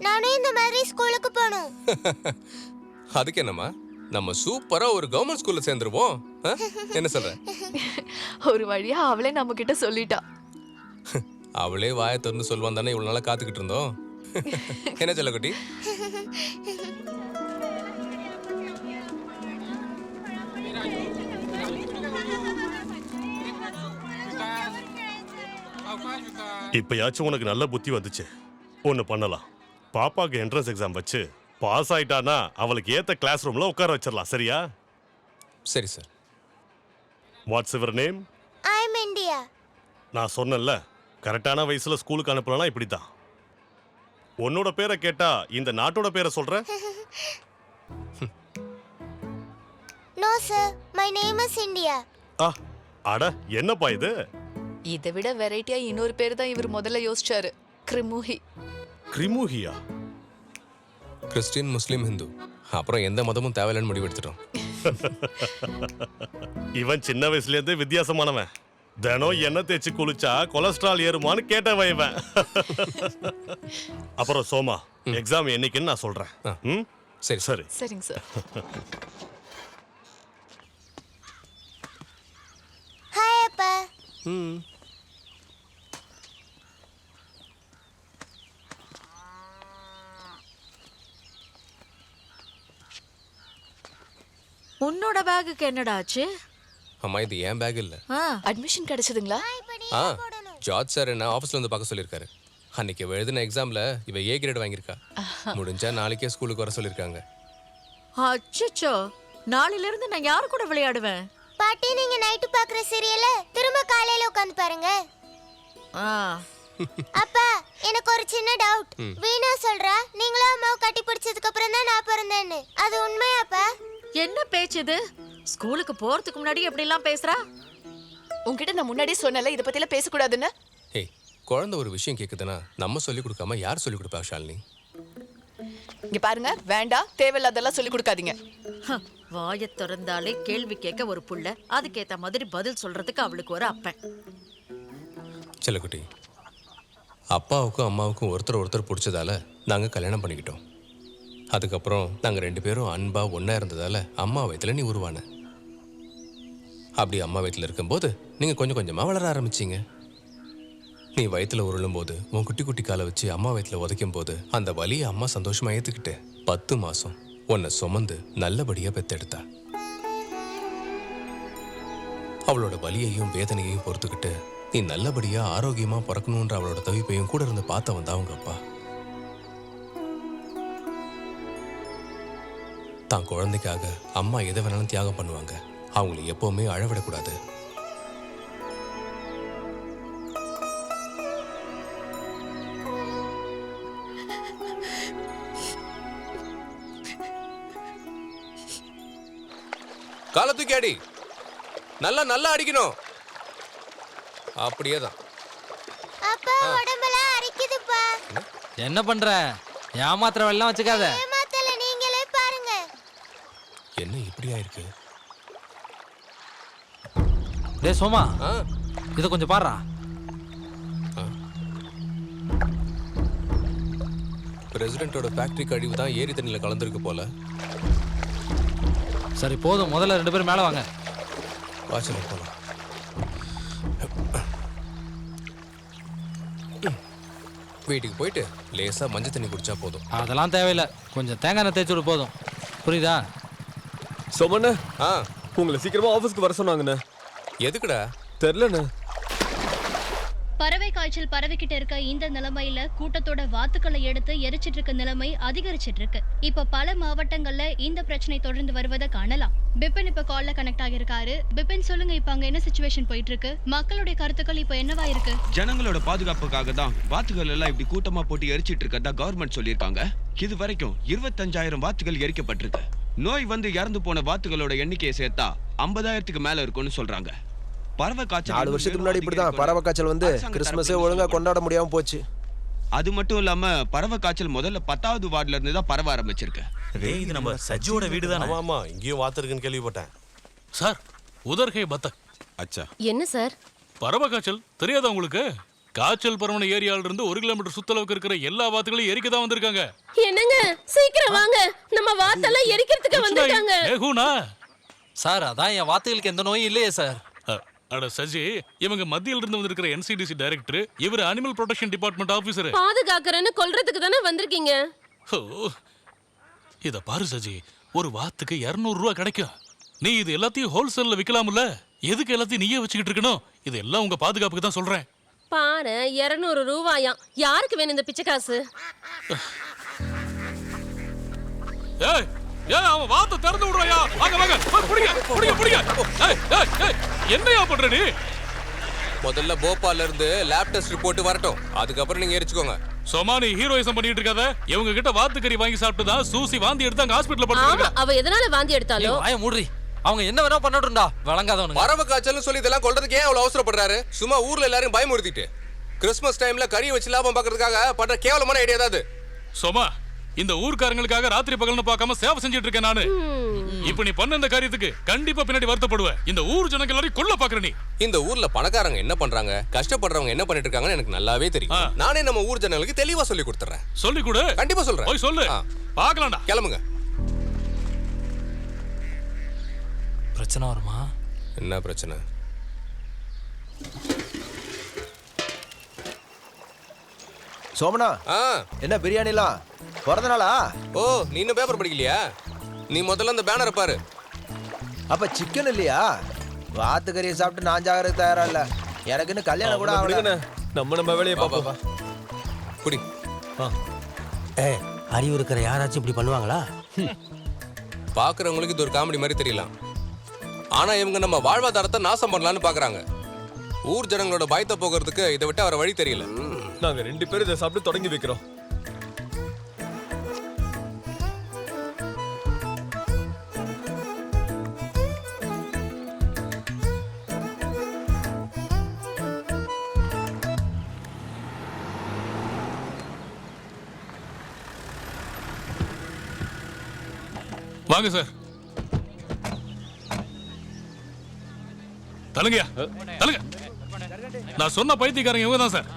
நானும் இந்த மாதிரி ஸ்கூலுக்கு போகணும். அதுக்கு என்னம்மா, நம்ம சூப்பரா ஒரு கவர்மெண்ட் ஸ்கூல்ல சேர்ந்துருவோம். என்ன சொல்ற? ஒரு வழியா அவளே நம்ம கிட்ட சொல்லிட்டா. அவளே வாயை திறந்து சொல்லுவான் தானே இவ்வளவு நாளா காத்துக்கிட்டு இருந்தோம். என்ன செல்லக்குட்டி? இப்பயாச்சும் உனக்கு நல்ல புத்தி வந்துச்சு. ஒன்று பண்ணலாம். பாப்பாக்கு என்ட்ரன்ஸ் எக்ஸாம் வச்சு பாஸ் ஆயிட்டானா அவளுக்கு ஏத்த கிளாஸ் ரூம்ல உட்கார வச்சிடலாம். சரியா? சரி sir. What's your name? I am India. நான் சொன்னேன்ல, கரெக்டான வயசுல ஸ்கூலுக்கு அனுப்பலனா இப்படித்தான். உன்னோட பேரை கேட்டா இந்த நாட்டோட பேரை சொல்ற? No sir, my name is India. அட, என்னப்பா இது? இதை விட வெரைட்டியா இன்னொரு பேர் தான் இவர் முதல்ல யோசிச்சாரு. கிரிமுகி. கிரிமுகியா? கிறிஸ்டின், முஸ்லீம், ஹிந்து, அப்புறம் எந்த மதமும் தேவையில்லைன்னு முடிவு எடுத்துட்டோம். இவன் சின்ன வயசுல இருந்து வித்தியாசமானவன். தினம் எண்ணெய் தேய்ச்சி குளிச்சா கொலஸ்ட்ரால் ஏறுமான்னு கேட்டவன் இவன். அப்புறம் சோமா, எக்ஸாம் என்னைக்குன்னு நான் சொல்றேன். சரி சரி. சரிங்க சார். ஹாய் அப்பா. உன்னோட பேக்குக்கு என்னடா ஆச்சு? அம்மா, இது ஏன் பேக் இல்ல. அட்மிஷன் கிடைச்சதுங்களா? ஜார்ஜ் சார் என்ன ஆஃபீஸ்ல வந்து பார்க்க சொல்லியிருக்காரு. அன்னைக்கு எழுதின எக்ஸாம்ல இவ ஏ கிரேட் வாங்கியிருக்கா. முடிஞ்சா நாளைக்கே ஸ்கூலுக்கு வர சொல்லியிருக்காங்க. அச்சச்சோ, நாளையில இருந்து நான் யாரு கூட விளையாடுவேன்? பாட்டி, நீங்க நைட்டு பாக்குற சீரியல திரும்ப காலையில உட்கார்ந்து பாருங்க. அப்பா, எனக்கு ஒரு சின்ன டவுட். வீணா சொல்றா நீங்களும் அம்மாவை கட்டி பிடிச்சதுக்கு அப்புறம் தான் நான் பிறந்தேன்னு. அது உண்மையாப்பா? என்ன பேச்சு இது? ஸ்கூலுக்கு போறதுக்கு முன்னாடி எப்படி எல்லாம் பேசுறா? உன்கிட்ட நான் முன்னாடியே சொன்னல இத பத்தி எல்லாம் பேசக்கூடாதுன்னு. ஏய், குழந்தை ஒரு விஷயம் கேக்குதுன்னா நம்ம சொல்லி கொடுக்காம யார் சொல்லி கொடுப்பா ஷாலினி? இங்க பாருங்க, வேண்டாம், தேவையில்லாதெல்லாம் சொல்லி கொடுக்காதீங்க. வாயை திறந்தாலே கேள்வி கேட்க ஒரு புள்ள, அதுக்கேத்த மாதிரி பதில் சொல்றதுக்கு அவளுக்கு ஒரு அப்பன். செல்லக்குட்டி, அப்பாவுக்கும் அம்மாவுக்கும் ஒருத்தர் பிடிச்சதால நாங்க கல்யாணம் பண்ணிக்கிட்டோம். அதுக்கப்புறம் நாங்க 2 பேரும் அன்பா ஒன்னா இருந்ததால அம்மா வயித்துல நீ உருவான. அப்படி அம்மா வயித்துல இருக்கும்போது நீங்க கொஞ்சம் கொஞ்சமா வளர ஆரம்பிச்சீங்க. நீ வயித்துல உருளும் போது உன் குட்டி குட்டி காலை வச்சு அம்மா வயித்துல உதைக்கும் போது அந்த வலியை அம்மா சந்தோஷமா ஏத்துக்கிட்டு 10 மாசம் உன்னை சுமந்து நல்லபடியா பெத்தெடுத்தா. அவளோட வலியையும் வேதனையையும் பொறுத்துக்கிட்டு நீ நல்லபடியா ஆரோக்கியமா பிறக்கணுன்ற அவளோட தவிப்பையும் கூட இருந்து பார்த்த வந்தா அவங்க அப்பா. தான் குழந்தைக்காக அம்மா எதை வேணாலும் தியாகம் பண்ணுவாங்க. அவங்களை எப்பவுமே அழவிடக்கூடாது. காலை தூக்கி அடி. நல்லா நல்லா அடிக்கணும். அப்படியே தான். அப்பா உடம்பெல்லாம் அரிக்குதுப்பா. என்ன பண்ற? ஏமாத்திர வெள்ளம் வச்சுக்காத. ஏமாத்தல, நீங்களே பாருங்க. என்ன இப்படியா இருக்கு? டேய் சோமா, இத கொஞ்சம் பாருடா. பிரசிடென்ட்டோட ஃபேக்டரி கழிவு தான் ஏரி தண்ணியில கலந்துருக்கு போல. சரி போதும், முதல்ல 2 பேரும் மேல வாங்க. வாசல் போலாம். வீட்டுக்கு போயிட்டு லேசா மஞ்சள் தண்ணி குடிச்சா போதும். அதெல்லாம் தேவையில்லை, கொஞ்சம் தேங்காய் எண்ணெய் தேய்ச்சி விட போதும். புரியுதா? சோமண்ண, உங்களை சீக்கிரமா ஆபீஸ்க்கு வர சொன்னாங்கண்ணே. எதுக்குடா? தெரியலண்ணே. பறவை காய்ச்சல் பரவிக்கிட்டு இருக்க இந்த நிலைமையில கூட்டத்தோட வாத்துக்களை எடுத்து எரிச்சிட்டு இருக்க நிலைமை அதிகரிச்சிட்டு இருக்கு. இப்ப பல மாவட்டங்கள்ல இந்த பிரச்சனை தொடர்ந்து வருவதை காணலாம். பிபின் இப்ப கால்ல கனெக்ட் ஆகிருக்காரு. பிபின் சொல்லுங்க, இப்ப அங்க என்ன சிச்சுவேஷன் போயிட்டு இருக்கு? மக்களுடைய கருத்துக்கள் இப்ப என்னவா இருக்கு? ஜனங்களோட பாதுகாப்புக்காக தான் வாத்துகள் எல்லாம் இப்படி கூட்டமா போட்டு எரிச்சிட்டு இருக்கதா கவர்மெண்ட் சொல்லியிருக்காங்க. இது வரைக்கும் 25,000 வாத்துகள் எரிக்கப்பட்டிருக்கு. நோய் வந்து இறந்து போன வாத்துகளோட எண்ணிக்கையை சேர்த்தா 50,000க்கு மேல இருக்கும்னு சொல்றாங்க. பறவை காய்ச்சல் 4 வருஷத்துக்கு முன்னாடி இப்படிதான் பறவை காய்ச்சல் வந்து கிறிஸ்மஸே ஒழுங்கா கொண்டாட முடியாம போச்சு. அது மட்டும் இல்லாம பறவை காய்ச்சல் முதல்ல 10வது வார்டுல இருந்து தான் பரவ ஆரம்பிச்சிருக்கு. இது நம்ம சஜியோட வீடு தானே? ஆமா, இங்கேயும் வாத்து இருக்குன்னு கேள்விப்பட்டேன். சார், உதர்கை பத்தக். அச்சா. என்ன சார்? பறவை காய்ச்சல் தெரியாதா உங்களுக்கு? காய்ச்சல் பரவன ஏரியால இருந்து 1 கிலோமீட்டர் சுத்தளவுக்கு இருக்கிற எல்லா வாத்துகளையும் எரிக்க தான் வந்திருக்காங்க. என்னங்க, சீக்கிரம் வாங்க, நம்ம வாத்தெல்லாம் எரிக்கிறதுக்கு வந்திருக்காங்க. சார், அதான் என் வாத்துகளுக்கு எந்த நோயும் இல்லையே சார். அட சஜி, இவங்க மத்தியில இருந்து வந்திருக்கிற NCDC டைரக்டர், இவர் அனிமல் ப்ரொடெக்ஷன் டிபார்ட்மெண்ட் ஆபீசர். பாதுகாக்கறன்னு கொல்றதுக்கு தானே வந்திருக்கீங்க. இத பாரு சஜி, ஒரு வாத்துக்கு 200 ரூபாய் கிடைக்கும். நீ இது எல்லாத்தையும் ஹோல்சேல்ல விக்கலாம்ல? எதுக்கு எல்லாத்தையும் நீயே வச்சுக்கிட்டு இருக்கணும்? இது எல்லாம் உங்க பாதுகாப்புக்கு தான் சொல்றேன். பாரு, 200 ரூபாயாம். யாருக்கு வேணும் இந்த பிச்சை காசு? ஏய் ஏய், அவன் வாத்தை திறந்து விடுறாயா? வாங்க வாங்க, புடிங்க புடிங்க புடிங்க. ஏய் ஏய் ஏய், என்னையா பண்ற நீ? முதல்ல போபால்ல இருந்து லேப் டெஸ்ட் ரிப்போர்ட் வரட்டும், அதுக்கப்புறம் நீங்க எரிச்சுக்கோங்க. சோமா, நீ ஹீரோயிசம் பண்ணிட்டு இருக்காத. இவங்க கிட்ட வாத்துக்கறி வாங்கி சாப்பிட்டு தான் சூசி வாந்தி எடுத்து அங்க ஹாஸ்பிடல்ல படுத்துறாங்க. அவ எதனால வாந்தி எடுத்தாலோ? வாயை மூடுறி. அவங்க என்ன வேணா பண்ணட்டும்டா, வழங்காதவனுங்க. பறவை காய்ச்சல்னு சொல்லி இதெல்லாம் கொல்றதுக்கு ஏன் அவ்வளவு அவசரப்படுறாரு? சும்மா ஊர்ல எல்லாரும் பயமுறுத்திட்டு கிறிஸ்மஸ் டைம்ல கறியை வச்சு லாபம் பார்க்கறதுக்காக பண்ற கேவலமான ஐடியா தான் அது. சோமா, இந்த ஊர்க்காரங்களுக்காக ராத்திரி பகல்னு பார்க்காம சேவை செஞ்சிட்டு இருக்கேன் நானு. இப்ப நீ பண்ண இந்த காரியத்துக்கு கண்டிப்பா பின்னாடி வருத்தப்படுவ. இந்த ஊர் ஜனங்க எல்லாரும் கொல்ல பாக்குற நீ. இந்த ஊர்ல பணக்காரங்க என்ன பண்றாங்க, கஷ்டப்படுறவங்க என்ன பண்ணிட்டு இருக்காங்கன்னு எனக்கு நல்லாவே தெரியும். நானே நம்ம ஊர் ஜனங்களுக்கு தெளிவா சொல்லி கொடுத்துறேன். சொல்லி கொடு. கண்டிப்பா சொல்றேன். போய் சொல்லு, பார்க்கலாம்டா. கிளம்புங்க. பிரச்சனை வருமா? என்ன பிரச்சனை? சோமனா, என்ன பிரியாணிலாம் பிறந்த நாளா? ஓ, நீ இன்னும் பேப்பர் படிக்கலையா? நீ முதல்ல அந்த பேனரை பாரு. அப்ப சிக்கன் இல்லையா? வாத்துக்கறியை சாப்பிட்டு நான் ஜாகருக்கு தயாரா இல்ல. எனக்கு இன்னும் கல்யாணம் கூட ஆகல. நம்ம வேலையை பாப்போம். குடி. அறிவு இருக்கிற யாராச்சும் இப்படி பண்ணுவாங்களா? பாக்குறவங்களுக்கு இது ஒரு காமெடி மாதிரி தெரியலாம். ஆனா இவங்க நம்ம வாழ்வாதாரத்தை நாசம் பண்ணலான்னு பாக்குறாங்க. ஊர் ஜனங்களோட பயத்தை போக்குறதுக்கு இதை விட்டு அவரை வழி தெரியல. நாங்க 2 பேரும் இதை சாப்பிட்டு தொடங்கி வைக்கிறோம். வாங்க சார். தலுங்கயா, தலுங்க. நான் சொன்ன பைத்தியக்காரங்க இவங்க தான் சார்.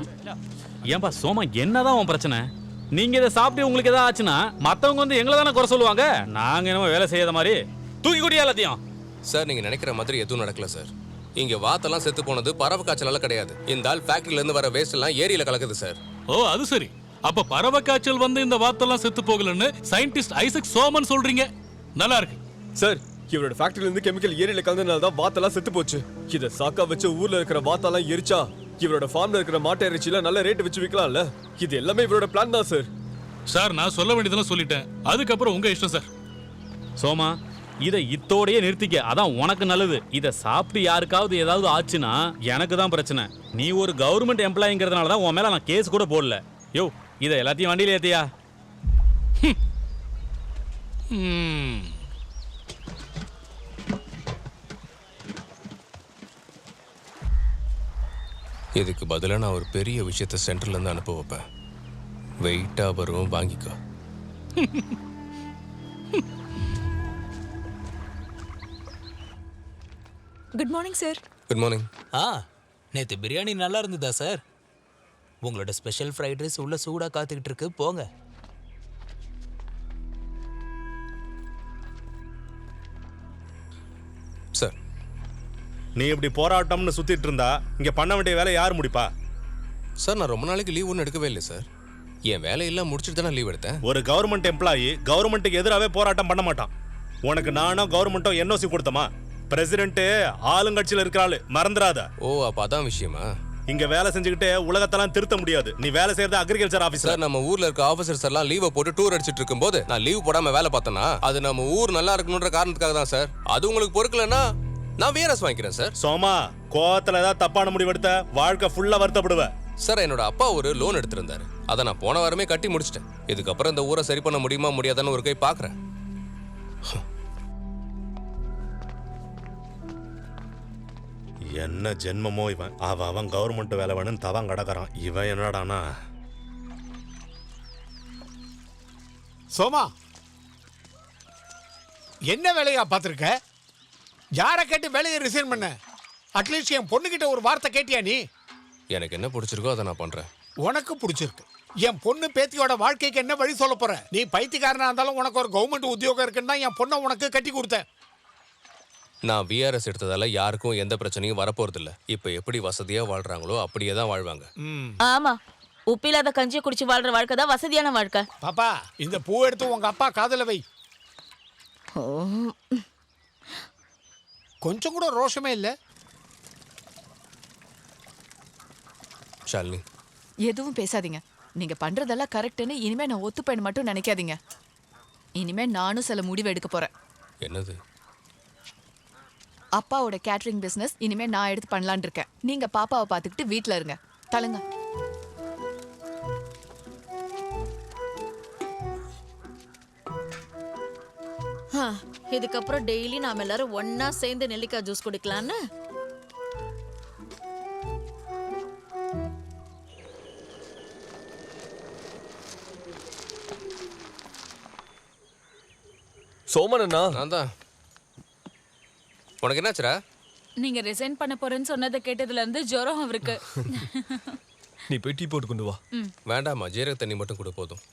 ஏன்பா சோமா, என்னதான் உன் பிரச்சனை? நீங்க இதை சாப்பிட்டு உங்களுக்கு ஏதாவது ஆச்சுன்னா மத்தவங்க வந்து எங்களை தானே குறை சொல்லுவாங்க. நாங்க என்னமோ வேலை செய்யாத மாதிரி தூக்கி கூட்டியா எல்லாத்தையும். சார், நீங்க நினைக்கிற மாதிரி எதுவும் நடக்கல சார். இங்க வாத்தெல்லாம் செத்து போனது பறவை காய்ச்சலால கிடையாது. இந்த ஆள் ஃபேக்டரியில இருந்து வர வேஸ்ட் எல்லாம் ஏரியில கலக்குது சார். ஓ அது சரி. அப்ப பறவை காய்ச்சல் வந்து இந்த வாத்தெல்லாம் செத்து போகலன்னு சயின்டிஸ்ட் ஐசக் சோமன் சொல்றீங்க. நல்லா இருக்கு சார். இவரோட ஃபேக்டரியில இருந்து கெமிக்கல் ஏரியில கலந்தனால தான் வாத்தெல்லாம் செத்து போச்சு. இத சாக்கா வச்சு ஊர்ல இருக்கிற வாத்தெல்லாம் எரிச்சா இவரோட ஃபார்ம்ல இருக்கிற மாட்டு இறைச்சியில நல்ல ரேட் வச்சு விற்கலாம்ல. இது எல்லாமே இவரோட பிளான் தான் சார். சார் நான் சொல்ல வேண்டியதெல்லாம் சொல்லிட்டேன். அதுக்கப்புறம் உங்க இஷ்டம் சார். சோமா இதை இத்தோடையே நிறுத்திக்க, அதான் உனக்கு நல்லது. இதை சாப்பிட்டு யாருக்காவது ஏதாவது ஆச்சுன்னா எனக்கு தான் பிரச்சனை. நீ ஒரு கவர்மெண்ட் எம்ப்ளாயிங்கிறதுனால தான் உன் மேல நான் கேஸ் கூட போடல. யோ இதை எல்லாத்தையும் வண்டியில ஏத்தியா. இதுக்கு பதிலாக நான் ஒரு பெரிய விஷயத்தை சென்டர்ல இருந்து அனுப்ப வைப்பேன். வெயிட்டா வரும், வாங்கிக்கோ. Good morning sir. Good morning. நேத்து பிரியாணி நல்லா இருந்ததா சார்? உங்களோட ஸ்பெஷல் ஃப்ரைட் ரைஸ் உள்ள சூடா காத்துக்கிட்டு இருக்கு, போங்க. சார் நீ இப்படி போராட்டம்னு சுத்திட்டு இருந்தா இங்க பண்ண வேண்டிய வேலை யார் முடிப்பா? சார் நான் ரொம்ப நாளைக்கு லீவ் ஒன்றும் எடுக்கவே இல்லை சார். என் வேலையெல்லாம் முடிச்சுட்டு தான் லீவ் எடுத்தேன். ஒரு கவர்மெண்ட் எம்ப்ளாயி கவர்மெண்ட்டுக்கு எதிராகவே போராட்டம் பண்ண மாட்டான். உனக்கு நானும் கவர்மெண்ட்டும் என்ஓசி கொடுத்தமா? பிரசிடென்ட் ஆளுங்கட்சியில் இருக்கிறாள், மறந்துடாத. ஓ அப்ப அதான் விஷயமா? இங்க வேலை செஞ்சுக்கிட்டே உலகத்தெல்லாம் திருத்த முடியாது. நீ வேலை செய்யறது அக்ரிகல்ச்சர் ஆபீசர். நம்ம ஊர்ல இருக்க ஆபீசர்ஸ் எல்லாம் லீவை போட்டு டூர் அடிச்சிட்டு இருக்கும்போது நான் லீவ் போடாம வேலை பார்த்தேன்னா அது நம்ம ஊர் நல்லா இருக்கணும்ன்ற காரணத்துக்காக தான் சார். அது உங்களுக்கு பொறுக்கலன்னா நான் VRS வாங்கிக்கிறேன் சார். சோமா கோவத்துல ஏதாவது தப்பான முடிவெடுத்த வாழ்க்கை ஃபுல்லா வருத்தப்படுவேன். சார் என்னோட அப்பா ஒரு லோன் எடுத்திருந்தாரு. அதை நான் போன வாரமே கட்டி முடிச்சிட்டேன். இதுக்கப்புறம் இந்த ஊரை சரி பண்ண முடியுமா முடியாதான்னு ஒரு கை பாக்குறேன். என்ன ஜென்மமோ இவன். அவன் கவர்மெண்ட் வேலை வேணும்னு தவன் கடக்கறான். இவன் என்னடானா? சோமா என்ன வேலையா பார்த்துருக்க? யாரை கேட்டு வேலையை ரிசைன் பண்ண? அட்லீஸ்ட் என் பொண்ணுகிட்ட ஒரு வார்த்தை கேட்டியா நீ? எனக்கு என்ன பிடிச்சிருக்கோ அதை நான் பண்றேன். உனக்கு பிடிச்சிருக்கு. என் பொண்ணு பேத்தியோட வாழ்க்கைக்கு என்ன வழி சொல்ல போற? நீ பைத்தியக்காரனா இருந்தாலும் உனக்கு ஒரு கவர்மெண்ட் உத்தியோகம் இருக்குன்னு தான் என் பொண்ணை உனக்கு கட்டி கொடுத்தேன். நான் VRS எடுத்ததால யாருக்கும் எந்த பிரச்சனையும் வரப்போறது இல்ல. இப்ப எப்படி வசதியா வாழ்றாங்களோ அப்படியே தான் வாழ்வாங்க. ஆமா, உப்பில்லாத கஞ்சியை குடிச்சு வாழ்ற வாழ்க்கை தான் வசதியான வாழ்க்கை. பாப்பா இந்த பூ எடுத்து உங்க அப்பா காதுல வை. கொஞ்சம் கூட ரோஷமே இல்ல. ஷாலினி எதுவும் பேசாதீங்க. நீங்க பண்றதெல்லாம் கரெக்ட்னு இனிமே நான் ஒத்துப்பேன்னு மட்டும் நினைக்காதீங்க. இனிமே நானும் சில முடிவு எடுக்க போறேன். என்னது? அப்பாவோட கேட்டரிங் பிசினஸ் இனிமே நான் எடுத்து பண்ணலான்னு இருக்கேன். நீங்க பாப்பாவை பார்த்துக்கிட்டு வீட்ல இருங்க. தள்ளுங்க. இதுக்கப்புறம் டெய்லி நாம எல்லாரும் ஒன்னா சேர்ந்து நெல்லிக்காய் ஜூஸ் குடிக்கலான்னு. சோமனண்ணா. நான் தான். உனக்கு என்னாச்சுடா? நீங்க ரிசைன் பண்ண போறேன்னு சொன்னதை கேட்டதுல இருந்து ஜுரம் அவருக்கு. நீ போய் டீ போட்டு கொண்டு வா. வேண்டாமா, ஜீரக தண்ணி மட்டும் கூட போதும்.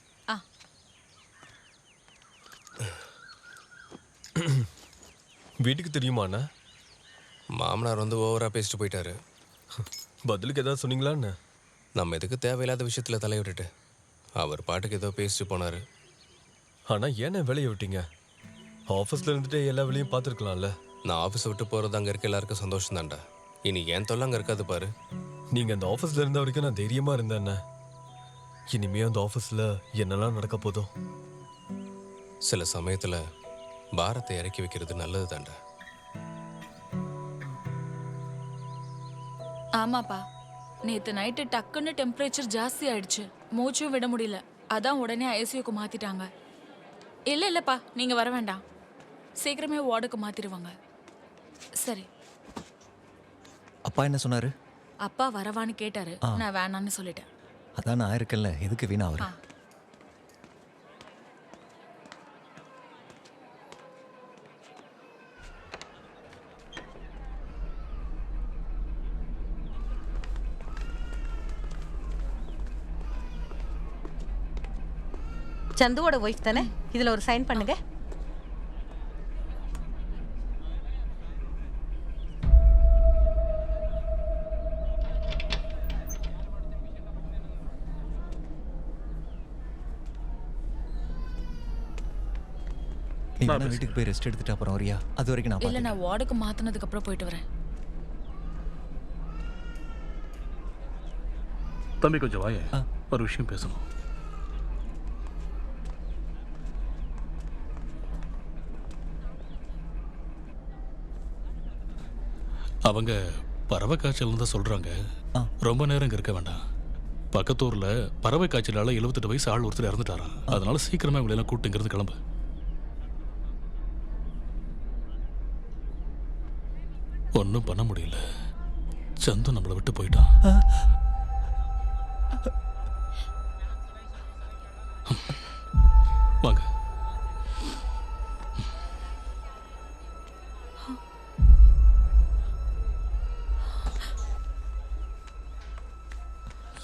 வீட்டுக்கு தெரியுமா அண்ணா? மாமனார் வந்து ஓவரா பேசிட்டு போயிட்டாரு. பதிலுக்கு ஏதாவது சொன்னீங்களான்னு? நம்ம எதுக்கு தேவையில்லாத விஷயத்துல தலையிட்டுட்டு அவர் பாட்டுக்கு ஏதோ பேசிட்டு போனாரு. ஆனா ஏன்னா வேலையை விட்டீங்க? ஆஃபீஸ்ல இருந்துட்டு எல்லா வேலையும் பார்த்துருக்கலாம்ல. நான் ஆஃபீஸை விட்டு போறது அங்க இருக்க எல்லாருக்கும் சந்தோஷம் தான்டா. இனி ஏன் தொல்லை அங்க இருக்காது பாரு. நீங்க அந்த ஆஃபீஸ்ல இருந்த வரைக்கும் நான் தைரியமா இருந்தேன். இனிமே அந்த ஆஃபீஸ்ல என்னெல்லாம் நடக்க போதும்? சில சமயத்துல பாரத்தை இறக்கி வைக்கிறது நல்லது தான்டா. ஆமாப்பா, நேத்து நைட்டு டக்குன்னு டெம்பரேச்சர் ஜாஸ்தி ஆயிடுச்சு. மூச்சும் விட முடியல. அதான் உடனே ஐசியூக்கு மாத்திட்டாங்க. இல்லப்பா, நீங்க வர வேண்டாம். சீக்கிரமே வார்டுக்கு மாத்திடுவாங்க. சரி. அப்பா என்ன சொன்னாரு? அப்பா வரவான்னு கேட்டாரு. நான் வேணான்னு சொல்லிட்டேன். அதான் நான் இருக்கேன்ல, எதுக்கு வீணா அவரு? சந்துவோட ஒய்ஃப் தானே? இதுல ஒரு சைன் பண்ணுங்க. நீ வேணா வீட்டுக்கு போய் ரெஸ்ட் எடுத்துட்டு அப்புறம் வரியா? அது வரைக்கும் நான் இல்ல நான் வார்டுக்கு மாத்தினதுக்கு அப்புறம் போயிட்டு வரேன். தம்பி கொஞ்சம் வாயே, ஒரு விஷயம் பேசணும். அவங்க பறவை காய்ச்சல் தான் சொல்றாங்க. ரொம்ப நேரம் இங்க இருக்க வேண்டாம். பக்கத்தூர்ல பறவை காய்ச்சலால 78 வயசு ஆள் ஒருத்தர் இறந்துட்டாராம். அதனால சீக்கிரமா இவங்களை எல்லாம் கூட்டுங்கிறது கிளம்பு. ஒன்றும் பண்ண முடியல. சந்து நம்மளை விட்டு போயிட்டான். வாங்க.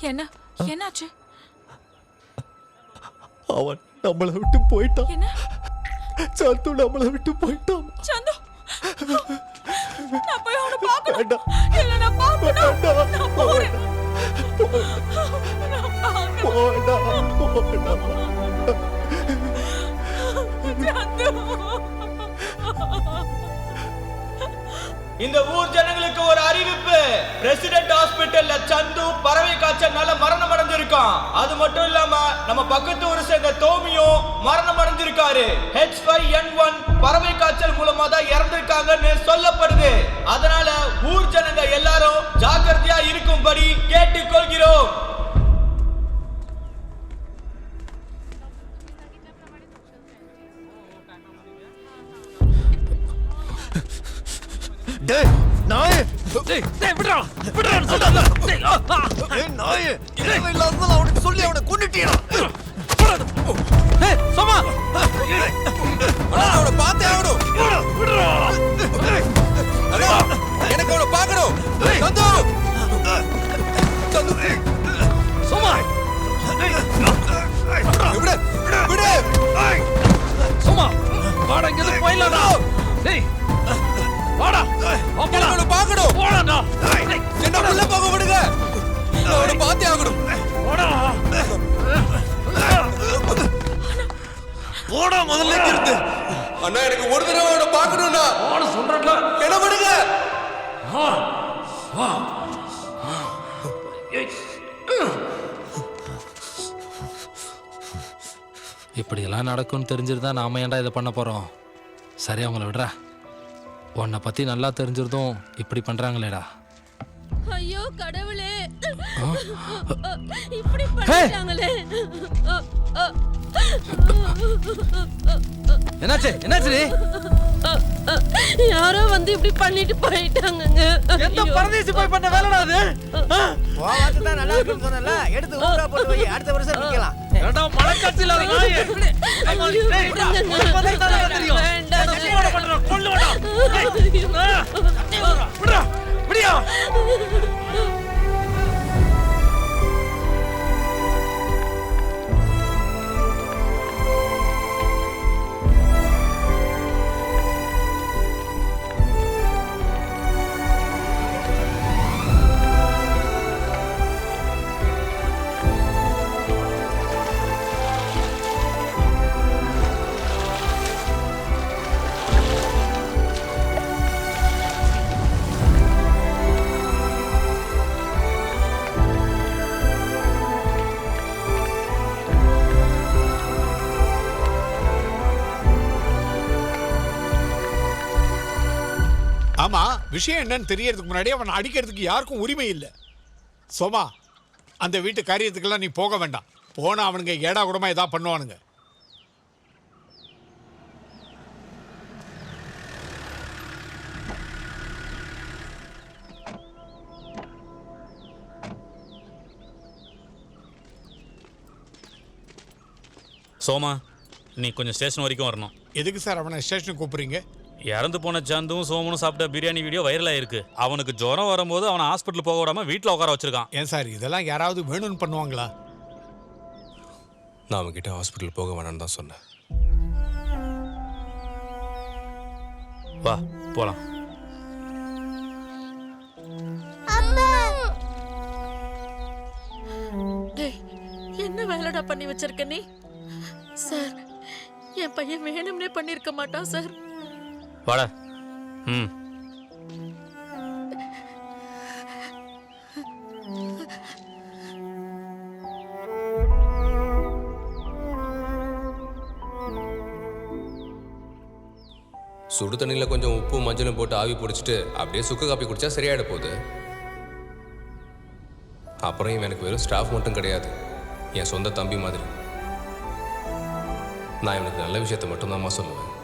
என்ன என்னாச்சு? அவன் நம்மளை விட்டு போயிட்டான். என்ன? சந்து நம்மளை விட்டு போயிட்டான். சந்து நான் போய் அவனை பார்க்கணும். இல்ல நான் பார்க்கணும். நான் போறேன். இந்த ஊர் ஜனங்களுக்கு ஒரு அறிவிப்பு. பிரசிடென்ட் ஹாஸ்பிடல்ல சந்து பறவை காய்ச்சல்னால மரணம் அடைஞ்சிருக்கான். அது மட்டும் இல்லாம நம்ம பக்கத்து ஊரை சேர்ந்த தோமியும் மரணம் அடைஞ்சிருக்காரு. H5N1 பறவை காய்ச்சல் மூலமா தான் இறந்திருக்காங்கன்னு சொல்லப்படுது. அதனால ஊர் ஜனங்க எல்லாரும் ஜாக்கிரதையா இருக்கும்படி கேட்டுக்கொள்கிறோம். டேய் நாயே, டேய் டேய் விட்றா விட்றான்னு சொல்றல. டேய் டேய் நாயே, இல்லாம அவனுக்கு சொல்லி அவனை கொன்னுட்டியா? டேய் சோமா, அவனை பார்த்தே ஆகணும். விட்றா. அண்ணா, எனக்கு அவனை பார்க்கணும். சந்து சந்து சோமா, விடு விடு. சோமா வாடா, இங்க போயிடலாம்டா. டேய் வாடா, அவனை பார்க்கணும். போடா. என்ன உள்ள போக விடுங்க. அவனை பார்த்தே ஆகணும். போடா போடா முதல்ல இருந்து. அண்ணா எனக்கு ஒரு தடவை அவனை பார்க்கணும்னா. போட சொல்றேன்ல. என்ன விடுங்க. வா. இப்படியெல்லாம் நடக்கும்னு தெரிஞ்சிருந்தா நாம ஏன்டா இதை பண்ண போறோம்? சரி அவங்கள விடுறா. உன்னை பத்தி நல்லா தெரிஞ்சிருந்தும் இப்படி பண்றாங்களேடா. ஐயோ கடவுளே, இப்படி பண்ணிட்டாங்களே. என்னாச்சு என்னாச்சு? யாரோ வந்து இப்படி பண்ணிட்டு போயிட்டாங்கங்க. எந்த பரதேசி போய் பண்ண வேலைடா அது? வாத்து தான் நல்லா இருக்குன்னு சொன்னல, எடுத்து ஊரா போட்டு வை. அடுத்த வருஷம் விக்கலாம். ஏடா மலக்காச்சில நாய். டேய் உனக்கு பதில் தான தெரியும். சட்டியோட பண்ற கொல்ல வாடா. விடுடா விடியா. ஆமா, விஷயம் என்னன்னு தெரியறதுக்கு முன்னாடி அவன் அடிக்கிறதுக்கு யாருக்கும் உரிமை இல்லை. சோமா, அந்த வீட்டு காரியத்துக்கெல்லாம் நீ போக வேண்டாம். போனா அவனுங்க ஏடா கூடமா ஏதாவது பண்ணுவானுங்க. சோமா, நீ கொஞ்சம் ஸ்டேஷன் வரைக்கும் வரணும். எதுக்கு சார் அவனை ஸ்டேஷனுக்கு கூப்பிடுறீங்க? இறந்து போன சந்தும் சோமனும் சாப்பிட்ட பிரியாணி வீடியோ வைரல் ஆயிருக்கு. அவனுக்கு ஜுரம் வரும்போது அவனை ஹாஸ்பிட்டல் போக விடாம வீட்டில் உட்கார வச்சிருக்கான். ஏன் சார் இதெல்லாம் யாராவது வேணும்னு பண்ணுவாங்களா? நான் அவன்கிட்ட ஹாஸ்பிட்டல் போக வேணான்னு தான் சொன்னேன். வா போலாம். டேய், என்ன வேலைடா பண்ணி வச்சிருக்க நீ? சார், என் பையன் வேணும்னே பண்ணிருக்க மாட்டான் சார். வாடா. ம். சுடு தண்ணியில் கொஞ்சம் உப்பு மஞ்சளும் போட்டு ஆவி பிடிச்சிட்டு அப்படியே சுக்கு காப்பி குடிச்சா சரியாயிட போகுது. அப்புறம் இவன் எனக்கு வெறும் ஸ்டாஃப் மட்டும் கிடையாது, என் சொந்த தம்பி மாதிரி. நான் இவனுக்கு நல்ல விஷயத்த மட்டும்தாம்மா சொல்லுவேன்.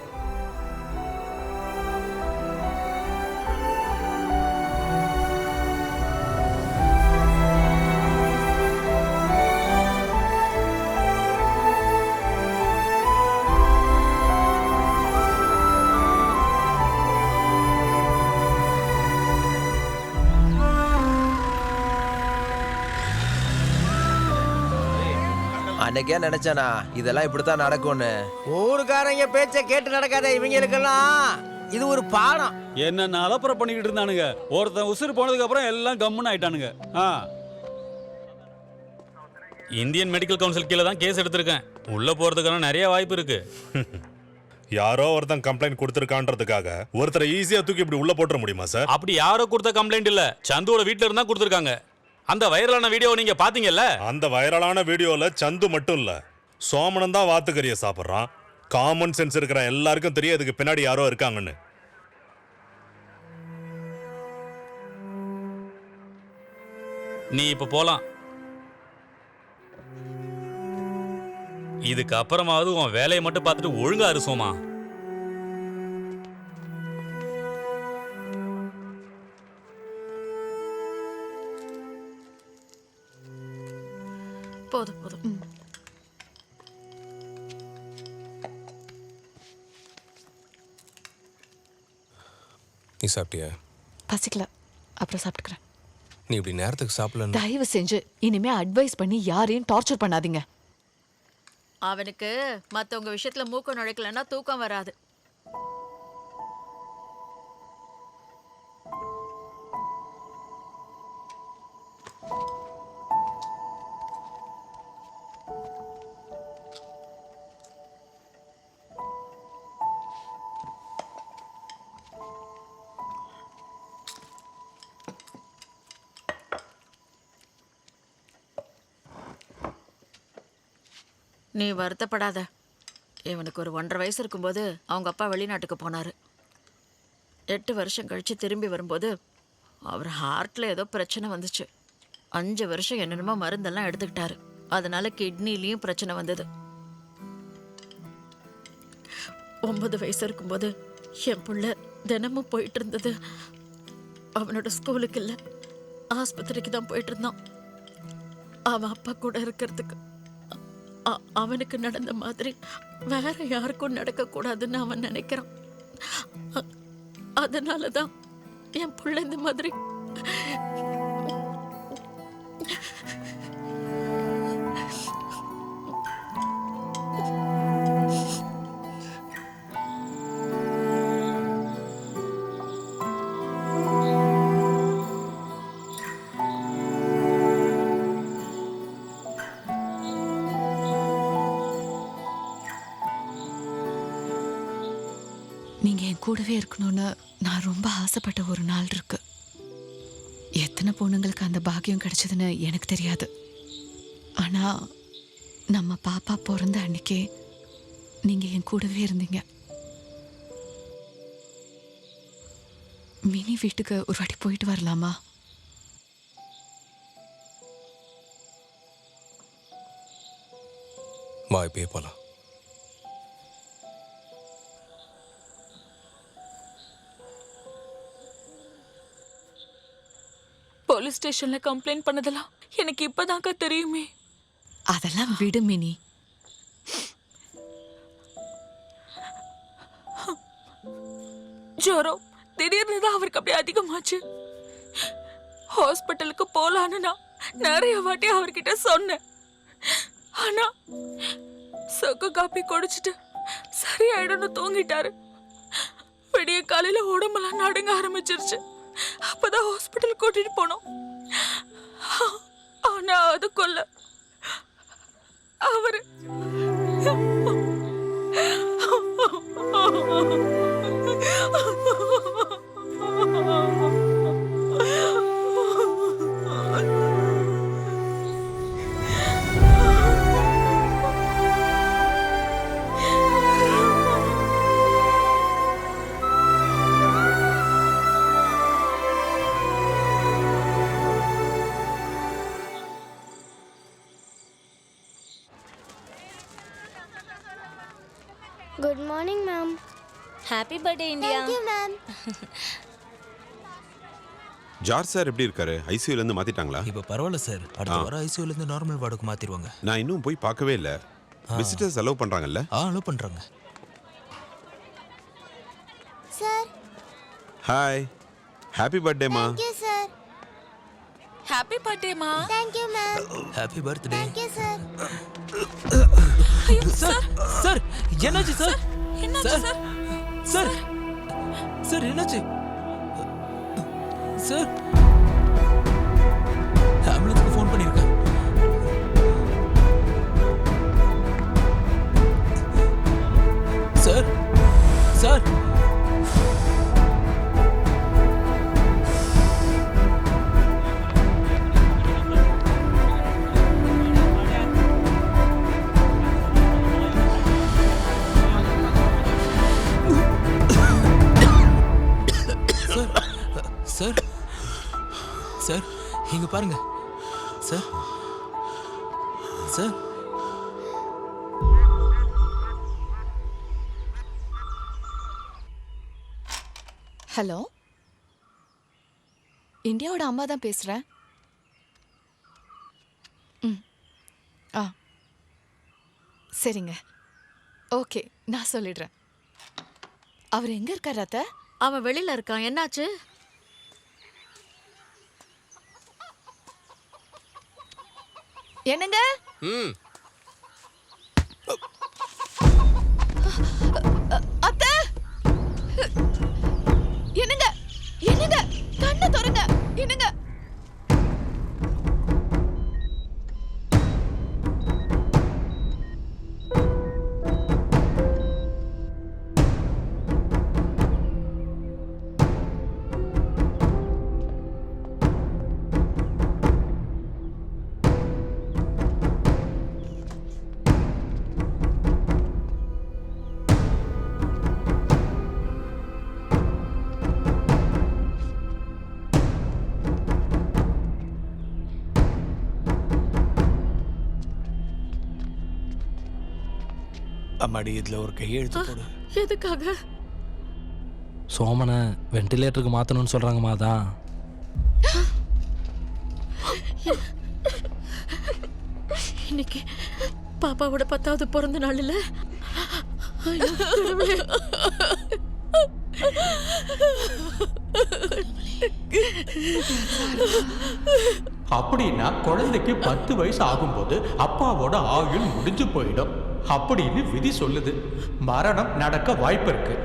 அன்னைக்கே நினைச்சேனா இதெல்லாம் இப்படித்தான் நடக்கும்னு. ஊருக்காரங்க பேச்ச கேட்டு நடக்காத இவங்களுக்கெல்லாம் இது ஒரு பாடம். என்ன அலப்பறை பண்ணிக்கிட்டு இருந்தானுங்க. ஒருத்தன் உசுறு போனதுக்கு அப்புறம் எல்லாம் கம்முன்னு ஆயிட்டானுங்க. இந்தியன் மெடிக்கல் கவுன்சில் கீழே தான் கேஸ் எடுத்திருக்கேன். உள்ள போறதுக்கான நிறைய வாய்ப்பு இருக்கு. யாரோ ஒருத்தன் கம்ப்ளைண்ட் கொடுத்துருக்கான்றதுக்காக ஒருத்தரை ஈஸியா தூக்கி இப்படி உள்ள போட்டுற முடியுமா சார்? அப்படி யாரோ கொடுத்த கம்ப்ளைண்ட் இல்ல, சந்துவோட வீட்டுல இருந்தா கொடுத்துருக்காங்க. அந்த வைரலான வீடியோ நீங்க பாத்தீங்கல்ல? அந்த வைரலான வீடியோல சந்து மட்டும் இல்ல, சோமனன் தான் வாத்துக்கறியை சாப்பிட்றான். காமன் சென்ஸ் இருக்கிற எல்லாருக்கும் தெரியும் இதுக்கு பின்னாடி யாரோ இருக்காங்கன்னு. நீ இப்ப போலாம். இதுக்கு அப்புறமாவது உன் வேலையை மட்டும் பார்த்துட்டு ஒழுங்கா இருசோமா. போதும் போதும். நீ சாப்பிட்டியா? பசிக்கல, அப்புறம் சாப்பிட்டுக்கிறேன். நீ இப்படி நேரத்துக்கு சாப்பிடல. தயவு செஞ்சு இனிமே அட்வைஸ் பண்ணி யாரையும் டார்ச்சர் பண்ணாதீங்க. அவனுக்கு மத்தவங்க விஷயத்துல மூக்கம் நுழைக்கலன்னா தூக்கம் வராது. நீ வருத்தப்படாத. இவனுக்கு ஒரு 1.5 வயசு இருக்கும்போது அவங்க அப்பா வெளிநாட்டுக்கு போனாரு. 8 வருஷம் கழிச்சு திரும்பி வரும்போது அவர் ஹார்ட்ல ஏதோ பிரச்சனை வந்துச்சு. 5 வருஷம் என்னென்னமோ மருந்தெல்லாம் எடுத்துக்கிட்டாரு. அதனால கிட்னிலையும் பிரச்சனை வந்தது. 9 வயசு இருக்கும்போது என் புள்ள தினமும் போயிட்டு இருந்தது. அவனோட ஸ்கூலுக்கு இல்லை, ஆஸ்பத்திரிக்கு தான் போயிட்டு இருந்தான். அவன் அப்பா கூட இருக்கிறதுக்கு. அவனுக்கு நடந்த மாதிரி வேற யாருக்கும் நடக்கக்கூடாதுன்னு அவன் நினைக்கிறான். அதனாலதான் என் புள்ள இந்த மாதிரி. நீங்க என் கூடவே இருக்கணும்னு நான் ரொம்ப ஆசைப்பட்ட ஒரு நாள் இருக்கு. எத்தனை பொண்ணுங்களுக்கு அந்த பாக்கியம் கிடைச்சதுன்னு எனக்கு தெரியாது. ஆனா நம்ம பாப்பா பிறந்த அன்னைக்கே நீங்க என் கூடவே இருந்தீங்க. மினி வீட்டுக்கு ஒரு வாட்டி போயிட்டு வரலாமா? வாய்ப்பே போலாம். போலீஸ் ஸ்டேஷன்ல கம்ப்ளைண்ட் பண்ணதெல்லாம் எனக்கு இப்பதாங்க தெரியுமே. அதெல்லாம் விடு மினி. ஜோரம் திடீர்னு தான் அவருக்கு அப்படியே அதிகமாச்சு. ஹாஸ்பிட்டலுக்கு போலான்னு நான் நிறைய வாட்டி அவர்கிட்ட சொன்னேன். ஆனா சொக்கு காப்பி குடிச்சிட்டு சரியாயிடும்னு தூங்கிட்டாரு. விடிய காலையில உடம்பெல்லாம் நடுங்க ஆரம்பிச்சிருச்சு. அப்பதான் ஹாஸ்பிட்டல் கூட்டிட்டு போனோம். ஆனா அதுக்குள்ள அவரு good morning ma'am. Happy birthday India. Thank you ma'am. George sir எப்படி இருக்காரு? ஐசியூல இருந்து மாத்திட்டாங்களா? இப்போ பரவாயில்ல சார். அடுத்த வாரம் ஐசியூல இருந்து நார்மல் வார்டுக்கு மாத்திடுவாங்க. நான் இன்னும் போய் பார்க்கவே இல்ல. விசிட்டர்ஸ் அலோவ் பண்றாங்கல்ல? அலோவ் பண்றாங்க. சார். ஹாய். ஹாப்பி பர்த்டேமா. Thank you sir. Happy birthday மா. Thank you ma'am. Happy birthday. Thank you sir. Sir sir என்னாச்சு சார்? என்னாச்சு சார்? சார் சார் என்னாச்சு சார்? ஆம்புலன்ஸ்க்கு ஃபோன் பண்ணிருக்கேன். சார் சார் சார் சார் இங்க பாருங்க சார். சார் ஹலோ, இந்தியாவோட அம்மா தான் பேசுறேன். சரிங்க, ஓகே, நான் சொல்லிடுறேன். அவர் எங்க இருக்கார் அத்தை? அவன் வெளியில இருக்கான். என்னாச்சு? என்னங்க? அத்தை, என்னங்க என்னங்க கண்ணை திறங்க. என்னங்க? அம்மாடி இதுல ஒரு கையெழுத்து போடு. எதுக்காக? சோமனை வெண்டிலேட்டருக்கு மாத்தணும்னு சொல்றாங்கம்மா. தான் இன்னைக்கு பாப்பாவோட 10வது பிறந்த நாள் இல்ல? ஐயோ, கடவுளே. அப்படின்னா குழந்தைக்கு 10 வயசு ஆகும்போது அப்பாவோட ஆயுள் முடிஞ்சு போயிடும் அப்படின்னு விதி சொல்லுது. மரணம் நடக்க வாய்ப்பு இருக்கு.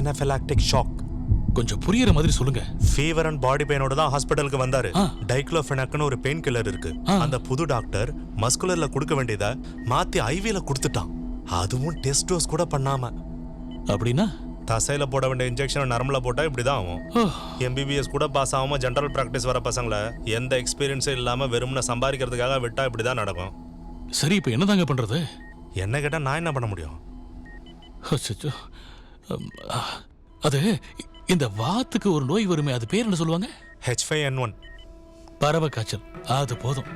அனாஃபிலாக்டிக் ஷாக். கொஞ்சம் புரியுற மாதிரி சொல்லுங்க. ஃபீவர் அண்ட் பாடி பெயினோட தான் ஹாஸ்பிடலுக்கு வந்தாரு. டைக்ளோஃபெனாக்னு ஒரு பெயின் கில்லர் இருக்கு. அந்த புது டாக்டர் மஸ்குலர்ல கொடுக்க வேண்டியதை மாத்தி ஐவில கொடுத்துட்டான். அதுவும் டெஸ்ட் டோஸ் கூட பண்ணாம. அப்படின்னா தசையில போட வேண்டிய இன்ஜெக்ஷன் நரம்புல போட்டா இப்படிதான் ஆகும். எம்பிபிஎஸ் கூட பாஸ் ஆகாம ஜெனரல் பிராக்டிஸ் வர பசங்களை எந்த எக்ஸ்பீரியன்ஸும் இல்லாம வெறும்னு சம்பாதிக்கிறதுக்காக விட்டா இப்படிதான் நடக்கும். சரி, இப்போ என்னதாங்க பண்றது? என்ன கேட்டா நான் என்ன பண்ண முடியும்? அது இந்த வாத்துக்கு ஒரு நோய் வருமே, அது பேர் என்ன சொல்லுவாங்க? H5N1. பறவை காய்ச்சல். அது போதும்.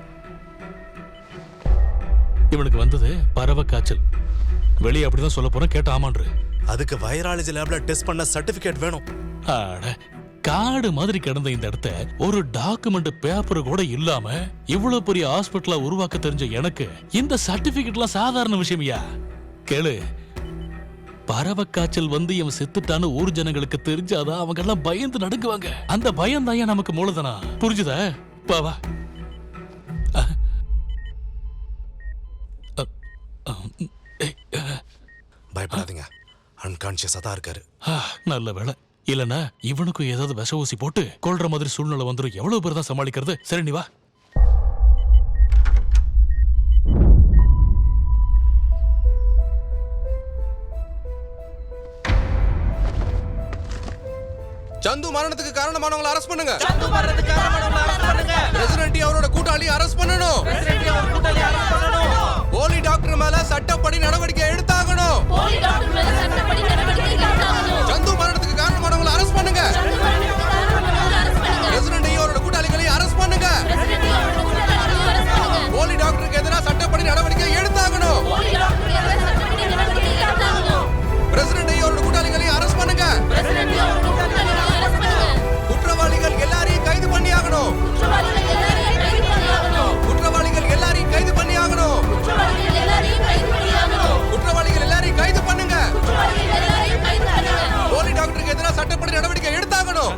இவனுக்கு வந்தது பறவை காய்ச்சல். வெளியே அப்படிதான் சொல்ல போறேன், கேட்ட ஆமான்று. அதுக்கு வைராலஜி லேப்ல டெஸ்ட் பண்ண சர்டிபிகேட் வேணும். அட, காடு மாதிரி கிடந்த இந்த இடத்த ஒரு டாக்குமெண்ட் பேப்பர் கூட இல்லாம இவ்வளவு பெரிய ஹாஸ்பிட்டலா உருவாக்க தெரிஞ்ச எனக்கு இந்த சர்டிபிகேட்லாம் சாதாரண விஷயம்யா. கேளு, பறவை காய்ச்சல் வந்து இவன் செத்துட்டான்னு ஊர் ஜனங்களுக்கு தெரிஞ்சாதான் அவங்க எல்லாம் பயந்து நடுங்குவாங்க. அந்த பயம் தான் நமக்கு மூலதனா. புரிஞ்சுதா? வா வா. பயப்படாதீங்க, அன்கான்சியஸா தான் இருக்காரு. நல்ல வேலை. இல்லனா இவனுக்கும் ஏதாவது விஷ ஊசி போட்டு கொல்ற மாதிரி சூழ்நிலை வந்துடும். எவ்வளவு பேர் தான் சமாளிக்கிறது? சரி, நீ வா. சந்து மரணத்துக்கு காரணமானவங்களை அரெஸ்ட் பண்ணுங்க. பிரசிடென்ட் அவரோட கூட்டாளி அரெஸ்ட் பண்ணணும். போலி டாக்டர் மேல சட்டப்படி நடவடிக்கை எடுத்தாகணும். சந்து மரணத்துக்கு காரணமானவங்களை அரெஸ்ட் பண்ணுங்க. பிரசிடென்ட் அவரோட கூட்டாளிகளை அரெஸ்ட் பண்ணுங்க. போலி டாக்டருக்கு எதிராக சட்டப்படி நடவடிக்கை எடுத்தாகணும். பிரசிடென்ட் அவரோட கூட்டாளிகளை அரெஸ்ட் பண்ணுங்க. குற்றவாளிகள் எல்லாரையும் கைது பண்ணி ஆகணும். குற்றவாளிகள் எல்லாரையும் கைது பண்ணி ஆகணும். குற்றவாளிகள் எல்லாரையும் கைது பண்ணுங்க. போலி டாக்டருக்கு எதிராக சட்டப்படி நடவடிக்கை எடுத்தாகணும்.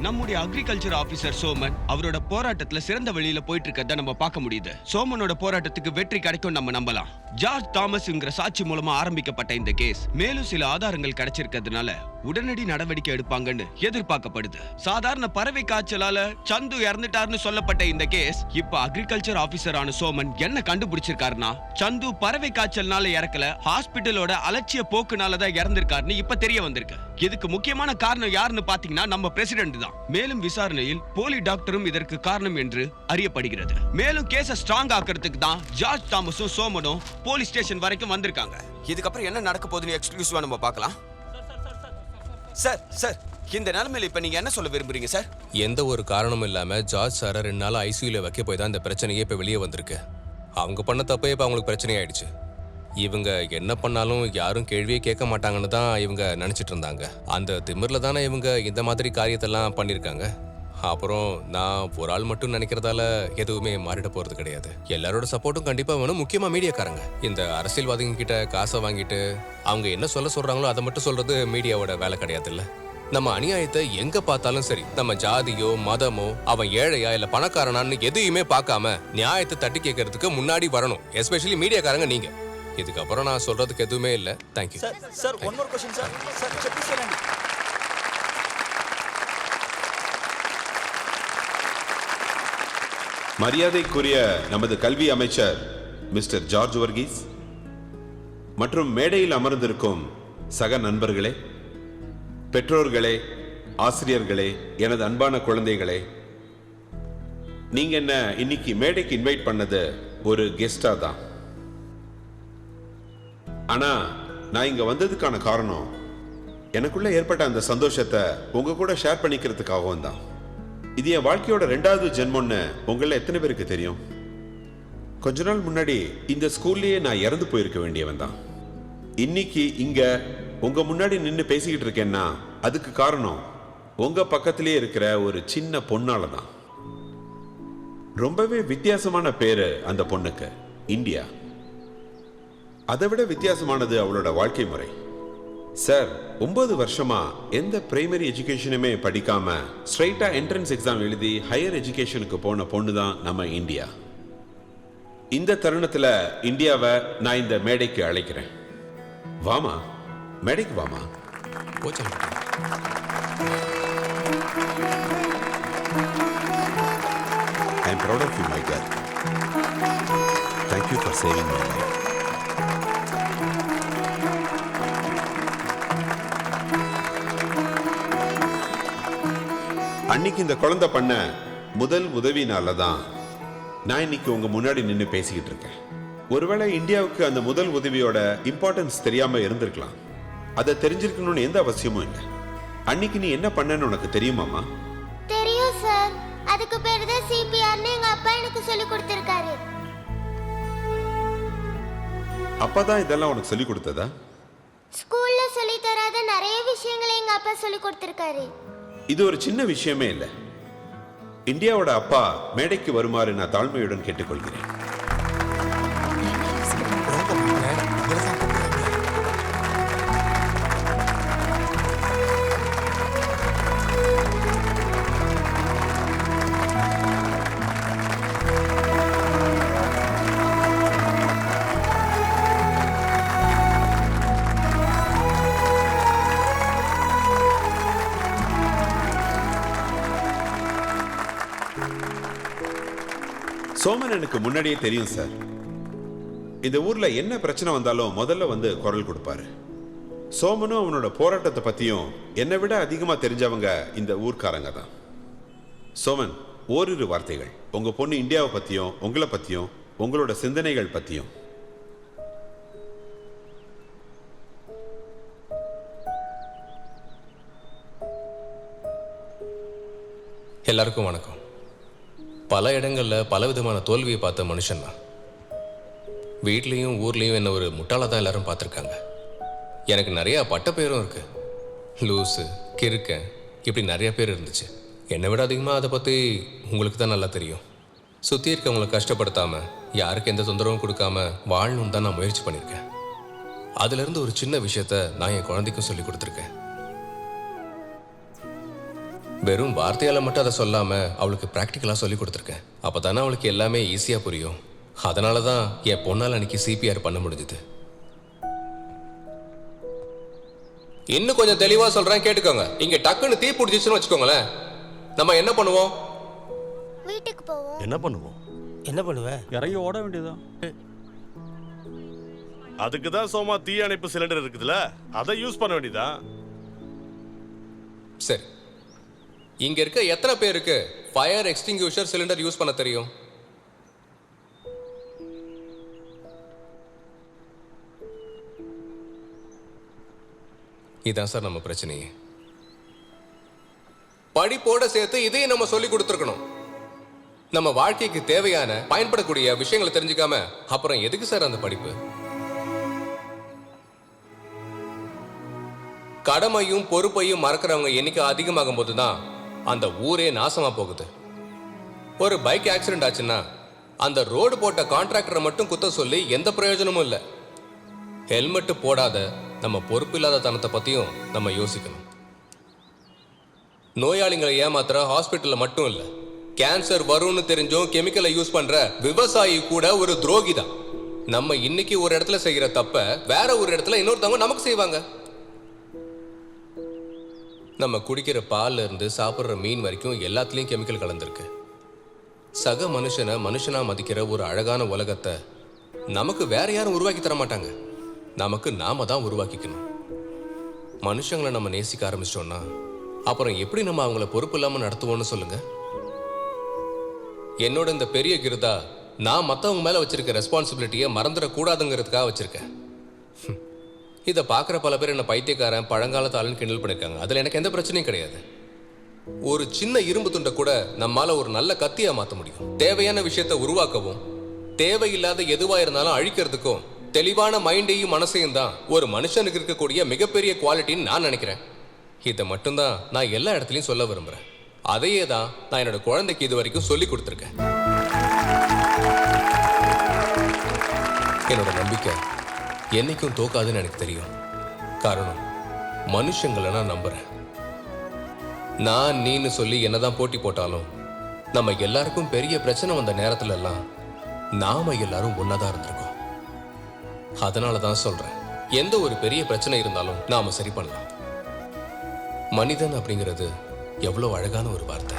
நம்முடைய அக்ரிகல்ச்சர் ஆபீசர் சோமன் அவரோட போராட்டத்துல சிறந்த வழியில போயிட்டு இருக்கறத நம்ம பார்க்க முடியுது. சோமனோட போராட்டத்துக்கு வெற்றி கிடைக்கும் நம்ம நம்பலாம். ஜார்ஜ் தாமஸ்ங்கிற சாட்சி மூலமா ஆரம்பிக்கப்பட்ட இந்த கேஸ் மேலும் சில ஆதாரங்கள் கிடைச்சிருக்கிறதுனால உடனடி நடவடிக்கை எடுப்பாங்கன்னு எதிர்பார்க்கப்படுது. சாதாரண பறவை காய்ச்சலால சந்து இறந்துட்டாருன்னு சொல்லப்பட்ட இந்த கேஸ் இப்ப அக்ரிகல்ச்சர் ஆபீசரான சோமன் என்ன கண்டுபிடிச்சிருக்காருன்னா, சந்து பறவை காய்ச்சல்னால இறக்கல, ஹாஸ்பிட்டலோட அலட்சிய போக்குனாலதான் இறந்திருக்காருன்னு இப்ப தெரிய வந்திருக்கு. இதுக்கு முக்கியமான காரணம் யாருன்னு பாத்தீங்கன்னா நம்ம பிரசிடென்ட் தான். மேலும் விசாரணையில் போலி டாக்டரும் இதற்கு காரணம் என்று அறியப்படுகிறது. மேலும் கேஸை ஸ்ட்ராங் ஆக்கிறதுக்கு தான் ஜார்ஜ் தாமஸும் சோமனும் போலீஸ் ஸ்டேஷன் வரைக்கும் வந்திருக்காங்க. இதுக்கப்புறம் என்ன நடக்க போகுதுன்னு எக்ஸ்க்ளூசிவா நம்ம பார்க்கலாம். சார், இந்த நிலைமையில இப்ப நீங்க என்ன சொல்ல விரும்புறீங்க சார்? எந்த ஒரு காரணமும் இல்லாம ஜார்ஜ் சாரை 2 நாள் ஐசியூல வைக்க போய் தான் இந்த பிரச்சனையே இப்ப வெளியே வந்திருக்கு. அவங்க பண்ண தப்பே இப்ப அவங்களுக்கு பிரச்சனை ஆயிடுச்சு. இவங்க என்ன பண்ணாலும் யாரும் கேள்வியே கேட்க மாட்டாங்கன்னு தான் இவங்க நினைச்சிட்டு இருந்தாங்க. அந்த திமிர்ல தானே இவங்க இந்த மாதிரி காரியத்தெல்லாம் பண்ணிருக்காங்க. அப்புறம் நான் ஒரு ஆள் மட்டும் நினைக்கிறதால எதுவுமே மாறிட போறது கிடையாது. எல்லாரோட சப்போர்ட்டும் கண்டிப்பா வேணும். முக்கியமா மீடியாக்காரங்க. இந்த அரசியல்வாதிங்க கிட்ட காசை வாங்கிட்டு அவங்க என்ன சொல்றாங்களோ அதை மட்டும் சொல்றது மீடியாவோட வேலை கிடையாது இல்ல. நம்ம அநியாயத்தை எங்க பார்த்தாலும் சரி, நம்ம ஜாதியோ மதமோ அவன் ஏழையா இல்ல பணக்காரனான்னு எதையுமே பார்க்காம நியாயத்தை தட்டி கேட்கறதுக்கு முன்னாடி வரணும். எஸ்பெஷலி மீடியாக்காரங்க நீங்க. இதுக்கப்புறம் நான் சொல்றதுக்கு எதுவுமே இல்ல. Thank you sir. One more question sir. చెప్పండి. மரியாதைக்குரிய நமது கல்வி அமைச்சர் மிஸ்டர் ஜார்ஜ் வர்கீஸ் மற்றும் மேடையில் அமர்ந்திருக்கும் சக நண்பர்களே, பெற்றோர்களே, ஆசிரியர்களே, எனது அன்பான குழந்தைகளே, நீங்க என்ன இன்னைக்கு மேடைக்கு இன்வைட் பண்ணது ஒரு கெஸ்டா தான். ஆனா நான் இங்க வந்ததுக்கான காரணம் எனக்குள்ள ஏற்பட்ட அந்த சந்தோஷத்தை உங்க கூட ஷேர் பண்ணிக்கிறதுக்காகவும் தான். இது என் வாழ்க்கையோட 2வது ஜென்மம்னு உங்கள எத்தனை பேருக்கு தெரியும்? கொஞ்ச நாள் முன்னாடி இந்த ஸ்கூல்லயே நான் இறந்து போயிருக்க வேண்டியவன் தான். இன்னைக்கு இங்க உங்க முன்னாடி நின்று பேசிக்கிட்டு இருக்கேன்னா அதுக்கு காரணம் உங்க பக்கத்திலே இருக்கிற ஒரு சின்ன பொண்ணால தான். ரொம்பவே வித்தியாசமான பேரு அந்த பொண்ணுக்கு, இந்தியா. அதை விட வித்தியாசமானது அவளோட வாழ்க்கை முறை. சார், 9 வருஷமா எந்த பிரைமரி எஜுகேஷனுமே படிக்காம ஸ்ட்ரைட்டா என்ட்ரன்ஸ் எக்ஸாம் எழுதி ஹையர் எஜுகேஷனுக்கு போன பொண்ணு தான் நம்ம இந்தியா. இந்த தருணத்துல இந்தியாவை நான் இந்த மேடைக்கு அழைக்கிறேன். வாமா, மேடைக்கு வாமா. I am proud of you, my girl. Thank you for saving my life. அன்னைக்கு இந்த குழந்தை பண்ண முதல் உதவினால தான் நான் இன்னைக்கு உங்க முன்னாடி நின்று பேசிக்கிட்டு இருக்கேன். ஒருவேளை இந்தியாவுக்கு அந்த முதல் உதவியோட இம்பார்ட்டன்ஸ் தெரியாம இருந்திருக்கலாம். அதை தெரிஞ்சிருக்கணும்னு எந்த அவசியமும் இல்லை. அன்னைக்கு நீ என்ன பண்ணன்னு உனக்கு தெரியுமாமா? தெரியும் சார். அதுக்கு பேரு தான் சிபிஆர்னு எங்க அப்பா எனக்கு சொல்லி கொடுத்திருக்காரு. அப்பா தான் இதெல்லாம் உனக்கு சொல்லி கொடுத்ததா? ஸ்கூல்ல சொல்லி தராத நிறைய விஷயங்களை எங்க அப்பா சொல்லி கொடுத்திருக்காரு. இது ஒரு சின்ன விஷயமே இல்லை. இந்தியாவோட அப்பா மேடைக்கு வருமாறு நான் தாழ்மையுடன் கேட்டுக்கொள்கிறேன். சோமன் எனக்கு முன்னாடியே தெரியும் சார். இந்த ஊர்ல என்ன பிரச்சனை வந்தாலும் முதல்ல வந்து குரல் கொடுப்பாரு. சோமனும் அவனோட போராட்டத்தை பத்தியும் என்னை விட அதிகமா தெரிஞ்சவங்க இந்த ஊர்க்காரங்க தான். சோமன், ஓரிரு வார்த்தைகள் உங்க பொண்ணு இந்தியாவை பத்தியும், உங்களை பத்தியும், உங்களோட சிந்தனைகள் பத்தியும். எல்லாருக்கும் வணக்கம். பல இடங்களில் பலவிதமான தோல்வியை பார்த்த மனுஷன் தான். வீட்லேயும் ஊர்லேயும் என்ன ஒரு முட்டாளாக தான் எல்லாரும் பார்த்துருக்காங்க. எனக்கு நிறையா பட்டப்பேரும் இருக்கு. லூஸு, கிறுக்கன், இப்படி நிறைய பேர் இருந்துச்சு. என்னை விட அதிகமாக அதை பற்றி உங்களுக்கு தான் நல்லா தெரியும். சுற்றி இருக்கவங்களை கஷ்டப்படுத்தாமல், யாருக்கு எந்த தொந்தரவும் கொடுக்காம வாழணும்னு தான் நான் முயற்சி பண்ணியிருக்கேன். அதுலேருந்து ஒரு சின்ன விஷயத்த நான் என் குழந்தைக்கும் சொல்லி கொடுத்துருக்கேன். வெறும் வார்த்தையால் மட்டும் அதை சொல்லாமல் அவளுக்கு ப்ராக்டிக்கலாக சொல்லி கொடுத்துருக்கேன். அப்போ தானே அவளுக்கு எல்லாமே ஈஸியாக புரியும். அதனால தான் என் பொண்ணால் அன்றைக்கி CPR பண்ண முடிஞ்சுது. இன்னும் கொஞ்சம் தெளிவாக சொல்கிறேன், கேட்டுக்கோங்க. இங்கே டக்குன்னு தீ பிடிச்சிச்சுன்னு வச்சுக்கோங்களேன், நம்ம என்ன பண்ணுவோம்? வீட்டுக்கு போவோம். என்ன பண்ணுவோம்? என்ன பண்ணுவேன்? இறங்கி ஓட வேண்டியதான். அதுக்கு தான் சோமா தீ அணைப்பு சிலிண்டர் இருக்குதுல்ல, அதை யூஸ் பண்ண வேண்டியதான். சரி, இங்க இருக்க எத்தனை பேருக்கு ஃபயர் எக்ஸ்டிங்யூஷர் சிலிண்டர் யூஸ் பண்ண தெரியும்? இதான் சார் நம்ம பிரச்சனையே. படிப்போட சேர்த்து இதையும் நம்ம சொல்லி கொடுத்துருக்கணும். நம்ம வாழ்க்கைக்கு தேவையான பயன்படக்கூடிய விஷயங்களை தெரிஞ்சுக்காம அப்புறம் எதுக்கு சார் அந்த படிப்பு? கடமையும் பொறுப்பையும் மறக்கிறவங்க எண்ணிக்கை அதிகமாகும் போதுதான் அந்த ஊரே நாசமா போகுது. ஒரு பைக் ஆக்சிடென்ட் ஆச்சுன்னா அந்த ரோடு போட்ட கான்ட்ராக்டரை மட்டும் குத்த சொல்லி எந்த பிரயோஜனமும் இல்லை. ஹெல்மெட் போடாத நம்ம பொறுப்பு இல்லாத தனத்தை பத்தியும் நம்ம யோசிக்கணும். நோயாளிகளை ஏமாத்துற ஹாஸ்பிட்டல்ல மட்டும் இல்லை, கேன்சர் வரும்னு தெரிஞ்சும் கெமிக்கலை யூஸ் பண்ற விவசாயி கூட ஒரு துரோகி தான். நம்ம இன்னைக்கு ஒரு இடத்துல செய்யற தப்ப வேற ஒரு இடத்துல இன்னொருத்தவங்க நமக்கு செய்வாங்க. நம்ம குடிக்கிற பால்ல இருந்து சாப்பிட்ற மீன் வரைக்கும் எல்லாத்துலேயும் கெமிக்கல் கலந்துருக்கு. சக மனுஷனை மனுஷனா மதிக்கிற ஒரு அழகான உலகத்தை நமக்கு வேற யாரும் உருவாக்கி தர மாட்டாங்க. நமக்கு நாம தான் உருவாக்கிக்கணும். மனுஷங்களை நம்ம நேசிக்க ஆரம்பிச்சிட்டோம்னா அப்புறம் எப்படி நம்ம அவங்கள பொறுப்பு இல்லாமல் நடத்துவோம்னு சொல்லுங்க. என்னோட இந்த பெரிய கிருதா நான் மற்றவங்க மேலே வச்சிருக்க ரெஸ்பான்சிபிலிட்டியை மறந்துடக்கூடாதுங்கிறதுக்காக வச்சிருக்கேன். இதை பார்க்குற பல பேர் என்ன பைத்தியக்காரன், பழங்காலத்து ஆளுன்னு கிண்டல் பண்ணியிருக்காங்க. அதில் எனக்கு எந்த பிரச்சனையும் கிடையாது. ஒரு சின்ன இரும்பு துண்டை கூட நம்மால ஒரு நல்ல கத்தியா மாற்ற முடியும். தேவையான விஷயத்தை உருவாக்கவும் தேவையில்லாத எதுவா இருந்தாலும் அழிக்கிறதுக்கும் தெளிவான மைண்டையும் மனசையும் தான் ஒரு மனுஷனுக்கு இருக்கக்கூடிய மிகப்பெரிய குவாலிட்டின்னு நான் நினைக்கிறேன். இதை மட்டும்தான் நான் எல்லா இடத்துலையும் சொல்ல விரும்புகிறேன். அதையே தான் நான் என்னோட குழந்தைக்கு இது வரைக்கும் சொல்லி கொடுத்துருக்கேன். என்னோட நம்பிக்கை என்னைக்கும் தோக்காதுன்னு எனக்கு தெரியும். காரணம், மனுஷங்களை நான் நம்புறேன். நான் நீன்னு சொல்லி என்னதான் போட்டி போட்டாலும் நம்ம எல்லாருக்கும் பெரிய பிரச்சனை வந்த நேரத்துல எல்லாம் நாம எல்லாரும் ஒன்னாதான் இருந்திருக்கோம். அதனால தான் சொல்றேன், எந்த ஒரு பெரிய பிரச்சனை இருந்தாலும் நாம சரி பண்ணலாம். மனிதன் அப்படிங்கிறது எவ்வளவு அழகான ஒரு வார்த்தை.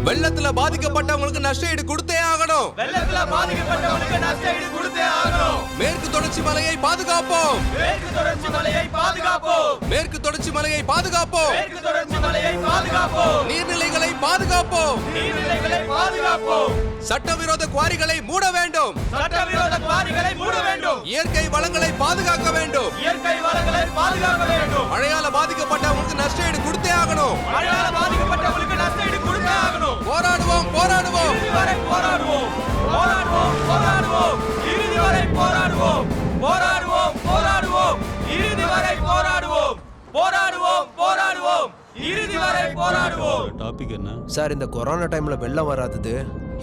வெள்ளத்துல பாதிக்கப்பட்டவங்களுக்கு நஷ்ட ஈடு கொடுத்தே ஆகணும். வெள்ளத்துல பாதிக்கப்பட்டவங்களுக்கு நஷ்ட ஈடு கொடுத்தே ஆகணும். மேற்கு தொடர்ச்சி மலையை பாதுகாப்போம். மேற்கு தொடர்ச்சி மலையை பாதுகாப்போம். மேற்கு தொடர்ச்சி மலையை பாதுகாப்போம். மேற்கு தொடர்ச்சி மலையை பாதுகாப்போம். நீர்நிலைகளை பாதுகாப்போம். நீர்நிலைகளை பாதுகாப்போம். சட்டவிரோத குவாரிகளை மூட வேண்டும். சட்டவிரோத குவாரிகளை மூட வேண்டும். இயற்கை வளங்களை பாதுகாக்க வேண்டும். இயற்கை வளங்களை பாதுகாக்க வேண்டும். மழையால பாதிக்கப்பட்டவங்களுக்கு நஷ்ட ஈடு கொடுத்தே ஆகணும். மழையால பாதிக்கப்பட்டவங்களுக்கு நஷ்ட ஈடு கொடுத்தே ஆகணும். போராடுவோம் போராடுவோம் இறுதி வரை போராடுவோம். போராடுவோம் போராடுவோம் இறுதி வரை போராடுவோம். போராடுவோம் போராடுவோம் இறுதி வரை போராடுவோம். போராடுவோம் போராடுவோம் இறுதி வரை போராடுவோம். டாபிக் என்ன சார், இந்த கொரோனா டைம்ல வெள்ளம் வராதது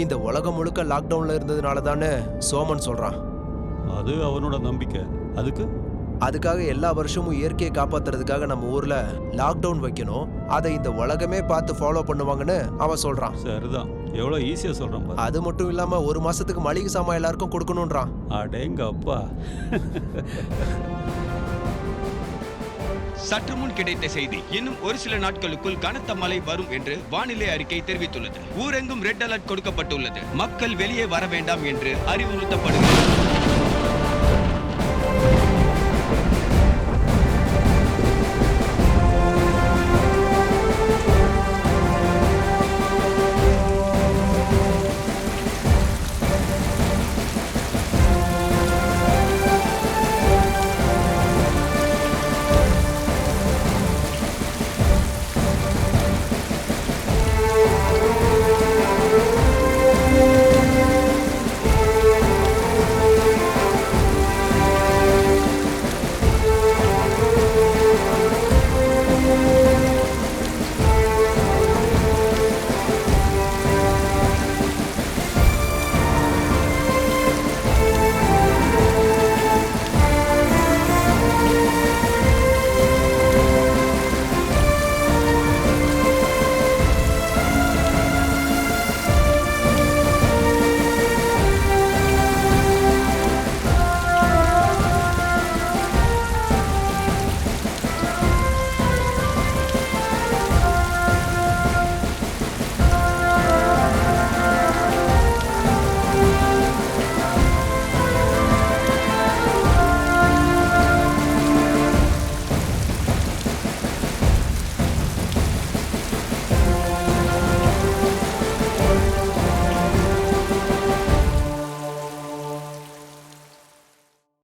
இந்த உலகம் முழுக்க லாக்டவுன்ல இருந்ததுனால தானே சோமன் சொல்றான். அது அவனோட நம்பிக்கை. அதுக்காக எல்லா வருஷமும் இயற்கையை காப்பாத்துறதுக்காக நம்ம ஊர்ல லாக்டவுன் வைக்கணும், அதை இந்த உலகமே பார்த்து ஃபாலோ பண்ணுவாங்கன்னு அவன் சொல்றான். சரிதான், எவ்வளவு ஈஸியா சொல்றான் பாரு. அது மட்டும் இல்லாம ஒரு மாசத்துக்கு மளிகை சாமான் எல்லாருக்கும் கொடுக்கணும்ன்றான். அடேங்க அப்பா. சற்று முன் கிடைத்த செய்தி, இன்னும் ஒரு சில நாட்களுக்குள் கனத்த மழை வரும் என்று வானிலை அறிக்கை தெரிவித்துள்ளது. ஊரெங்கும் ரெட் அலர்ட் கொடுக்கப்பட்டுள்ளது. மக்கள் வெளியே வர வேண்டாம் என்று அறிவுறுத்தப்படுகிறது.